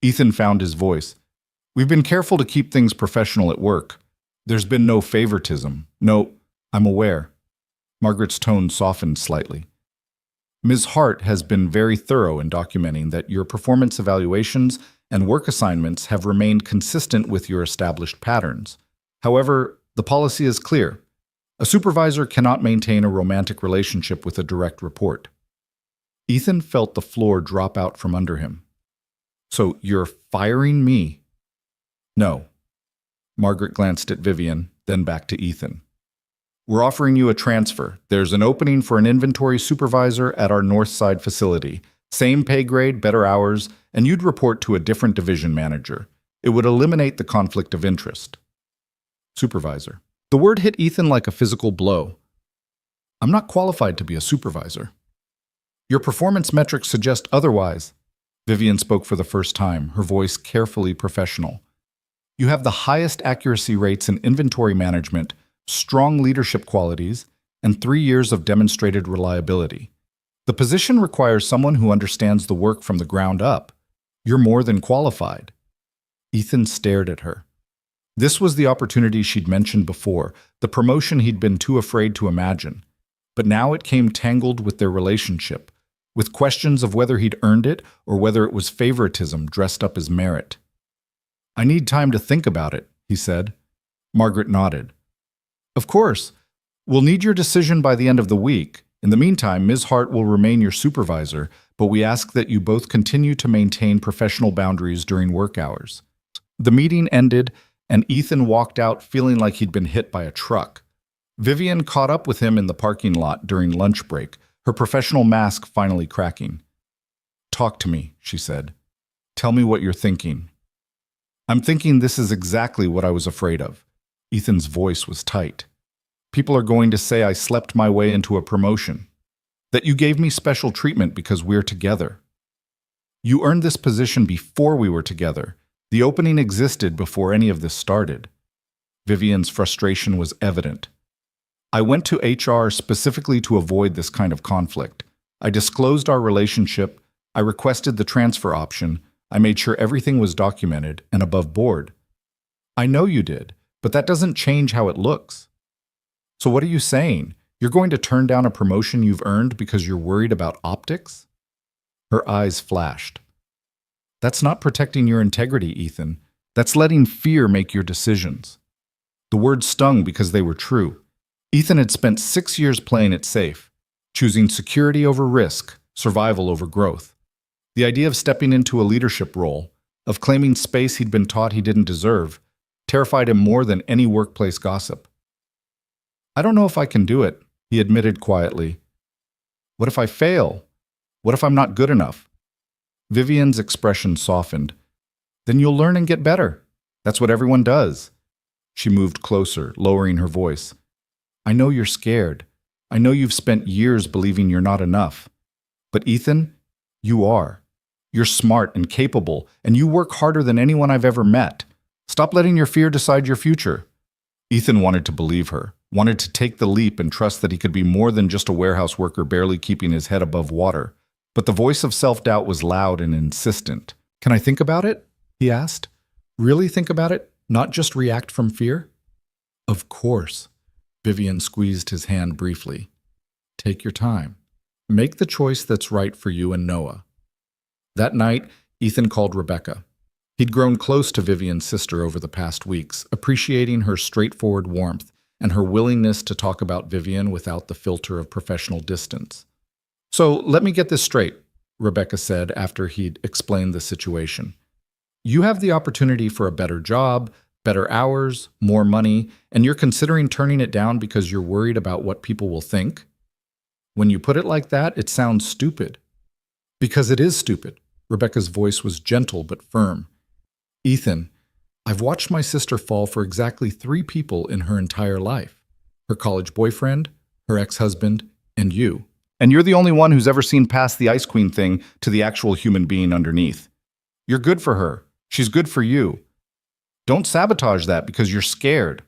Ethan found his voice. "We've been careful to keep things professional at work. There's been no favoritism. No, I'm aware." Margaret's tone softened slightly. "Ms. Hart has been very thorough in documenting that your performance evaluations and work assignments have remained consistent with your established patterns. However, the policy is clear. A supervisor cannot maintain a romantic relationship with a direct report." Ethan felt the floor drop out from under him. "So you're firing me?" "No." Margaret glanced at Vivian, then back to Ethan. "We're offering you a transfer. There's an opening for an inventory supervisor at our North Side facility. Same pay grade, better hours, and you'd report to a different division manager. It would eliminate the conflict of interest." Supervisor. The word hit Ethan like a physical blow. "I'm not qualified to be a supervisor." Your performance metrics suggest otherwise. Vivian spoke for the first time, her voice carefully professional. You have the highest accuracy rates in inventory management, strong leadership qualities, and 3 years of demonstrated reliability. The position requires someone who understands the work from the ground up. You're more than qualified. Ethan stared at her. This was the opportunity she'd mentioned before, the promotion he'd been too afraid to imagine. But now it came tangled with their relationship, with questions of whether he'd earned it or whether it was favoritism dressed up as merit. I need time to think about it, he said. Margaret nodded. Of course. We'll need your decision by the end of the week. In the meantime, Ms. Hart will remain your supervisor, but we ask that you both continue to maintain professional boundaries during work hours. The meeting ended, and Ethan walked out feeling like he'd been hit by a truck. Vivian caught up with him in the parking lot during lunch break, her professional mask finally cracking. Talk to me, she said. Tell me what you're thinking. I'm thinking this is exactly what I was afraid of. Ethan's voice was tight. People are going to say I slept my way into a promotion, that you gave me special treatment because we're together. You earned this position before we were together. The opening existed before any of this started. Vivian's frustration was evident. I went to HR specifically to avoid this kind of conflict. I disclosed our relationship, I requested the transfer option, I made sure everything was documented and above board. I know you did, but that doesn't change how it looks. So what are you saying? You're going to turn down a promotion you've earned because you're worried about optics? Her eyes flashed. That's not protecting your integrity, Ethan. That's letting fear make your decisions. The words stung because they were true. Ethan had spent 6 years playing it safe, choosing security over risk, survival over growth. The idea of stepping into a leadership role, of claiming space he'd been taught he didn't deserve, terrified him more than any workplace gossip. I don't know if I can do it, he admitted quietly. What if I fail? What if I'm not good enough? Vivian's expression softened. Then you'll learn and get better. That's what everyone does. She moved closer, lowering her voice. I know you're scared. I know you've spent years believing you're not enough. But Ethan, you are. You're smart and capable, and you work harder than anyone I've ever met. Stop letting your fear decide your future. Ethan wanted to believe her, wanted to take the leap and trust that he could be more than just a warehouse worker barely keeping his head above water. But the voice of self-doubt was loud and insistent. Can I think about it? He asked. Really think about it? Not just react from fear? Of course. Vivian squeezed his hand briefly. Take your time. Make the choice that's right for you and Noah. That night, Ethan called Rebecca. He'd grown close to Vivian's sister over the past weeks, appreciating her straightforward warmth and her willingness to talk about Vivian without the filter of professional distance. So let me get this straight, Rebecca said after he'd explained the situation. You have the opportunity for a better job, better hours, more money, and you're considering turning it down because you're worried about what people will think? When you put it like that, it sounds stupid. Because it is stupid. Rebecca's voice was gentle but firm. Ethan, I've watched my sister fall for exactly 3 people in her entire life. Her college boyfriend, her ex-husband, and you. And you're the only one who's ever seen past the Ice Queen thing to the actual human being underneath. You're good for her. She's good for you. Don't sabotage that because you're scared.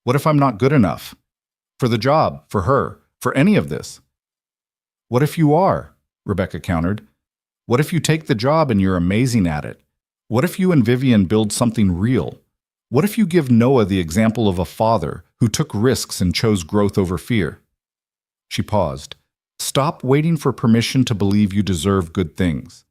What if I'm not good enough? For the job, for her, for any of this? What if you are? Rebecca countered. What if you take the job and you're amazing at it? What if you and Vivian build something real? What if you give Noah the example of a father who took risks and chose growth over fear? She paused. Stop waiting for permission to believe you deserve good things.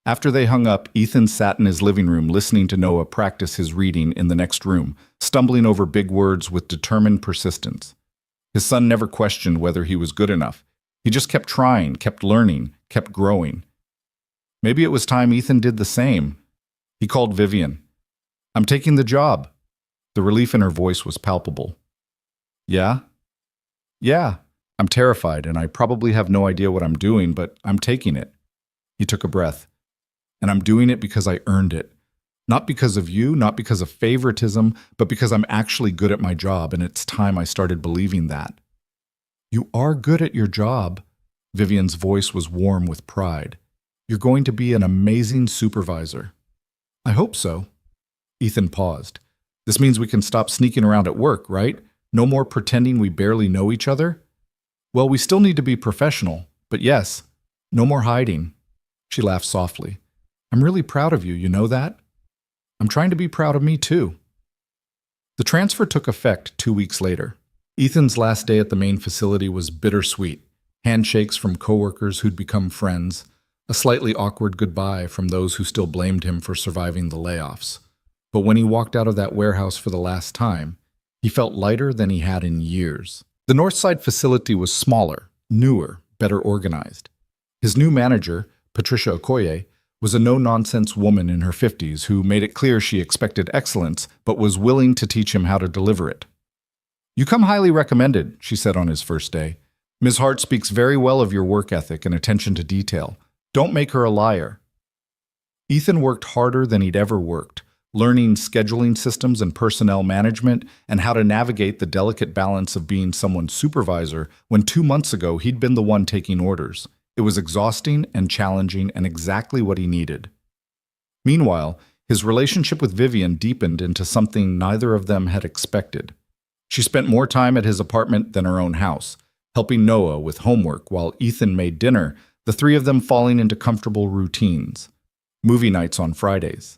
After they hung up, Ethan sat in his living room listening to Noah practice his reading in the next room, stumbling over big words with determined persistence. His son never questioned whether he was good enough. He just kept trying, kept learning, kept growing. Maybe it was time Ethan did the same. He called Vivian. I'm taking the job. The relief in her voice was palpable. Yeah? Yeah. I'm terrified, and I probably have no idea what I'm doing, but I'm taking it. He took a breath. And I'm doing it because I earned it. Not because of you, not because of favoritism, but because I'm actually good at my job, and it's time I started believing that. You are good at your job. Vivian's voice was warm with pride. "You're going to be an amazing supervisor." "I hope so." Ethan paused. "This means we can stop sneaking around at work, right? No more pretending we barely know each other?" "Well, we still need to be professional, but yes, no more hiding." She laughed softly. "I'm really proud of you, you know that?" "I'm trying to be proud of me too." The transfer took effect 2 weeks later. Ethan's last day at the main facility was bittersweet. Handshakes from coworkers who'd become friends, a slightly awkward goodbye from those who still blamed him for surviving the layoffs. But when he walked out of that warehouse for the last time, he felt lighter than he had in years. The Northside facility was smaller, newer, better organized. His new manager, Patricia Okoye, was a no-nonsense woman in her 50s who made it clear she expected excellence but was willing to teach him how to deliver it. "You come highly recommended," she said on his first day. "Ms. Hart speaks very well of your work ethic and attention to detail. Don't make her a liar." Ethan worked harder than he'd ever worked, learning scheduling systems and personnel management and how to navigate the delicate balance of being someone's supervisor when 2 months ago he'd been the one taking orders. It was exhausting and challenging and exactly what he needed. Meanwhile, his relationship with Vivian deepened into something neither of them had expected. She spent more time at his apartment than her own house, helping Noah with homework while Ethan made dinner, the three of them falling into comfortable routines. Movie nights on Fridays.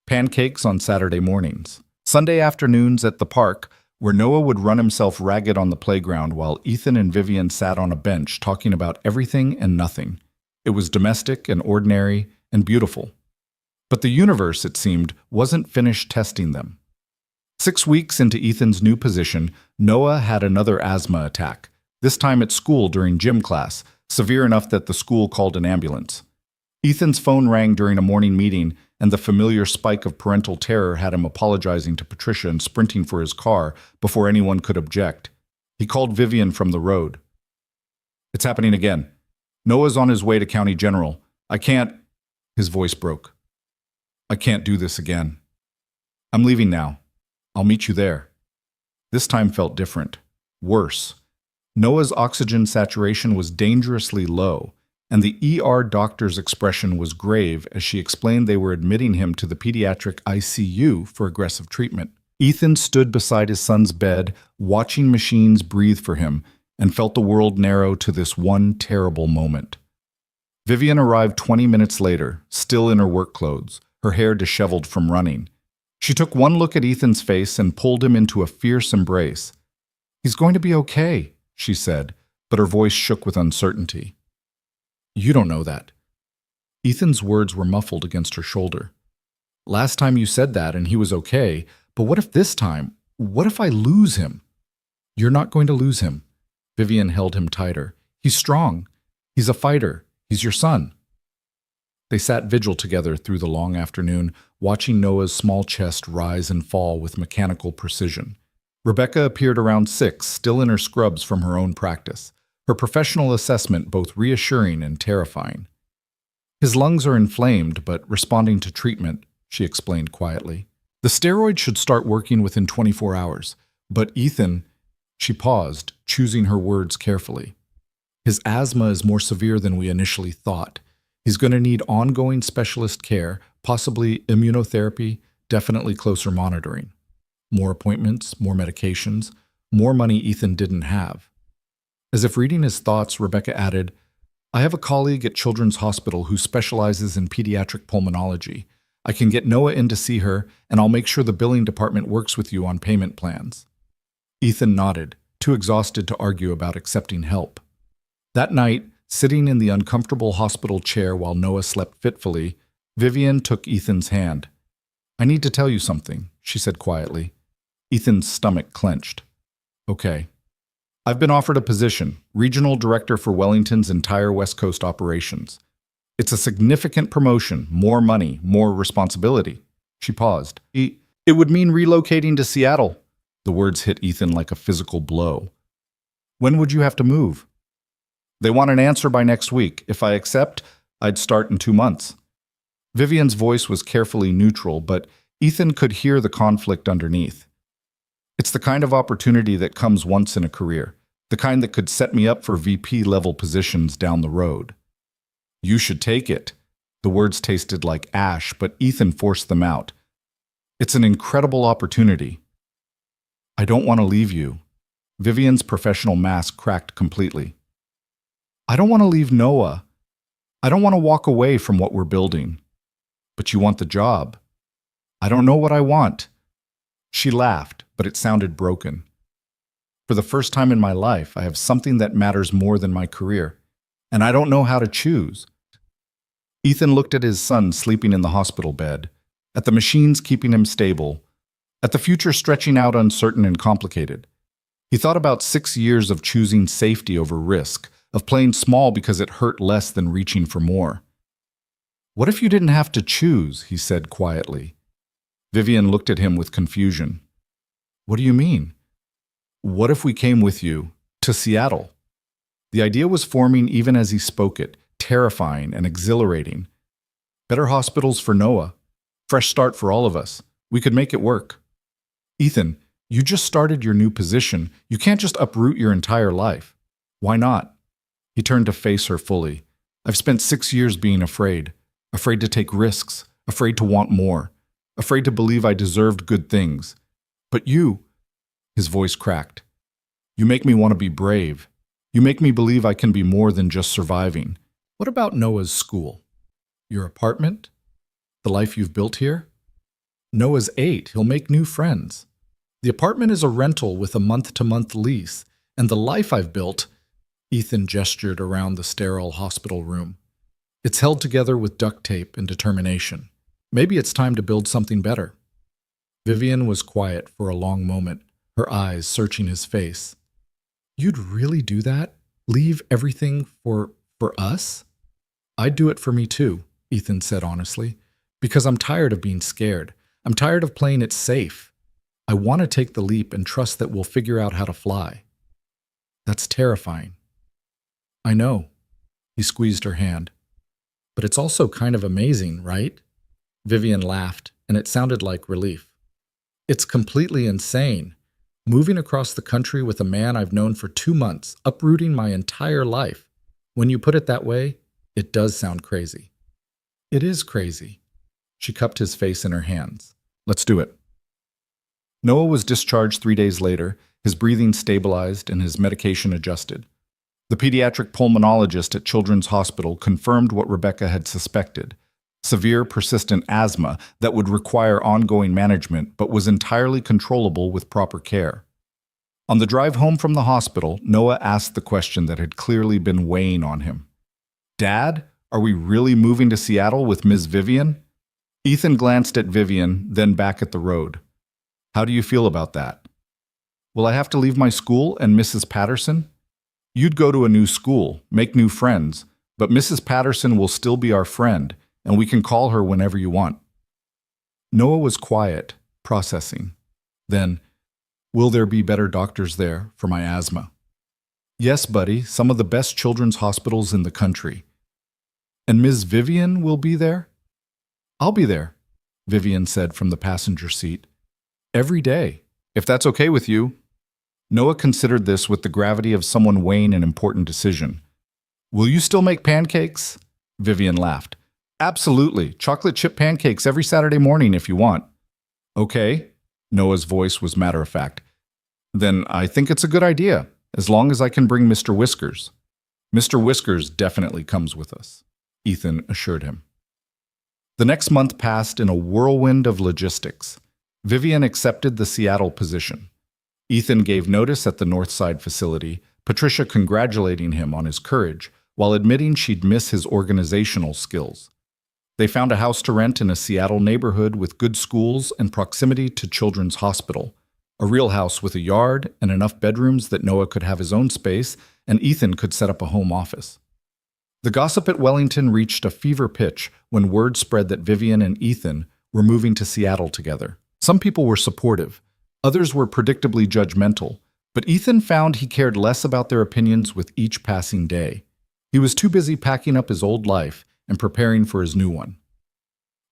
Pancakes on Saturday mornings. Sunday afternoons at the park, where Noah would run himself ragged on the playground while Ethan and Vivian sat on a bench talking about everything and nothing. It was domestic and ordinary and beautiful. But the universe, it seemed, wasn't finished testing them. 6 weeks into Ethan's new position, Noah had another asthma attack, this time at school during gym class, severe enough that the school called an ambulance. Ethan's phone rang during a morning meeting, and the familiar spike of parental terror had him apologizing to Patricia and sprinting for his car before anyone could object. He called Vivian from the road. "It's happening again. Noah's on his way to County General. I can't—" His voice broke. "I can't do this again. I'm leaving now. I'll meet you there." This time felt different. Worse. Noah's oxygen saturation was dangerously low, and the ER doctor's expression was grave as she explained they were admitting him to the pediatric ICU for aggressive treatment. Ethan stood beside his son's bed, watching machines breathe for him, and felt the world narrow to this one terrible moment. Vivian arrived 20 minutes later, still in her work clothes, her hair disheveled from running. She took one look at Ethan's face and pulled him into a fierce embrace. "He's going to be okay," she said, but her voice shook with uncertainty. "You don't know that." Ethan's words were muffled against her shoulder. "Last time you said that and he was okay, but what if this time? What if I lose him?" "You're not going to lose him." Vivian held him tighter. "He's strong. He's a fighter. He's your son." They sat vigil together through the long afternoon, watching Noah's small chest rise and fall with mechanical precision. Rebecca appeared around 6, still in her scrubs from her own practice, her professional assessment both reassuring and terrifying. "His lungs are inflamed, but responding to treatment," she explained quietly. "The steroid should start working within 24 hours. But Ethan—" She paused, choosing her words carefully. "His asthma is more severe than we initially thought. He's going to need ongoing specialist care, possibly immunotherapy, definitely closer monitoring. More appointments, more medications, more money Ethan didn't have." As if reading his thoughts, Rebecca added, "I have a colleague at Children's Hospital who specializes in pediatric pulmonology. I can get Noah in to see her, and I'll make sure the billing department works with you on payment plans." Ethan nodded, too exhausted to argue about accepting help. That night, sitting in the uncomfortable hospital chair while Noah slept fitfully, Vivian took Ethan's hand. "I need to tell you something," she said quietly. Ethan's stomach clenched. "Okay. I've been offered a position, regional director for Wellington's entire West Coast operations. It's a significant promotion, more money, more responsibility." She paused. It would mean relocating to Seattle." The words hit Ethan like a physical blow. "When would you have to move?" "They want an answer by next week. If I accept, I'd start in 2 months." Vivian's voice was carefully neutral, but Ethan could hear the conflict underneath. "It's the kind of opportunity that comes once in a career. the kind that could set me up for VP-level positions down the road. You should take it. The words tasted like ash, but Ethan forced them out. It's an incredible opportunity. I don't want to leave you. Vivian's professional mask cracked completely. I don't want to leave Noah. I don't want to walk away from what we're building. But you want the job. I don't know what I want. She laughed, but it sounded broken. For the first time in my life, I have something that matters more than my career, and I don't know how to choose. Ethan looked at his son sleeping in the hospital bed, at the machines keeping him stable, at the future stretching out uncertain and complicated. He thought about 6 years of choosing safety over risk, of playing small because it hurt less than reaching for more. What if you didn't have to choose? He said quietly. Vivian looked at him with confusion. What do you mean? What if we came with you to Seattle? The idea was forming even as he spoke it, terrifying and exhilarating. Better hospitals for Noah. Fresh start for all of us. We could make it work. Ethan, you just started your new position. You can't just uproot your entire life. Why not? He turned to face her fully. I've spent 6 years being afraid to take risks, afraid to want more, afraid to believe I deserved good things. But you, his voice cracked, you make me want to be brave. You make me believe I can be more than just surviving. What about Noah's school? Your apartment? The life you've built here? Noah's 8. He'll make new friends. The apartment is a rental with a month-to-month lease, and the life I've built, Ethan gestured around the sterile hospital room. It's held together with duct tape and determination. Maybe it's time to build something better. Vivian was quiet for a long moment, her eyes searching his face. You'd really do that? Leave everything for us? I'd do it for me too, Ethan said honestly, because I'm tired of being scared. I'm tired of playing it safe. I want to take the leap and trust that we'll figure out how to fly. That's terrifying. I know. He squeezed her hand. But it's also kind of amazing, right? Vivian laughed, and it sounded like relief. It's completely insane. Moving across the country with a man I've known for 2 months, uprooting my entire life. When you put it that way, it does sound crazy. It is crazy. She cupped his face in her hands. Let's do it. Noah was discharged 3 days later, his breathing stabilized and his medication adjusted. The pediatric pulmonologist at Children's Hospital confirmed what Rebecca had suspected: severe persistent asthma that would require ongoing management but was entirely controllable with proper care. On the drive home from the hospital, Noah asked the question that had clearly been weighing on him. Dad, are we really moving to Seattle with Ms. Vivian? Ethan glanced at Vivian, then back at the road. How do you feel about that? Will I have to leave my school and Mrs. Patterson? You'd go to a new school, make new friends, but Mrs. Patterson will still be our friend, and we can call her whenever you want. Noah was quiet, processing. Then, will there be better doctors there for my asthma? Yes, buddy, some of the best children's hospitals in the country. And Ms. Vivian will be there? I'll be there, Vivian said from the passenger seat. Every day, if that's okay with you. Noah considered this with the gravity of someone weighing an important decision. Will you still make pancakes? Vivian laughed. Absolutely. Chocolate chip pancakes every Saturday morning if you want. Okay. Noah's voice was matter-of-fact. Then I think it's a good idea, as long as I can bring Mr. Whiskers. Mr. Whiskers definitely comes with us, Ethan assured him. The next month passed in a whirlwind of logistics. Vivian accepted the Seattle position. Ethan gave notice at the Northside facility, Patricia congratulating him on his courage, while admitting she'd miss his organizational skills. They found a house to rent in a Seattle neighborhood with good schools and proximity to Children's Hospital, a real house with a yard and enough bedrooms that Noah could have his own space and Ethan could set up a home office. The gossip at Wellington reached a fever pitch when word spread that Vivian and Ethan were moving to Seattle together. Some people were supportive, others were predictably judgmental, but Ethan found he cared less about their opinions with each passing day. He was too busy packing up his old life and preparing for his new one.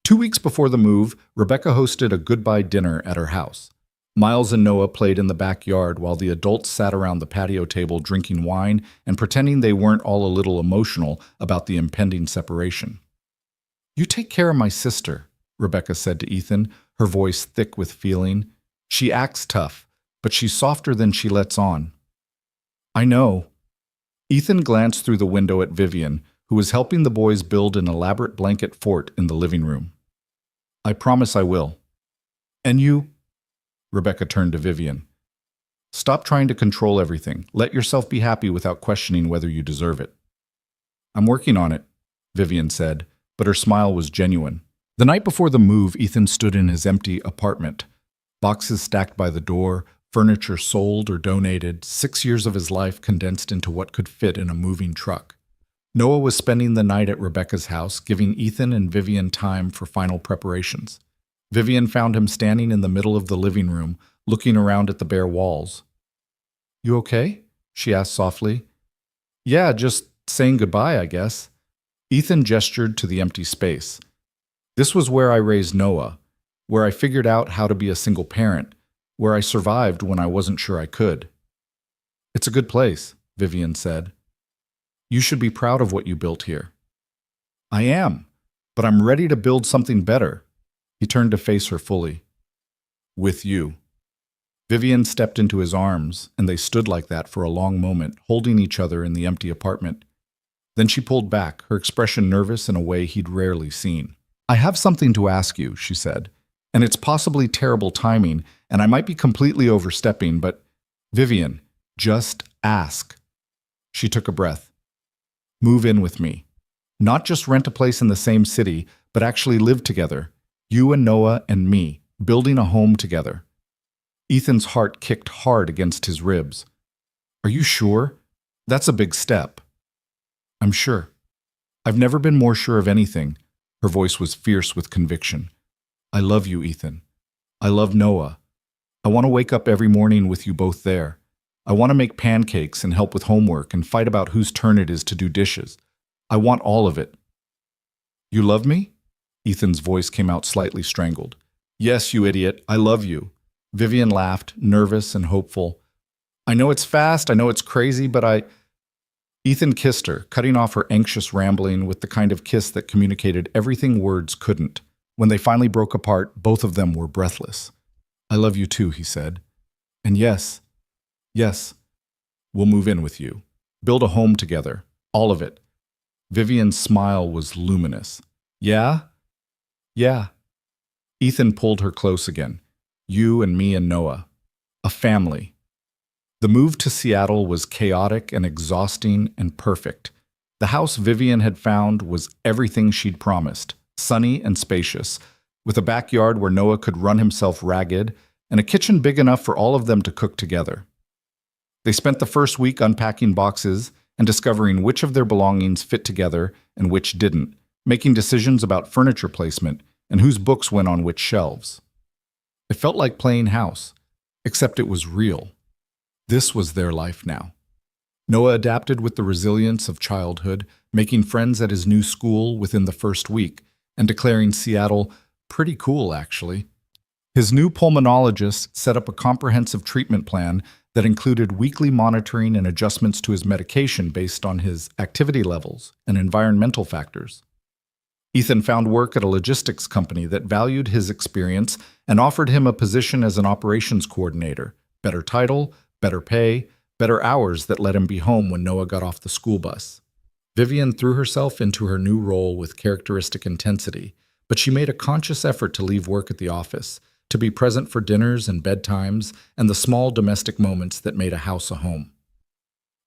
2 weeks before the move, Rebecca hosted a goodbye dinner at her house. Miles and Noah played in the backyard while the adults sat around the patio table drinking wine and pretending they weren't all a little emotional about the impending separation. "You take care of my sister," Rebecca said to Ethan, her voice thick with feeling. "She acts tough, but she's softer than she lets on." "I know." Ethan glanced through the window at Vivian, who was helping the boys build an elaborate blanket fort in the living room. "I promise I will." "And you?" Rebecca turned to Vivian. "Stop trying to control everything. Let yourself be happy without questioning whether you deserve it." "I'm working on it," Vivian said, but her smile was genuine. The night before the move, Ethan stood in his empty apartment. Boxes stacked by the door, furniture sold or donated, 6 years of his life condensed into what could fit in a moving truck. Noah was spending the night at Rebecca's house, giving Ethan and Vivian time for final preparations. Vivian found him standing in the middle of the living room, looking around at the bare walls. "You okay?" she asked softly. "Yeah, just saying goodbye, I guess." Ethan gestured to the empty space. "This was where I raised Noah, where I figured out how to be a single parent, where I survived when I wasn't sure I could." "It's a good place," Vivian said. "You should be proud of what you built here." "I am, but I'm ready to build something better." He turned to face her fully. "With you." Vivian stepped into his arms, and they stood like that for a long moment, holding each other in the empty apartment. Then she pulled back, her expression nervous in a way he'd rarely seen. "I have something to ask you," she said, "and it's possibly terrible timing, and I might be completely overstepping, but Vivian, just ask." She took a breath. "Move in with me. Not just rent a place in the same city, but actually live together. You and Noah and me, building a home together." Ethan's heart kicked hard against his ribs. "Are you sure? That's a big step." "I'm sure. I've never been more sure of anything." Her voice was fierce with conviction. "I love you, Ethan. I love Noah. I want to wake up every morning with you both there. I want to make pancakes and help with homework and fight about whose turn it is to do dishes. I want all of it." "You love me?" Ethan's voice came out slightly strangled. "Yes, you idiot. I love you." Vivian laughed, nervous and hopeful. "I know it's fast, I know it's crazy, but I—" Ethan kissed her, cutting off her anxious rambling with the kind of kiss that communicated everything words couldn't. When they finally broke apart, both of them were breathless. "I love you too," he said. "And yes, we'll move in with you. Build a home together. All of it." Vivian's smile was luminous. "Yeah? Yeah." Ethan pulled her close again. "You and me and Noah. A family." The move to Seattle was chaotic and exhausting and perfect. The house Vivian had found was everything she'd promised, sunny and spacious, with a backyard where Noah could run himself ragged, and a kitchen big enough for all of them to cook together. They spent the first week unpacking boxes and discovering which of their belongings fit together and which didn't, making decisions about furniture placement and whose books went on which shelves. It felt like playing house, except it was real. This was their life now. Noah adapted with the resilience of childhood, making friends at his new school within the first week, and declaring Seattle pretty cool, actually. His new pulmonologist set up a comprehensive treatment plan that included weekly monitoring and adjustments to his medication based on his activity levels and environmental factors. Ethan found work at a logistics company that valued his experience and offered him a position as an operations coordinator. Better title, better pay, better hours that let him be home when Noah got off the school bus. Vivian threw herself into her new role with characteristic intensity, but she made a conscious effort to leave work at the office, to be present for dinners and bedtimes and the small domestic moments that made a house a home.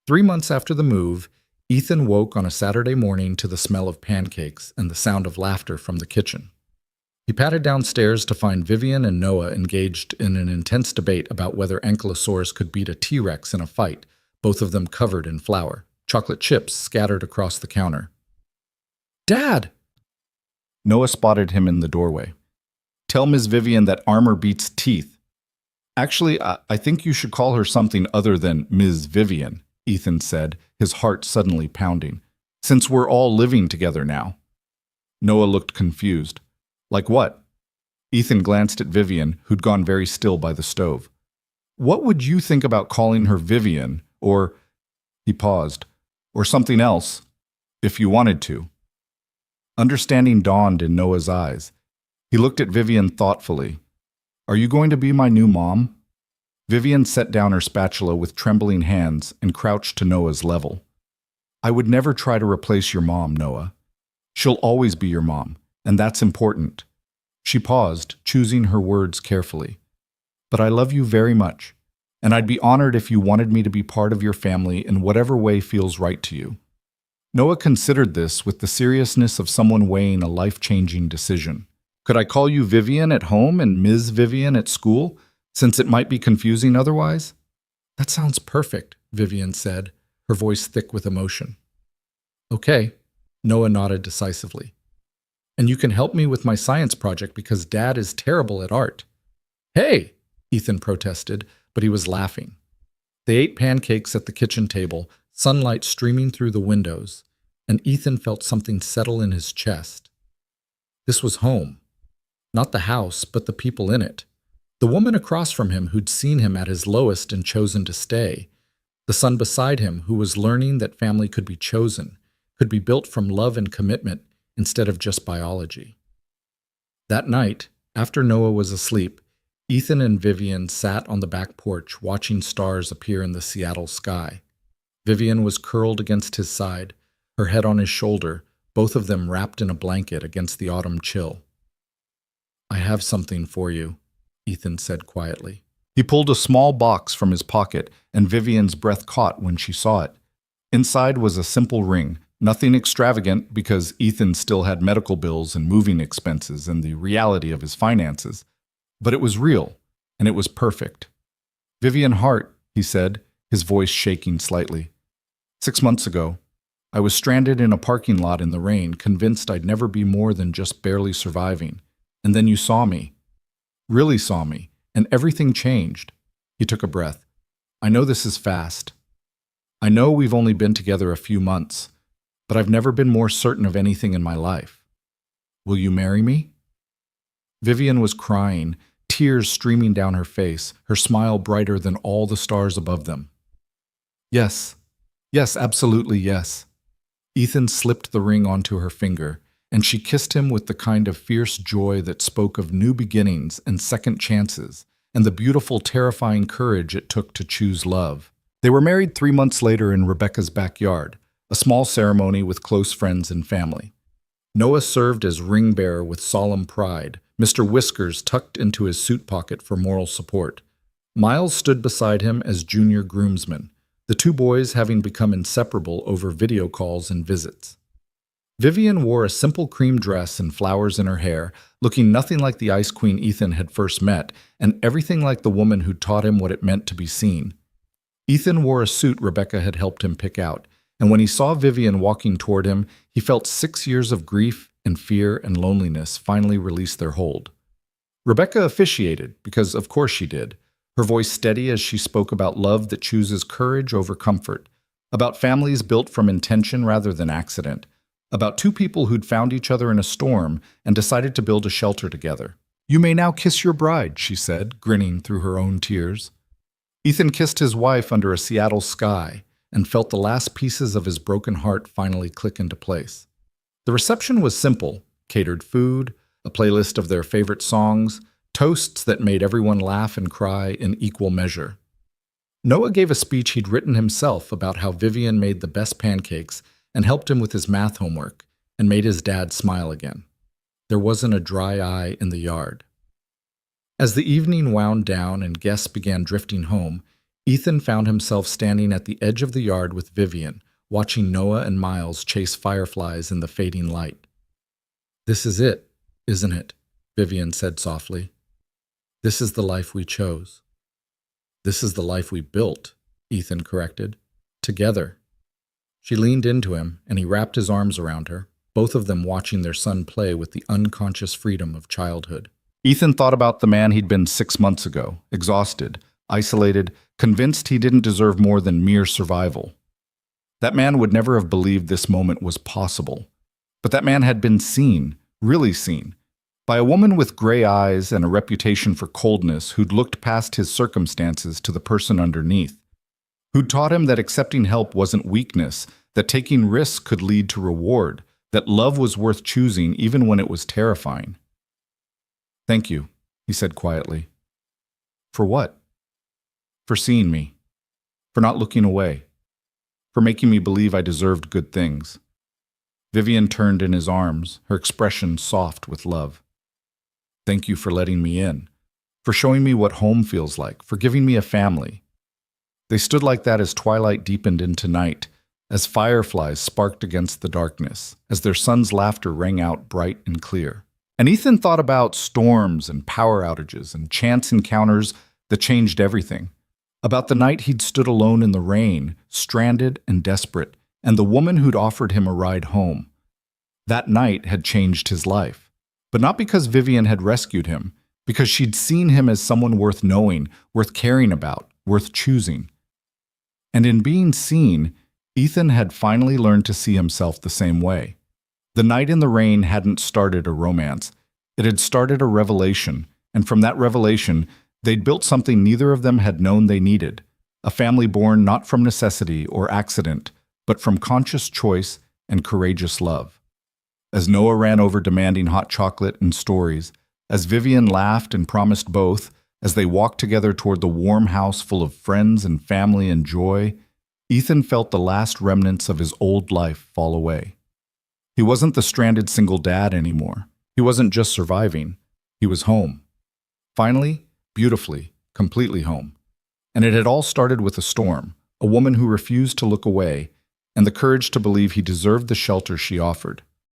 3 months after the move, Ethan woke on a Saturday morning to the smell of pancakes and the sound of laughter from the kitchen. He padded downstairs to find Vivian and Noah engaged in an intense debate about whether Ankylosaurus could beat a T-Rex in a fight, both of them covered in flour, chocolate chips scattered across the counter. "Dad!" Noah spotted him in the doorway. "Tell Ms. Vivian that armor beats teeth." "Actually, I think you should call her something other than Ms. Vivian," Ethan said, his heart suddenly pounding, "since we're all living together now." Noah looked confused. "Like what?" Ethan glanced at Vivian, who'd gone very still by the stove. What would you think about calling her Vivian, or, he paused, or something else, if you wanted to? Understanding dawned in Noah's eyes. He looked at Vivian thoughtfully. Are you going to be my new mom? Vivian set down her spatula with trembling hands and crouched to Noah's level. I would never try to replace your mom, Noah. She'll always be your mom, and that's important. She paused, choosing her words carefully. But I love you very much, and I'd be honored if you wanted me to be part of your family in whatever way feels right to you. Noah considered this with the seriousness of someone weighing a life-changing decision. Could I call you Vivian at home and Ms. Vivian at school, since it might be confusing otherwise? That sounds perfect, Vivian said, her voice thick with emotion. Okay, Noah nodded decisively. And you can help me with my science project because Dad is terrible at art. Hey, Ethan protested, but he was laughing. They ate pancakes at the kitchen table, sunlight streaming through the windows, and Ethan felt something settle in his chest. This was home. Not the house, but the people in it. The woman across from him who'd seen him at his lowest and chosen to stay. The son beside him who was learning that family could be chosen, could be built from love and commitment instead of just biology. That night, after Noah was asleep, Ethan and Vivian sat on the back porch watching stars appear in the Seattle sky. Vivian was curled against his side, her head on his shoulder, both of them wrapped in a blanket against the autumn chill. I have something for you, Ethan said quietly. He pulled a small box from his pocket, and Vivian's breath caught when she saw it. Inside was a simple ring, nothing extravagant because Ethan still had medical bills and moving expenses and the reality of his finances. But it was real, and it was perfect. Vivian Hart, he said, his voice shaking slightly. 6 months ago, I was stranded in a parking lot in the rain, convinced I'd never be more than just barely surviving. And then you saw me. Really saw me, and everything changed. He took a breath. I know this is fast. I know we've only been together a few months, but I've never been more certain of anything in my life. Will you marry me? Vivian was crying, tears streaming down her face, her smile brighter than all the stars above them. Yes. Yes, absolutely yes. Ethan slipped the ring onto her finger, and she kissed him with the kind of fierce joy that spoke of new beginnings and second chances, and the beautiful, terrifying courage it took to choose love. They were married 3 months later in Rebecca's backyard, a small ceremony with close friends and family. Noah served as ring bearer with solemn pride, Mr. Whiskers tucked into his suit pocket for moral support. Miles stood beside him as junior groomsman, the two boys having become inseparable over video calls and visits. Vivian wore a simple cream dress and flowers in her hair, looking nothing like the Ice Queen Ethan had first met, and everything like the woman who taught him what it meant to be seen. Ethan wore a suit Rebecca had helped him pick out, and when he saw Vivian walking toward him, he felt 6 years of grief and fear and loneliness finally release their hold. Rebecca officiated, because of course she did, her voice steady as she spoke about love that chooses courage over comfort, about families built from intention rather than accident, about two people who'd found each other in a storm and decided to build a shelter together. You may now kiss your bride, she said, grinning through her own tears. Ethan kissed his wife under a Seattle sky and felt the last pieces of his broken heart finally click into place. The reception was simple, catered food, a playlist of their favorite songs, toasts that made everyone laugh and cry in equal measure. Noah gave a speech he'd written himself about how Vivian made the best pancakes and helped him with his math homework, and made his dad smile again. There wasn't a dry eye in the yard. As the evening wound down and guests began drifting home, Ethan found himself standing at the edge of the yard with Vivian, watching Noah and Miles chase fireflies in the fading light. This is it, isn't it? Vivian said softly. This is the life we chose. This is the life we built, Ethan corrected. Together. She leaned into him, and he wrapped his arms around her, both of them watching their son play with the unconscious freedom of childhood. Ethan thought about the man he'd been 6 months ago, exhausted, isolated, convinced he didn't deserve more than mere survival. That man would never have believed this moment was possible. But that man had been seen, really seen. By a woman with gray eyes and a reputation for coldness who'd looked past his circumstances to the person underneath, who'd taught him that accepting help wasn't weakness, that taking risks could lead to reward, that love was worth choosing even when it was terrifying. "Thank you," he said quietly. "For what?" "For seeing me. For not looking away. For making me believe I deserved good things." Vivian turned in his arms, her expression soft with love. "Thank you for letting me in, for showing me what home feels like, for giving me a family." They stood like that as twilight deepened into night, as fireflies sparked against the darkness, as their son's laughter rang out bright and clear. And Ethan thought about storms and power outages and chance encounters that changed everything. About the night he'd stood alone in the rain, stranded and desperate, and the woman who'd offered him a ride home. That night had changed his life. But not because Vivian had rescued him, because she'd seen him as someone worth knowing, worth caring about, worth choosing. And in being seen, Ethan had finally learned to see himself the same way. The night in the rain hadn't started a romance. It had started a revelation, and from that revelation, they'd built something neither of them had known they needed, a family born not from necessity or accident, but from conscious choice and courageous love. As Noah ran over demanding hot chocolate and stories, as Vivian laughed and promised both, as they walked together toward the warm house full of friends and family and joy, Ethan felt the last remnants of his old life fall away. He wasn't the stranded single dad anymore. He wasn't just surviving. He was home. Finally, beautifully, completely home. And it had all started with a storm, a woman who refused to look away, and the courage to believe he deserved the shelter she offered.